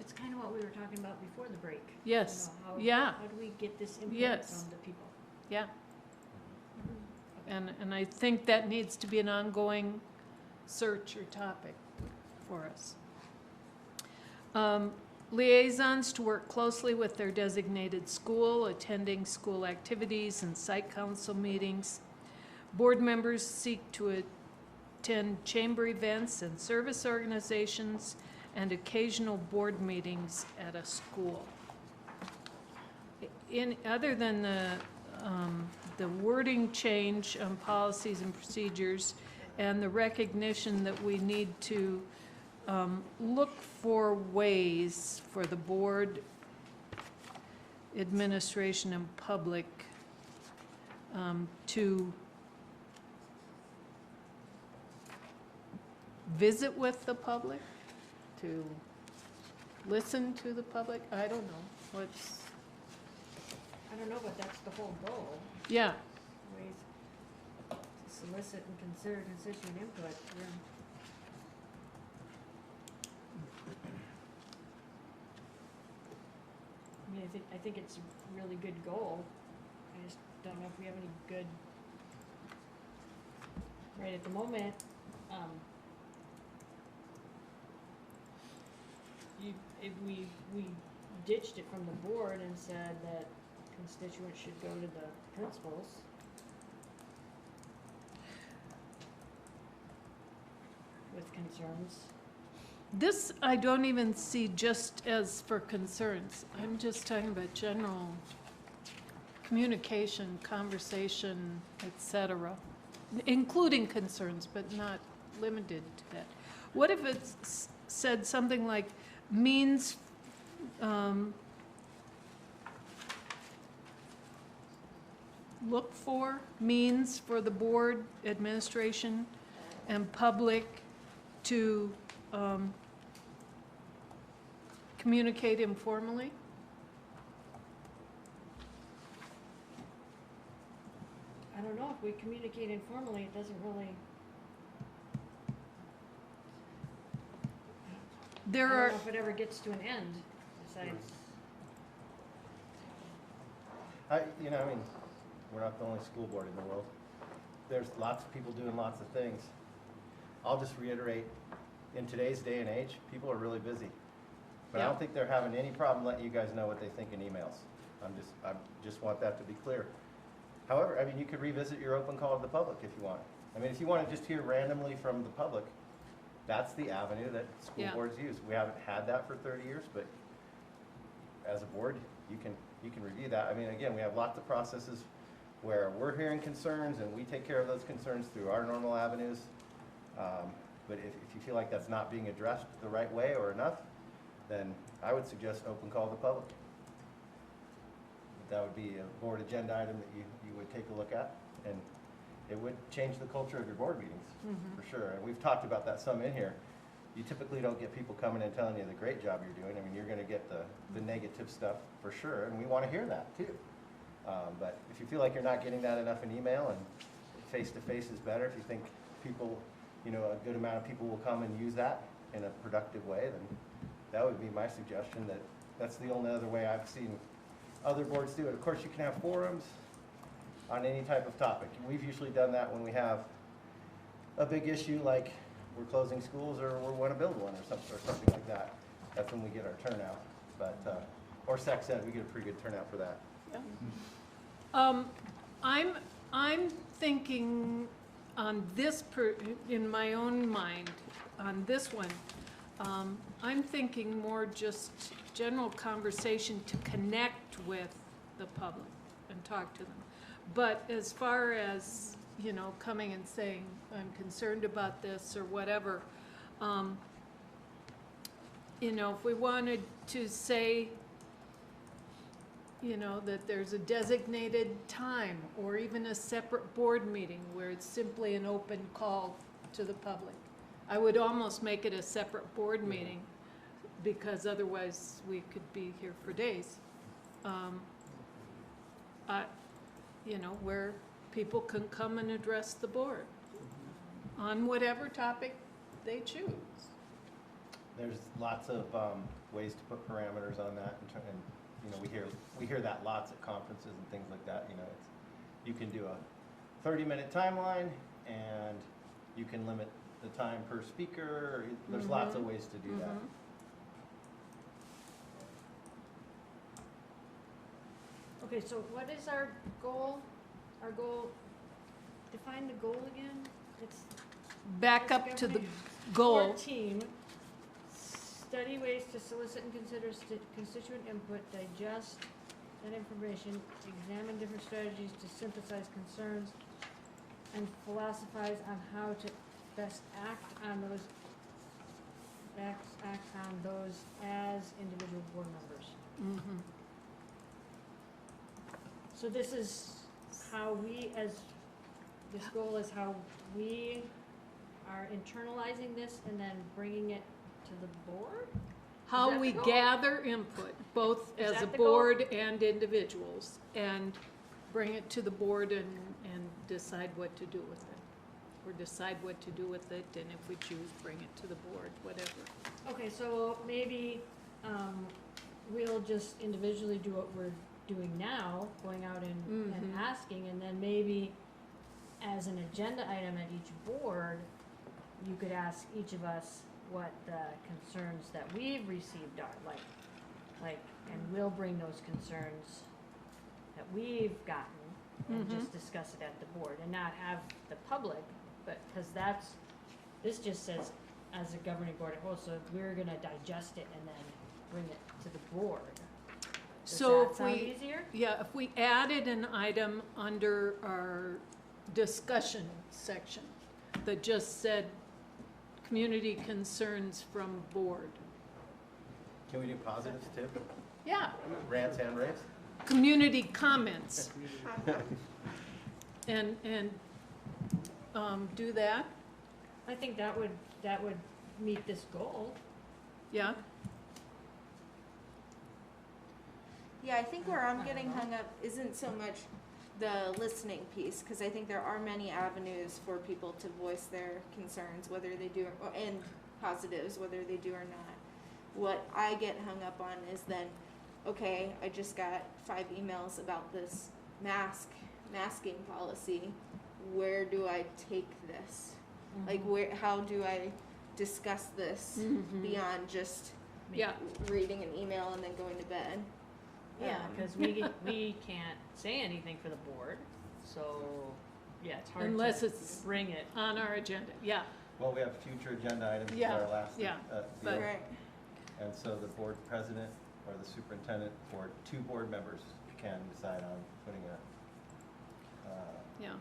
It's kind of what we were talking about before the break. Yes, You know, yeah, How do we get this input Yes. from the people? yeah. And I think that needs to be an ongoing search or topic for us. Liaisons to work closely with their designated school, attending school activities and site council meetings. Board members seek to attend chamber events and service organizations and occasional board meetings at a school. Other than the wording change on policies and procedures and the recognition that we need to look for ways for the board, administration, and public to visit with the public, to listen to the public. I don't know, what's, I don't know, but that's the whole goal, yeah, ways to solicit and consider constituent input. Yeah. I mean, I think it's a really good goal. I just don't know if we have any good, right at the moment, if we ditched it from the board and said that constituents should go to the principals. With concerns. this I don't even see just as for concerns. I'm just talking about general communication, conversation, et cetera, including concerns, but not limited to that. What if it said something like means, look for, means for the board, administration, and public to communicate informally? I don't know, if we communicate informally, it doesn't really, I There don't are, know if it ever gets to an end, besides, You know, I mean, we're not the only school board in the world. There's lots of people doing lots of things. I'll just reiterate, in today's day and age, people are really busy. But I Yeah. don't think they're having any problem letting you guys know what they think in emails. I just want that to be clear. However, I mean, you could revisit your open call to the public if you want. I mean, if you want to just hear randomly from the public, that's the avenue that school Yeah. boards use. We haven't had that for 30 years, but as a board, you can review that. I mean, again, we have lots of processes where we're hearing concerns and we take care of those concerns through our normal avenues. But if you feel like that's not being addressed the right way or enough, then I would suggest open call to the public. That would be a board agenda item that you would take a look at, and it would change the culture of your board meetings, for sure. And we've talked about that some in here. You typically don't get people coming and telling you the great job you're doing. I mean, you're gonna get the negative stuff for sure, and we wanna hear that too. But if you feel like you're not getting that enough in email and face-to-face is better, if you think people, you know, a good amount of people will come and use that in a productive way, then that would be my suggestion. That's the only other way I've seen other boards do it. Of course, you can have forums on any type of topic. We've usually done that when we have a big issue like we're closing schools or we want to build one or something like that. That's when we get our turnout. But or sex ed, we get a pretty good turnout for that. I'm thinking, on this, in my own mind, on this one, I'm thinking more just general conversation to connect with the public and talk to them. But as far as, you know, coming and saying, I'm concerned about this or whatever, you know, if we wanted to say, you know, that there's a designated time or even a separate board meeting where it's simply an open call to the public. I would almost make it a separate board meeting because otherwise we could be here for days. You know, where people can come and address the board on whatever topic they choose. There's lots of ways to put parameters on that, and you know, we hear that lots at conferences and things like that. You know, you can do a 30-minute timeline, and you can limit the time per speaker. There's lots of ways to do that. Okay, so what is our goal? Our goal, define the goal again? It's Back up to the goal. 14, study ways to solicit and consider constituent input, digest that information, examine different strategies to synthesize concerns, and philosophize on how to best act on those as individual board members. So this is how we, this goal is how we are internalizing this and then bringing it to the board? How that we the goal? gather input, both Is as a that the goal? board and individuals, and bring it to the board and decide what to do with it. Or decide what to do with it, and if we choose, bring it to the board, whatever. Okay, so maybe we'll just individually do what we're doing now, going out and asking, and then maybe as an agenda item at each board, you could ask each of us what the concerns that we've received are, like, and we'll bring those concerns that we've gotten and just discuss it at the board, and not have the public, but, because this just says, as a governing board, so we're gonna digest it and then bring it to the board. Does So that if sound we, easier? yeah, if we added an item under our discussion section that just said, community concerns from board. Can we do positives too? Yeah, Rants and raves? community comments. And do that, I think that would meet this goal. yeah? Yeah, I think where I'm getting hung up isn't so much the listening piece, because I think there are many avenues for people to voice their concerns, whether they do, and positives, whether they do or not. What I get hung up on is then, okay, I just got 5 emails about this masking policy. Where do I take this? Like, how do I discuss this beyond just Yeah. reading an email and then going to bed? Yeah, because we can't say anything for the board, so, yeah, it's hard Unless to it's bring it. on our agenda, yeah, Well, we have future agenda items in Yeah, our last yeah, deal. but- Right. And so the board president or the superintendent or 2 board members can decide on putting yeah. an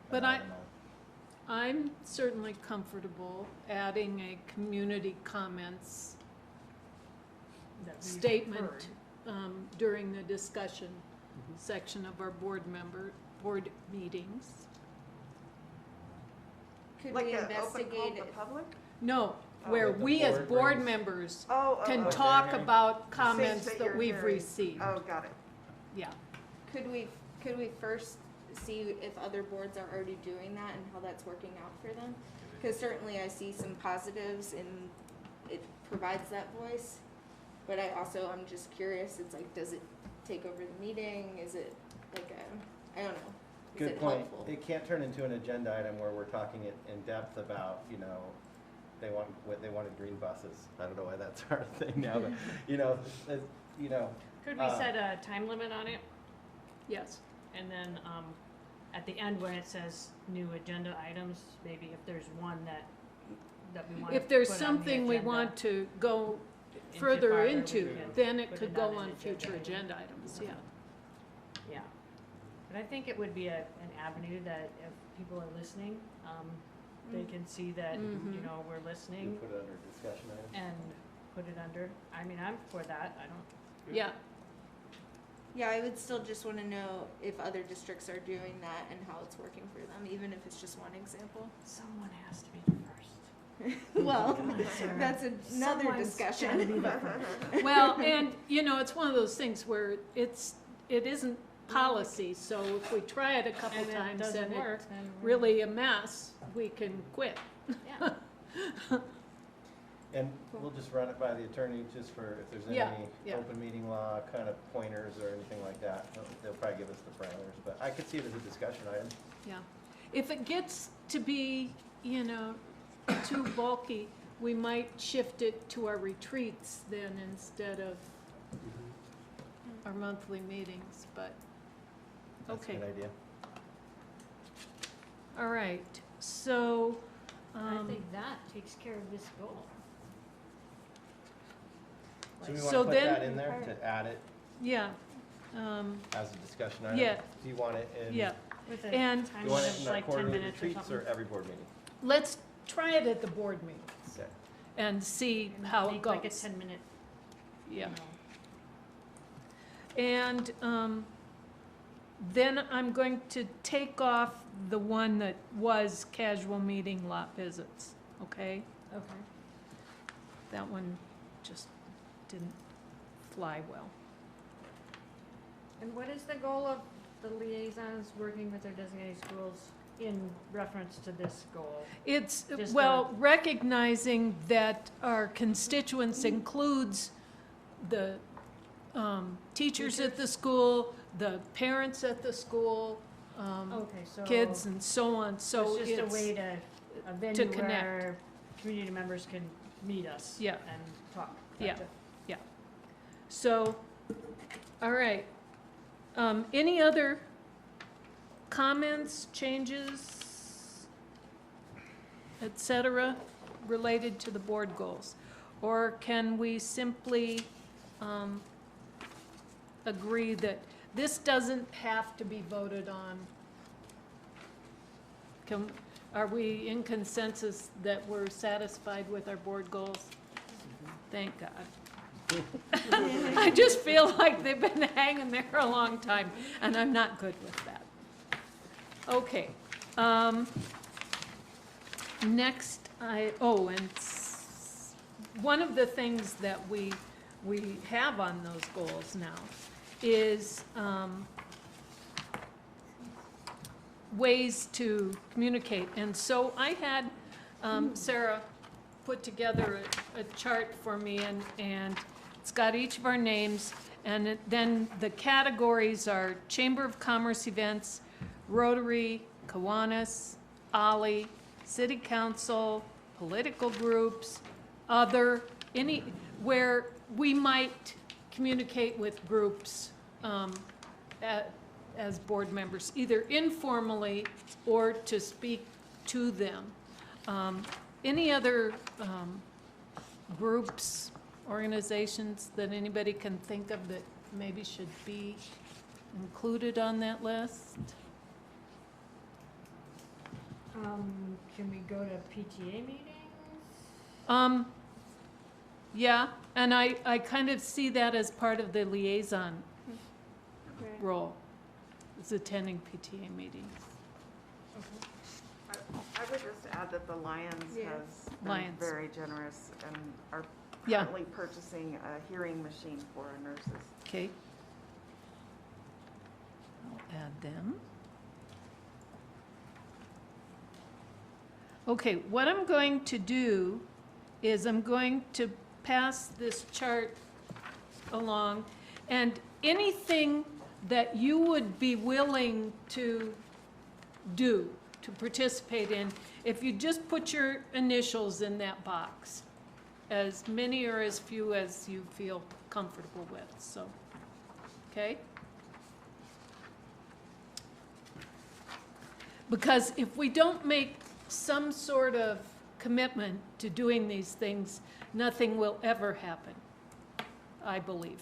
But item on. I'm certainly comfortable adding a community comments that we've statement heard. During the discussion section of our board meetings. Could Like we an open call investigate to the it? public? No, Oh, where that the we as board board brings- members Oh, can What talk they're hearing? about Things comments that that you're we've hearing. received. Oh, got it. Yeah, Could we first see if other boards are already doing that and how that's working out for them? Because certainly I see some positives and it provides that voice, but I'm just curious, it's like, does it take over the meeting? Is it like I don't know. Is Good it point. helpful? It can't turn into an agenda item where we're talking it in depth about, you know, they wanted green buses. I don't know why that's our thing now, but, you know, Could we set a time limit on it yes. and then at the end when it says new agenda items, maybe if there's one that we want to If there's put on the something we agenda want to go into further farther, we into, can then it put could it go on an on agenda future item. agenda items, yeah. Yeah. But I think it would be an avenue that if people are listening, they can see that, Mhm. you know, we're You listening put it under discussion item. and put it under. I mean, I'm for that. I don't. Yeah, Yeah, I would still just wanna know if other districts are doing that and how it's working for them, even if it's just one example. Someone has to be the first. Well, Sarah. that's another Someone's gotta discussion. be the first. well, and, you know, it's one of those things where it isn't policy, so if we try it a couple And it times doesn't and work, it's then we're- really a mess, we can quit. Yeah. And we'll just run it by the attorney just for if there's Yeah, any yeah. open meeting law kind of pointers or anything like that. They'll probably give us the parameters, but I could see it as a discussion item. Yeah. If it gets to be, you know, too bulky, we might shift it to our retreats then instead of our monthly meetings, but, That's a okay. good idea. All right, so, I think that takes care of this goal. So we So want to put then- that in there to add it yeah, as a discussion item? Yeah. Do you want it in? yeah. With a And- time You want it of in the like 10 quarterly minutes or retreats or something. every board meeting? Let's try it at the board meetings Okay. and see And how it make like a goes. 10-minute, you Yeah. know. And then I'm going to take off the one that was casual meeting lot visits, okay? Okay. That one just didn't fly well. And what is the goal of the liaisons working with their designated schools in reference to this goal? It's, Just well, recognizing that our constituents includes the teachers at the school, the parents at the school, Okay, so. kids and so on, so It's just a way to, a venue connect. where community members can meet us. Yeah. And talk. Yeah. Gotcha. So, all right. Any other comments, changes, et cetera, related to the board goals? Or can we simply agree that this doesn't have to be voted on? Are we in consensus that we're satisfied with our board goals? Thank God. I just feel like they've been hanging there a long time, and I'm not good with that. Okay. Next, one of the things that we have on those goals now is ways to communicate. And so I had Sarah put together a chart for me, and it's got each of our names, and then the categories are Chamber of Commerce events, Rotary, Kiwanis, Ollie, City Council, political groups, other, where we might communicate with groups as board members, either informally or to speak to them. Any other groups, organizations that anybody can think of that maybe should be included on that list? Can we go to PTA meetings? Yeah, and I kind of see that as part of the liaison Okay. role, is attending PTA meetings. I would just add that the Lions Yeah. has been Lions. very generous and are Yeah. currently purchasing a hearing machine for our nurses. Okay. I'll add them. Okay, what I'm going to do is I'm going to pass this chart along, and anything that you would be willing to do, to participate in, if you just put your initials in that box, as many or as few as you feel comfortable with, so, okay? Because if we don't make some sort of commitment to doing these things, nothing will ever happen, I believe.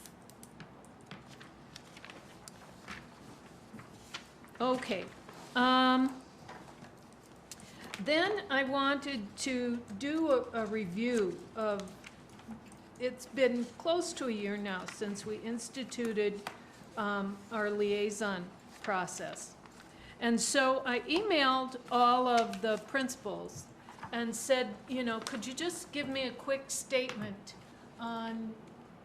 Okay. Then I wanted to do a review of, it's been close to a year now since we instituted our liaison process. And so I emailed all of the principals and said, you know, could you just give me a quick statement on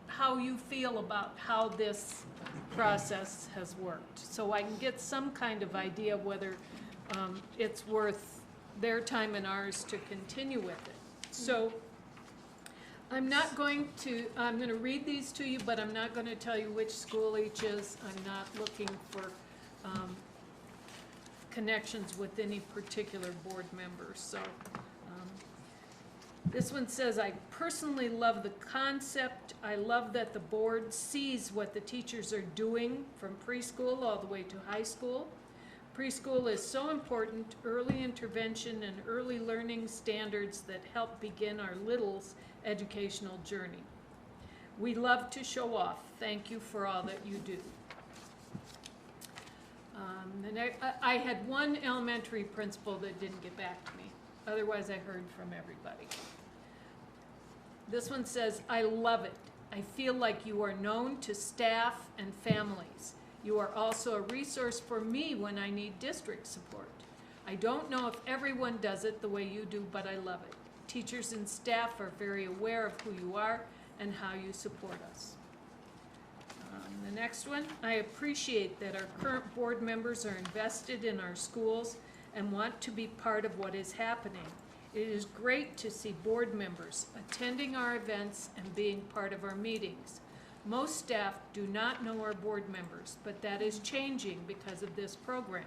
how you feel about how this process has worked, so I can get some kind of idea of whether it's worth their time and ours to continue with it. So I'm going to read these to you, but I'm not going to tell you which school each is. I'm not looking for connections with any particular board members. So this one says, I personally love the concept. I love that the board sees what the teachers are doing from preschool all the way to high school. Preschool is so important, early intervention and early learning standards that help begin our littles' educational journey. We love to show off. Thank you for all that you do. And I had one elementary principal that didn't get back to me. Otherwise, I heard from everybody. This one says, I love it. I feel like you are known to staff and families. You are also a resource for me when I need district support. I don't know if everyone does it the way you do, but I love it. Teachers and staff are very aware of who you are and how you support us. The next one, I appreciate that our current board members are invested in our schools and want to be part of what is happening. It is great to see board members attending our events and being part of our meetings. Most staff do not know our board members, but that is changing because of this program.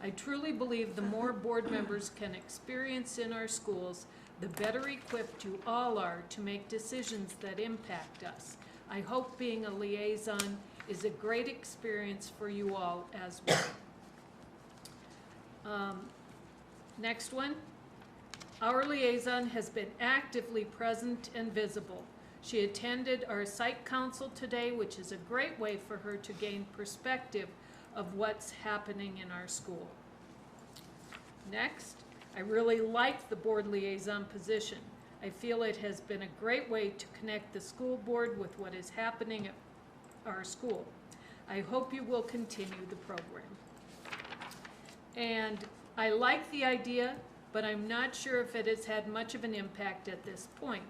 I truly believe the more board members can experience in our schools, the better equipped you all are to make decisions that impact us. I hope being a liaison is a great experience for you all as well. Next one. Our liaison has been actively present and visible. She attended our site council today, which is a great way for her to gain perspective of what's happening in our school. Next, I really like the board liaison position. I feel it has been a great way to connect the school board with what is happening at our school. I hope you will continue the program. And I like the idea, but I'm not sure if it has had much of an impact at this point.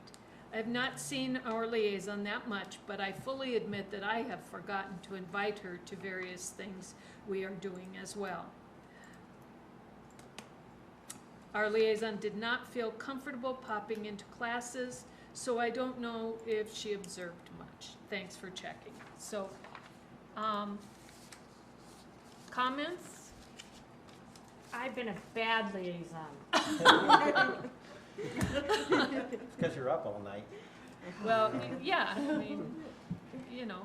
I have not seen our liaison that much, but I fully admit that I have forgotten to invite her to various things we are doing as well. Our liaison did not feel comfortable popping into classes, so I don't know if she observed much. Thanks for checking. So, comments? I've been a bad liaison. It's because you're up all night. Well, yeah, I mean, you know.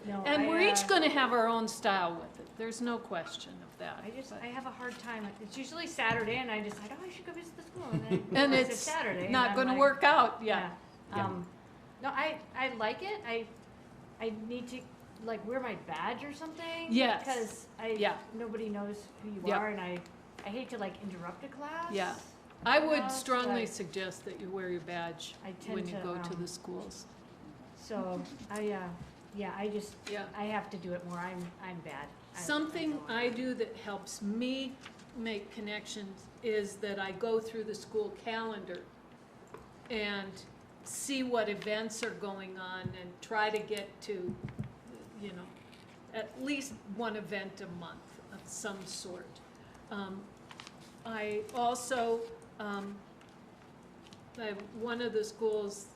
No, And we're each going to have our own style with it. There's no question of that. I have a hard time. It's usually Saturday, and I decide, oh, I should go visit the school. And then And realize it's Saturday, and not I'm going to like, work out, yeah. No, I like it. I need to like wear my badge or something. Yes. Because nobody knows who you Yep. are, and I hate to like interrupt a class. Yeah. I would Well, strongly but suggest that you wear your badge I tend when you to, go to the schools. So I just Yeah. I have to do it more. I'm bad. Something go on. I do that helps me make connections is that I go through the school calendar and see what events are going on and try to get to, you know, at least one event a month of some sort. I also, I have one of the schools,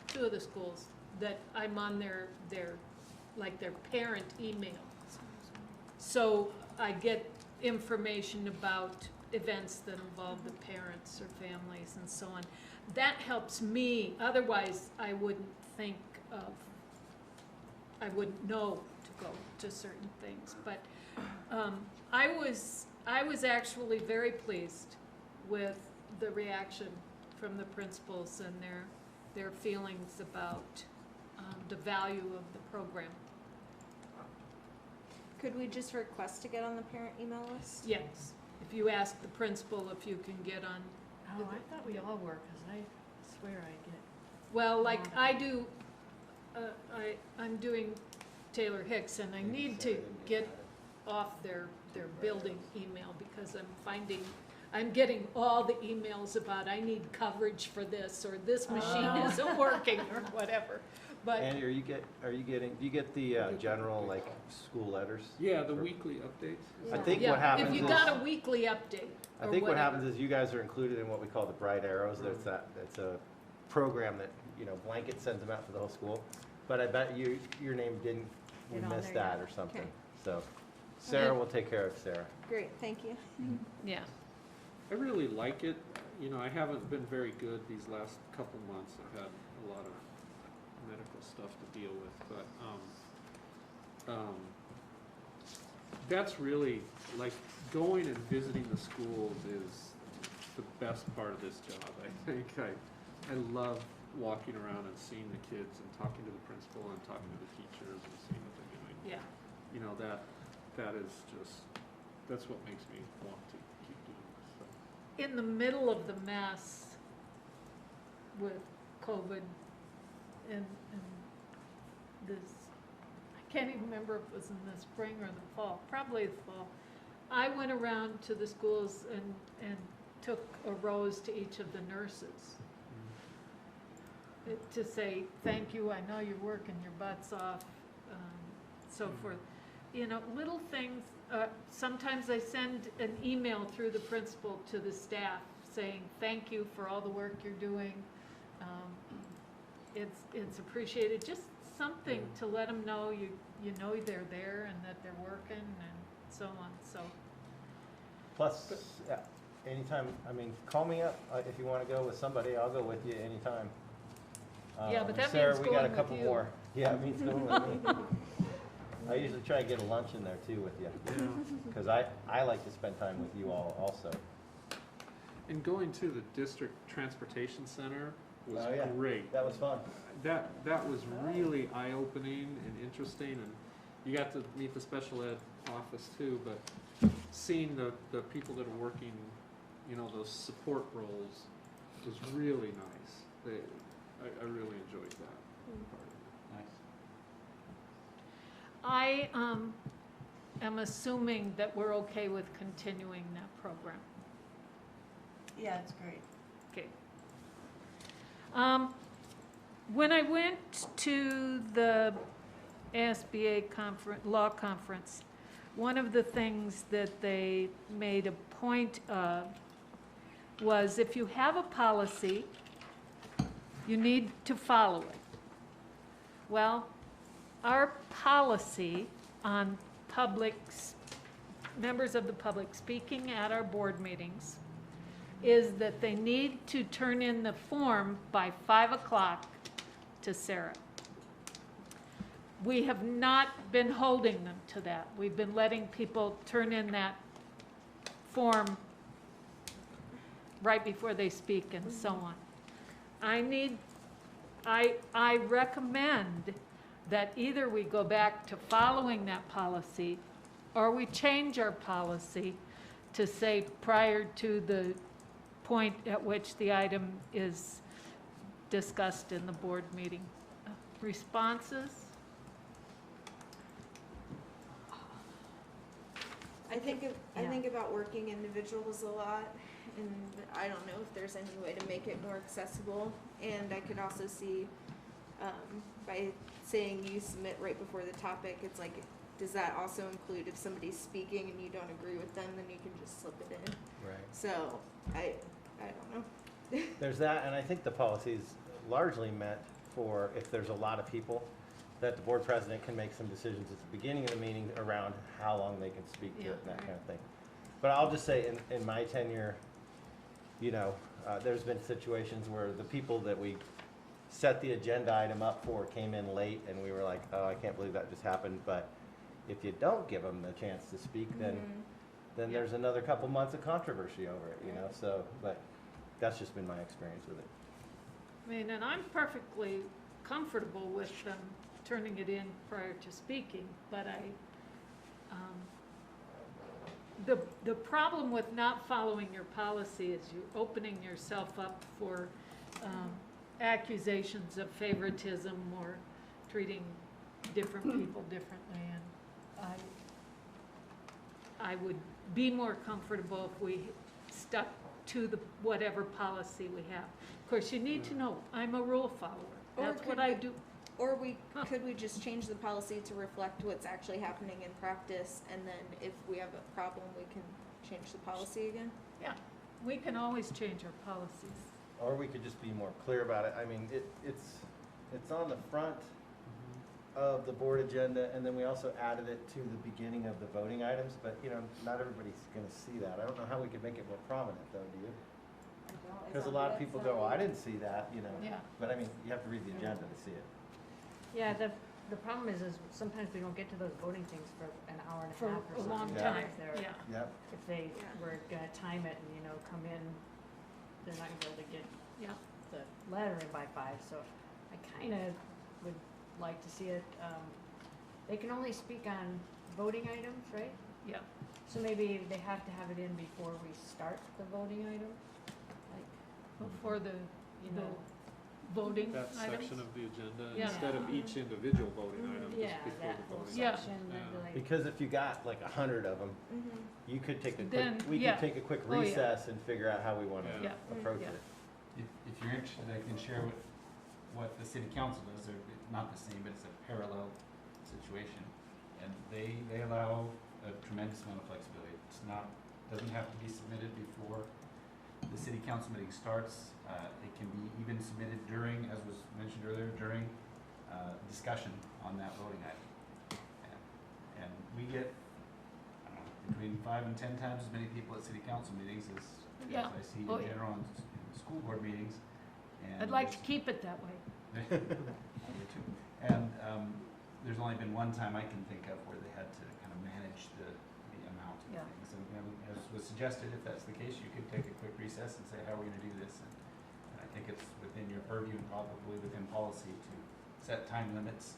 two of the schools, that I'm on their parent email. So I get information about events that involve the parents or families and so on. That helps me, otherwise I wouldn't know to go to certain things. But I was I was actually very pleased with the reaction from the principals and their feelings about the value of the program. Could we just request to get on the parent email list? Yes, if you ask the principal if you can get on. Oh, I thought we all were, because I swear I get. Well, like I do, I'm doing Taylor Hicks, and I need to get off their building email because I'm getting all the emails about I need coverage for this, or this machine isn't working, or whatever. But Andy, do you get the general, like, school letters? Yeah, the weekly updates. I think yeah, what happens if you is, got a weekly update, I or think what whatever. happens is you guys are included in what we call the Bright Arrows. It's a program that, blanket sends them out for the whole school. But I bet your name didn't, we Get on missed there that yet. or something. Okay. So Sarah will take care of Sarah. Great, thank you. Yeah. I really like it. I haven't been very good these last couple months. I've had a lot of medical stuff to deal with, but that's really, like, going and visiting the schools is the best part of this job. I think I love walking around and seeing the kids and talking to the principal and talking to the teachers and seeing what they're doing. Yeah. That is just, that's what makes me want to keep doing this stuff. In the middle of the mess with COVID and this, I can't even remember if it was in the spring or the fall, probably the fall. I went around to the schools and took a rose to each of the nurses to say, thank you, I know you're working your butts off, so forth. Little things, sometimes I send an email through the principal to the staff saying, thank you for all the work you're doing. It's appreciated, just something to let them know you know they're there and that they're working and so on, so. Plus, anytime, call me up if you want to go with somebody. I'll go with you anytime. Yeah, but that Sarah, means we got a going with couple you. more. Yeah, it means going with me. I usually try to get a lunch in there too with you, because I like to spend time with you all also. And going to the district transportation center was Oh, yeah. great. That was fun. That was really eye-opening and interesting, and you got to meet the special ed office too, but seeing the people that are working, those support roles was really nice. I really enjoyed that part of it. Nice. I am assuming that we're okay with continuing that program. Yeah, it's great. Okay. When I went to the ASBA law conference, one of the things that they made a point of was if you have a policy, you need to follow it. Well, our policy on members of the public speaking at our board meetings is that they need to turn in the form by 5 o'clock to Sarah. We have not been holding them to that. We've been letting people turn in that form right before they speak and so on. I recommend that either we go back to following that policy or we change our policy to say prior to the point at which the item is discussed in the board meeting. Responses? I think about working individuals a lot, and I don't know if there's any way to make it more accessible. And I could also see, by saying you submit right before the topic, it's like, does that also include if somebody's speaking and you don't agree with them, then you can just slip it in. Right. So, I don't know. There's that, and I think the policy is largely meant for if there's a lot of people, that the board president can make some decisions at the beginning of the meeting around how long they can speak to it and that kind of thing. But I'll just say, in my tenure, there's been situations where the people that we set the agenda item up for came in late, and we were like, oh, I can't believe that just happened. But if you don't give them the chance to speak, then then Yeah. there's another couple months of controversy over it, you know, Right. so, but that's just been my experience with it. I mean, and I'm perfectly comfortable with them turning it in prior to speaking, but the problem with not following your policy is you're opening yourself up for accusations of favoritism or treating different people differently, and I would be more comfortable if we stuck to the whatever policy we have. Of course, you need to know, I'm a rule follower. Or That's what could I we- do. Or Huh. could we just change the policy to reflect what's actually happening in practice, and then if we have a problem, we can change the policy again? Yeah, we can always change our policies. Or we could just be more clear about it. I mean, it's on the front of the board agenda, and then we also added it to the beginning of the voting items, but, you know, not everybody's gonna see that. I don't know how we could make it more prominent, though, do you? Because a lot of people go, oh, I didn't see that, you know? Yeah. But I mean, you have to read the agenda to see it. Yeah, the problem is sometimes we don't get to those voting things for an hour and For a half or a something. long Yeah. time, If they're- yeah. Yep. If they Yeah. were gonna time it and, come in, they're not gonna be able to get Yeah. the letter in by 5, so I kinda would like to see it, they can only speak on voting items, right? Yeah. So maybe they have to have it in before we start the voting item, like, Before the you the know. voting That items. section of the agenda, Yeah. instead of each individual voting item, Yeah, just before that the whole voting. Yeah. section, then Yeah. like, Because if you got like 100 of them, Mm-hmm. you could take a Then, quick, we yeah. could take a quick Oh, yeah. recess and figure out how we want Yeah. to Yeah. approach Yeah. it. If you're interested, I can share what the city council does. They're not the same, but it's a parallel situation. And they allow a tremendous amount of flexibility. It's not, doesn't have to be submitted before the city council meeting starts. It can be even submitted during, as was mentioned earlier, during discussion on that voting item. And we get, I don't know, between 5 and 10 times as many people at city council meetings as Yeah. I see Oh, in yeah. general in school board meetings. And I'd like to there's- keep it that way. I do too. And there's only been one time I can think of where they had to kind of manage the amount of Yeah. things. And as was suggested, if that's the case, you could take a quick recess and say, how are we gonna do this? And I think it's within your purview and probably within policy to set time limits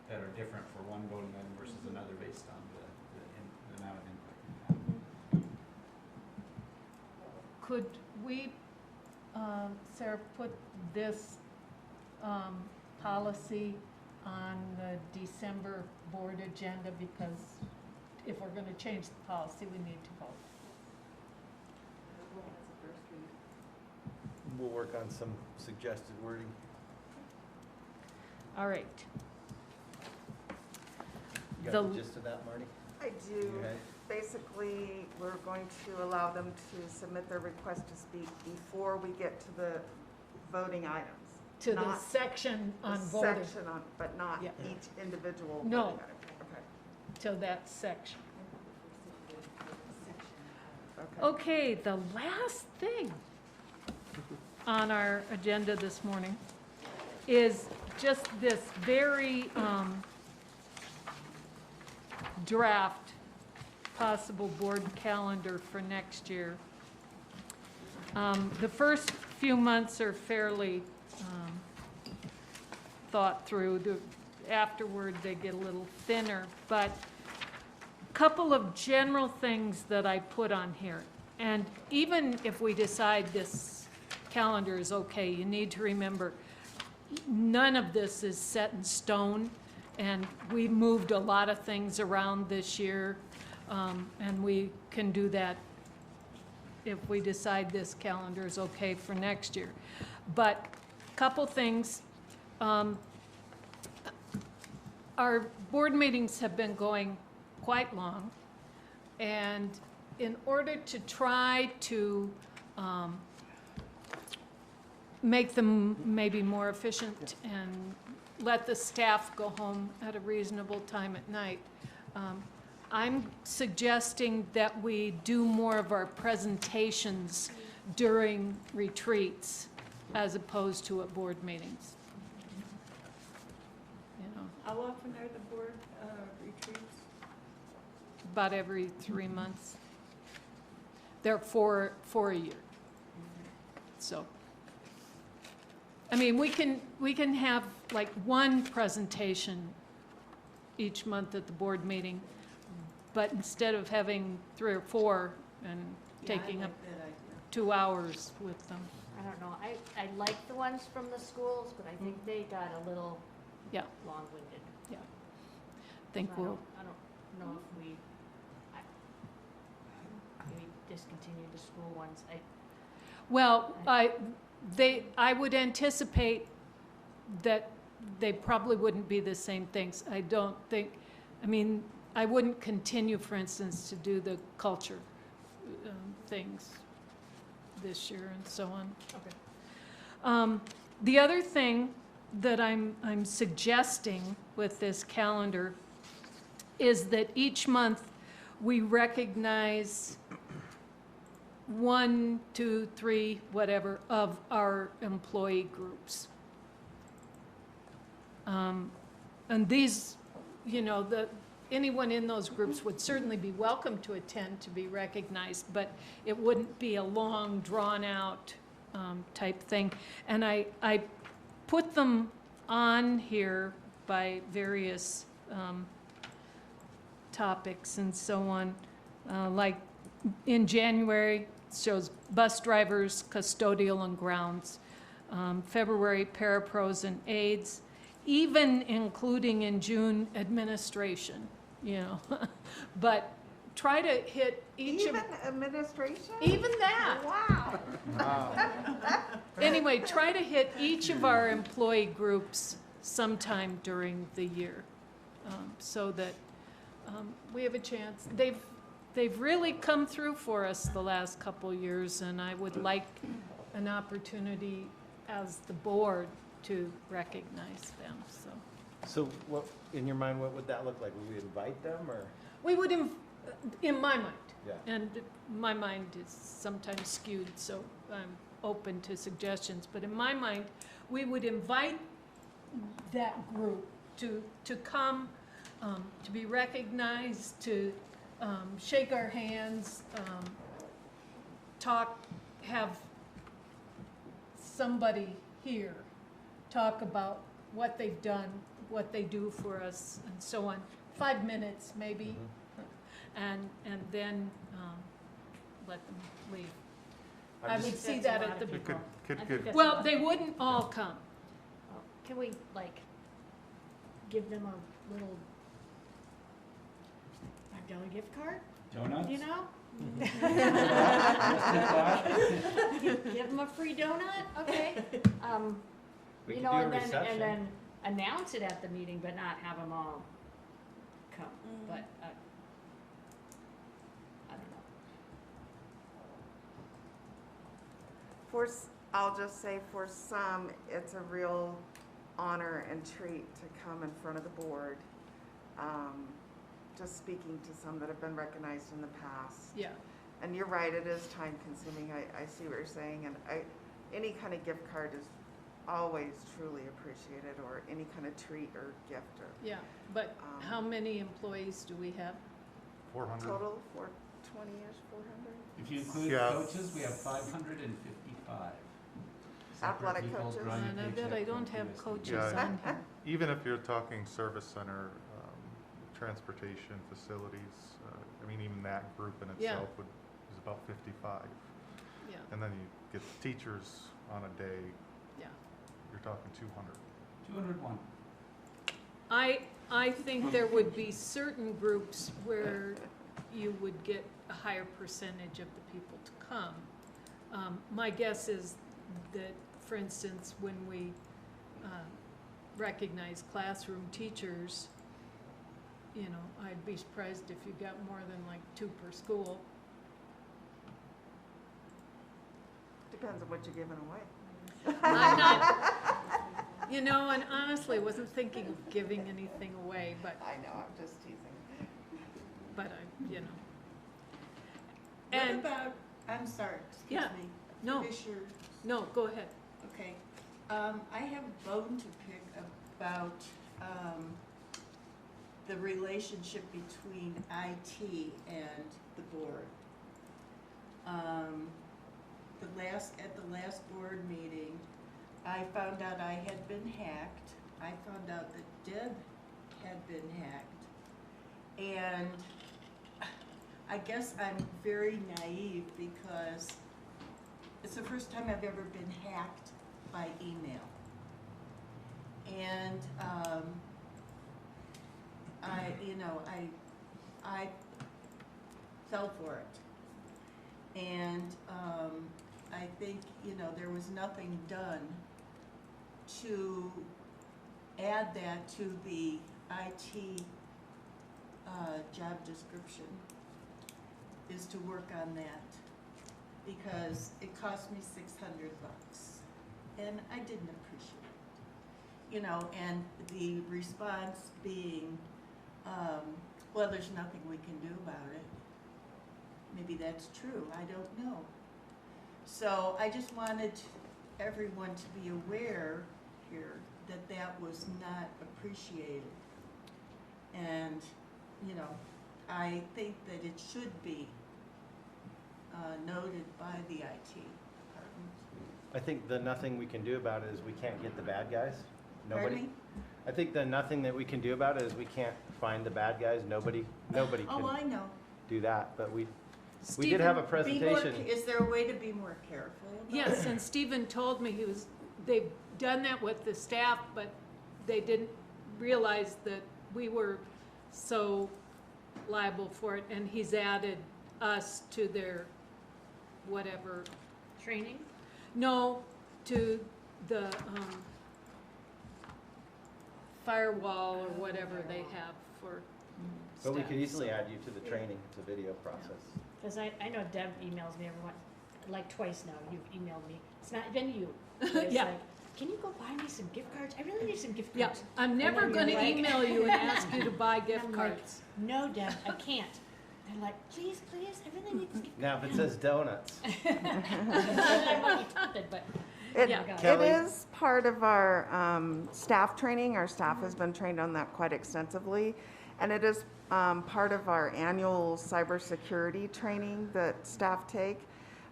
that are different for one voting item versus another based on the amount of input. Could we, Sarah, put this policy on the December board agenda? Because if we're gonna change the policy, we need to vote. We'll work on some suggested wording. All right. You got the The- gist of that, Marty? I do. You had- Basically, we're going to allow them to submit their request to speak before we get to the voting items. To the Not section the on voting, section on, but not Yeah. each individual No. voting item. Okay. to that section. Okay. Okay, the last thing on our agenda this morning is just this very draft possible board calendar for next year. The first few months are fairly thought through. Afterward, they get a little thinner, but couple of general things that I put on here. And even if we decide this calendar is okay, you need to remember, none of this is set in stone, and we moved a lot of things around this year, and we can do that if we decide this calendar is okay for next year. But couple things, our board meetings have been going quite long, and in order to try to make them maybe more efficient and let the staff go home at a reasonable time at night, I'm suggesting that we do more of our presentations during retreats as opposed to at board meetings. You know, How often are the board retreats? about every 3 months. They're for a year. So, I mean, we can have like one presentation each month at the board meeting, but instead of having 3 or 4 and taking up 2 hours with them. I don't know, I like the ones from the schools, but I think they got a little Yeah. long-winded. I think I we'll, don't know if we, maybe discontinue the school ones. well, I would anticipate that they probably wouldn't be the same things. I don't think, I mean, I wouldn't continue, for instance, to do the culture things this year and so on. Okay. The other thing that I'm suggesting with this calendar is that each month we recognize 1, 2, 3, whatever, of our employee groups. And these, you know, anyone in those groups would certainly be welcome to attend to be recognized, but it wouldn't be a long, drawn-out type thing. And I put them on here by various topics and so on. Like in January, it shows bus drivers, custodial and grounds. February, parapros and aides, even including in June, administration, you know. But try to hit each of... Even administration? Even that. Wow. Anyway, try to hit each of our employee groups sometime during the year, so that we have a chance. They've really come through for us the last couple years, and I would like an opportunity as the board to recognize them, so. So what, in your mind, what would that look like? Would we invite them, or? We would, in my mind, Yeah. and my mind is sometimes skewed, so I'm open to suggestions, but in my mind, we would invite that group to come, to be recognized, to shake our hands, talk, have somebody here talk about what they've done, what they do for us, and so on. 5 minutes, maybe, and then let them leave. I would see that at the, I think that's well, a- they wouldn't all come. Can we, like, give them a little $5 gift card, Donuts? you know? Just Give them a free donut, okay? We You could know, do a and reception. then announce it at the meeting, but not have them all come, Mm. but, I don't know. I'll just say for some, it's a real honor and treat to come in front of the board. Just speaking to some that have been recognized in the past. Yeah, And you're right, it is time consuming. I see what you're saying, and any kind of gift card is always truly appreciated, or any kind of treat or gift or yeah, but how many employees do we have? 400. total for 20-ish, 400? If you include Yeah. coaches, we have 555. Separate Athletic people coaches? drawing a And I bet paycheck I from don't have PUSD. coaches Yeah. on here. Even if you're talking service center, transportation facilities, I mean, even that group in Yeah. itself is about 55. Yeah, And then you get teachers on a day, yeah. you're talking 200. 201. I think there would be certain groups where you would get a higher percentage of the people to come. My guess is that, for instance, when we recognize classroom teachers, you know, I'd be surprised if you got more than like 2 per school. Depends on what you're giving away. I'm not, you know, and honestly, I wasn't thinking of giving anything away, but I know, I'm just teasing. you know. What And, about, I'm sorry, excuse Yeah, me. no. Commissioner, no, go ahead. okay. I have a bone to pick about, the relationship between IT and the board. at the last board meeting, I found out I had been hacked. I found out that Deb had been hacked. And I guess I'm very naive because it's the first time I've ever been hacked by email. And I fell for it. And I think, there was nothing done to add that to the IT job description, is to work on that, because it cost me $600, and I didn't appreciate it. And the response being, well, there's nothing we can do about it. Maybe that's true, I don't know. So I just wanted everyone to be aware here that that was not appreciated. And, I think that it should be noted by the IT department. I think the nothing we can do about it is we can't get the bad guys. Pardon Nobody. me? I think the nothing that we can do about it is we can't find the bad guys. Nobody Oh, can I know. do that, but we did Stephen, have a Be more, presentation. is there a way to be more careful about Yes, it? and Stephen told me they've done that with the staff, but they didn't realize that we were so liable for it, and he's added us to their whatever. Training? No, to the firewall or whatever they have for But we staff, could easily so. add you to the training, to the video process. Because I know Deb emails me like twice now, you've emailed me. It's not been you. But it's Yeah. like, can you go buy me some gift cards? I really need some gift Yeah, cards. I'm never then you're gonna like- email you and ask you to buy And gift I'm like, cards. no, Deb, I can't. They're like, please, I really need this gift Now, if it says donuts, card. I might be tempted, but It, Yeah. it Kelly? is part of our staff training. Our staff has been trained on that quite extensively. And it is part of our annual cybersecurity training that staff take.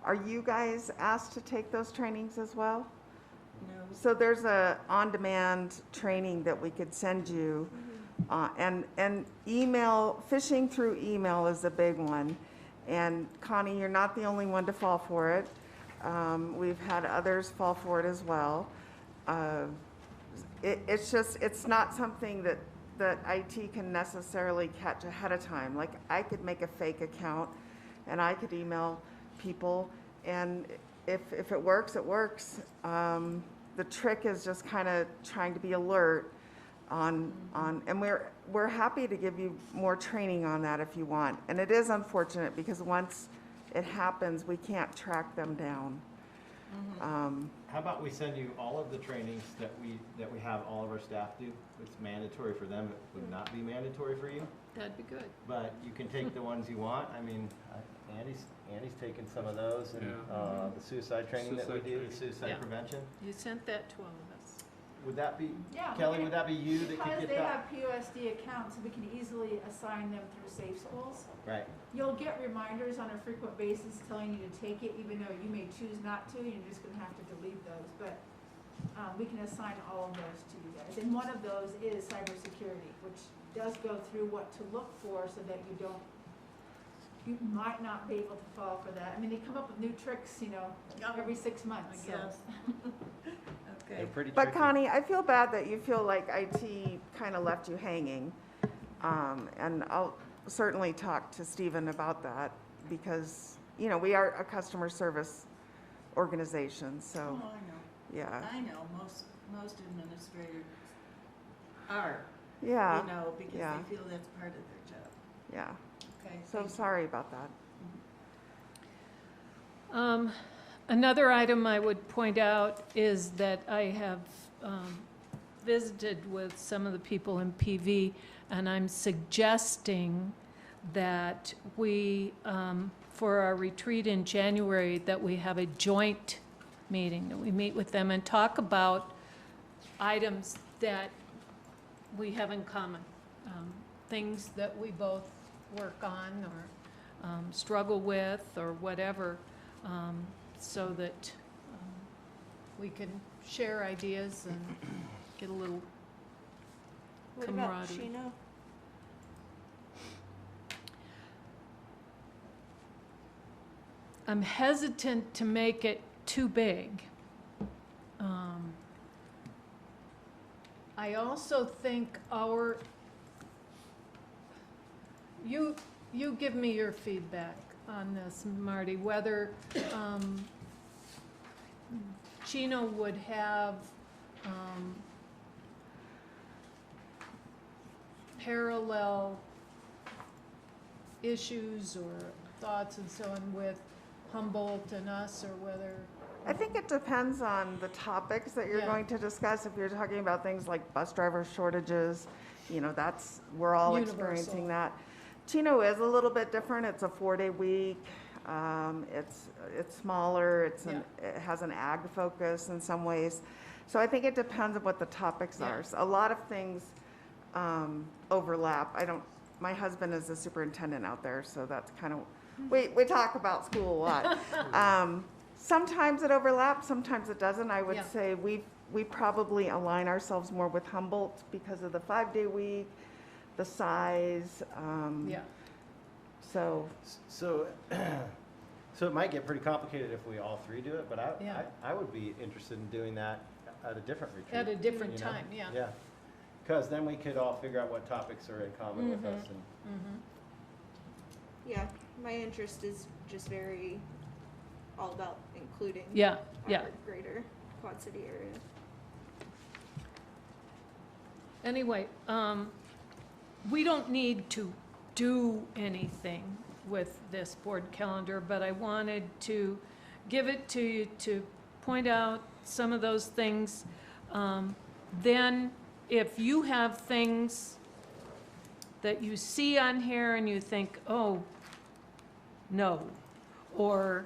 Are you guys asked to take those trainings as well? No. So there's a on-demand training that we could send you. And email, phishing through email is a big one. And Connie, you're not the only one to fall for it. We've had others fall for it as well. It's not something that IT can necessarily catch ahead of time. Like, I could make a fake account and I could email people, and if it works, it works. The trick is just kind of trying to be alert on, and we're happy to give you more training on that if you want. And it is unfortunate because once it happens, we can't track them down. how about we send you all of the trainings that we have all of our staff do? It's mandatory for them, it would not be mandatory for you, That'd be good. but you can take the ones you want. I mean, Andy's taken some of those, and Yeah. the suicide training that we Suicide do, the training. suicide Yeah. prevention. You sent that to all of us. Would that be, Yeah, we Kelly, can- would that be you that could Because get they that? have PUSD accounts, we can easily assign them through Safe Schools. Right. You'll get reminders on a frequent basis telling you to take it, even though you may choose not to, you're just gonna have to delete those, but, we can assign all of those to you guys. And one of those is cybersecurity, which does go through what to look for so that you might not be able to fall for that. I mean, they come up with new tricks, every 6 months, I so. guess. They're Okay. pretty But tricky. Connie, I feel bad that you feel like IT kind of left you hanging. And I'll certainly talk to Stephen about that because, we are a customer service organization, so, Oh, yeah. I know, most administrators are, Yeah, because yeah. they feel that's part of their job. yeah. Okay, So thank you. sorry about that. Another item I would point out is that I have visited with some of the people in PV, and I'm suggesting that we, for our retreat in January, that we have a joint meeting, that we meet with them and talk about items that we have in common, things that we both work on, or struggle with or whatever, so that we can share ideas and get a little What about camaraderie. Chino? I'm hesitant to make it too big. I also think you give me your feedback on this, Marty, whether Chino would have parallel issues or thoughts and so on with Humboldt and us, or whether. I think it depends on the topics that you're Yeah. going to discuss. If you're talking about things like bus driver shortages, we're all experiencing Universal. that. Chino is a little bit different. It's a 4-day week. It's smaller. It has an ag focus in some ways. So I think it depends on what the topics Yeah. are. So a lot of things overlap. My husband is the superintendent out there, so that's kind of, we talk about school a lot. Sometimes it overlaps, sometimes it doesn't. I would Yeah. say we probably align ourselves more with Humboldt because of the 5-day week, the size. Yeah. So So, so it might get pretty complicated if we all three do it, but Yeah. I would be interested in doing that at a different retreat. At a different you know? time, yeah. Yeah, because then we could all figure out what topics are in common with us and. Mhm. Yeah, my interest is just very all about including Yeah, yeah. our greater Quad City area. Anyway, we don't need to do anything with this board calendar, but I wanted to give it to you to point out some of those things. Then, if you have things that you see on here and you think, oh, no, or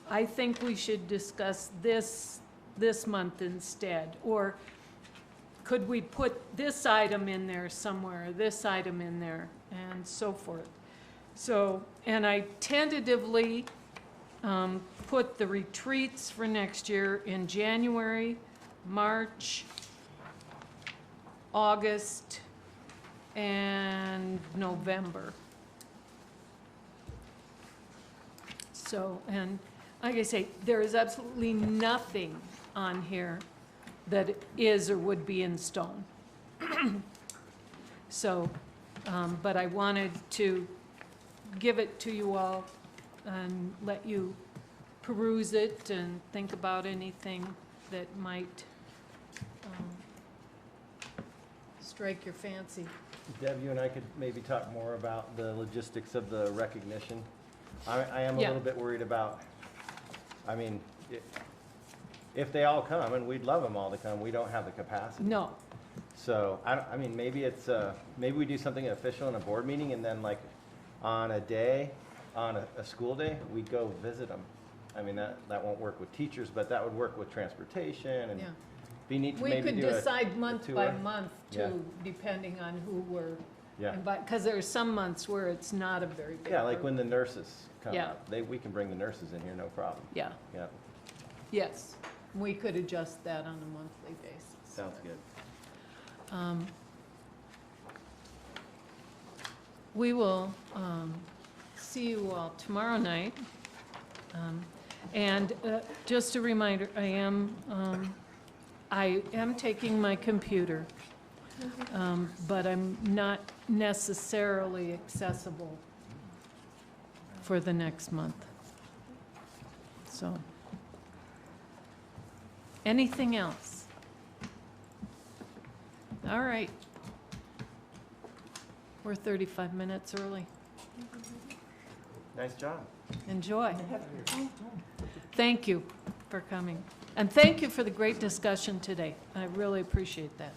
I think we should discuss this month instead, or could we put this item in there somewhere, this item in there, and so forth. So, and I tentatively put the retreats for next year in January, March, August, and November. So, and like I say, there is absolutely nothing on here that is or would be in stone. So, but I wanted to give it to you all and let you peruse it and think about anything that might strike your fancy. Deb, you and I could maybe talk more about the logistics of the recognition. I am a Yeah. little bit worried about, if they all come, and we'd love them all to come, we don't have the capacity. No, So, maybe it's, maybe we do something official in a board meeting, and then like on a day, on a school day, we go visit them. That won't work with teachers, but that would work with transportation, and yeah. be neat to We maybe could do decide month by tour. month Yeah. too, depending on who we're, Yeah, because there are some months where it's not a very big yeah, like group. when the nurses come Yeah. up, we can bring the nurses in here, no problem. Yeah, Yeah, yes, we could adjust that on a monthly basis. sounds good. We will see you all tomorrow night. And just a reminder, I am taking my computer, but I'm not necessarily accessible for the next month. So, anything else? All right. We're 35 minutes early. Nice job. Enjoy. Thank you for coming. And thank you for the great discussion today. I really appreciate that.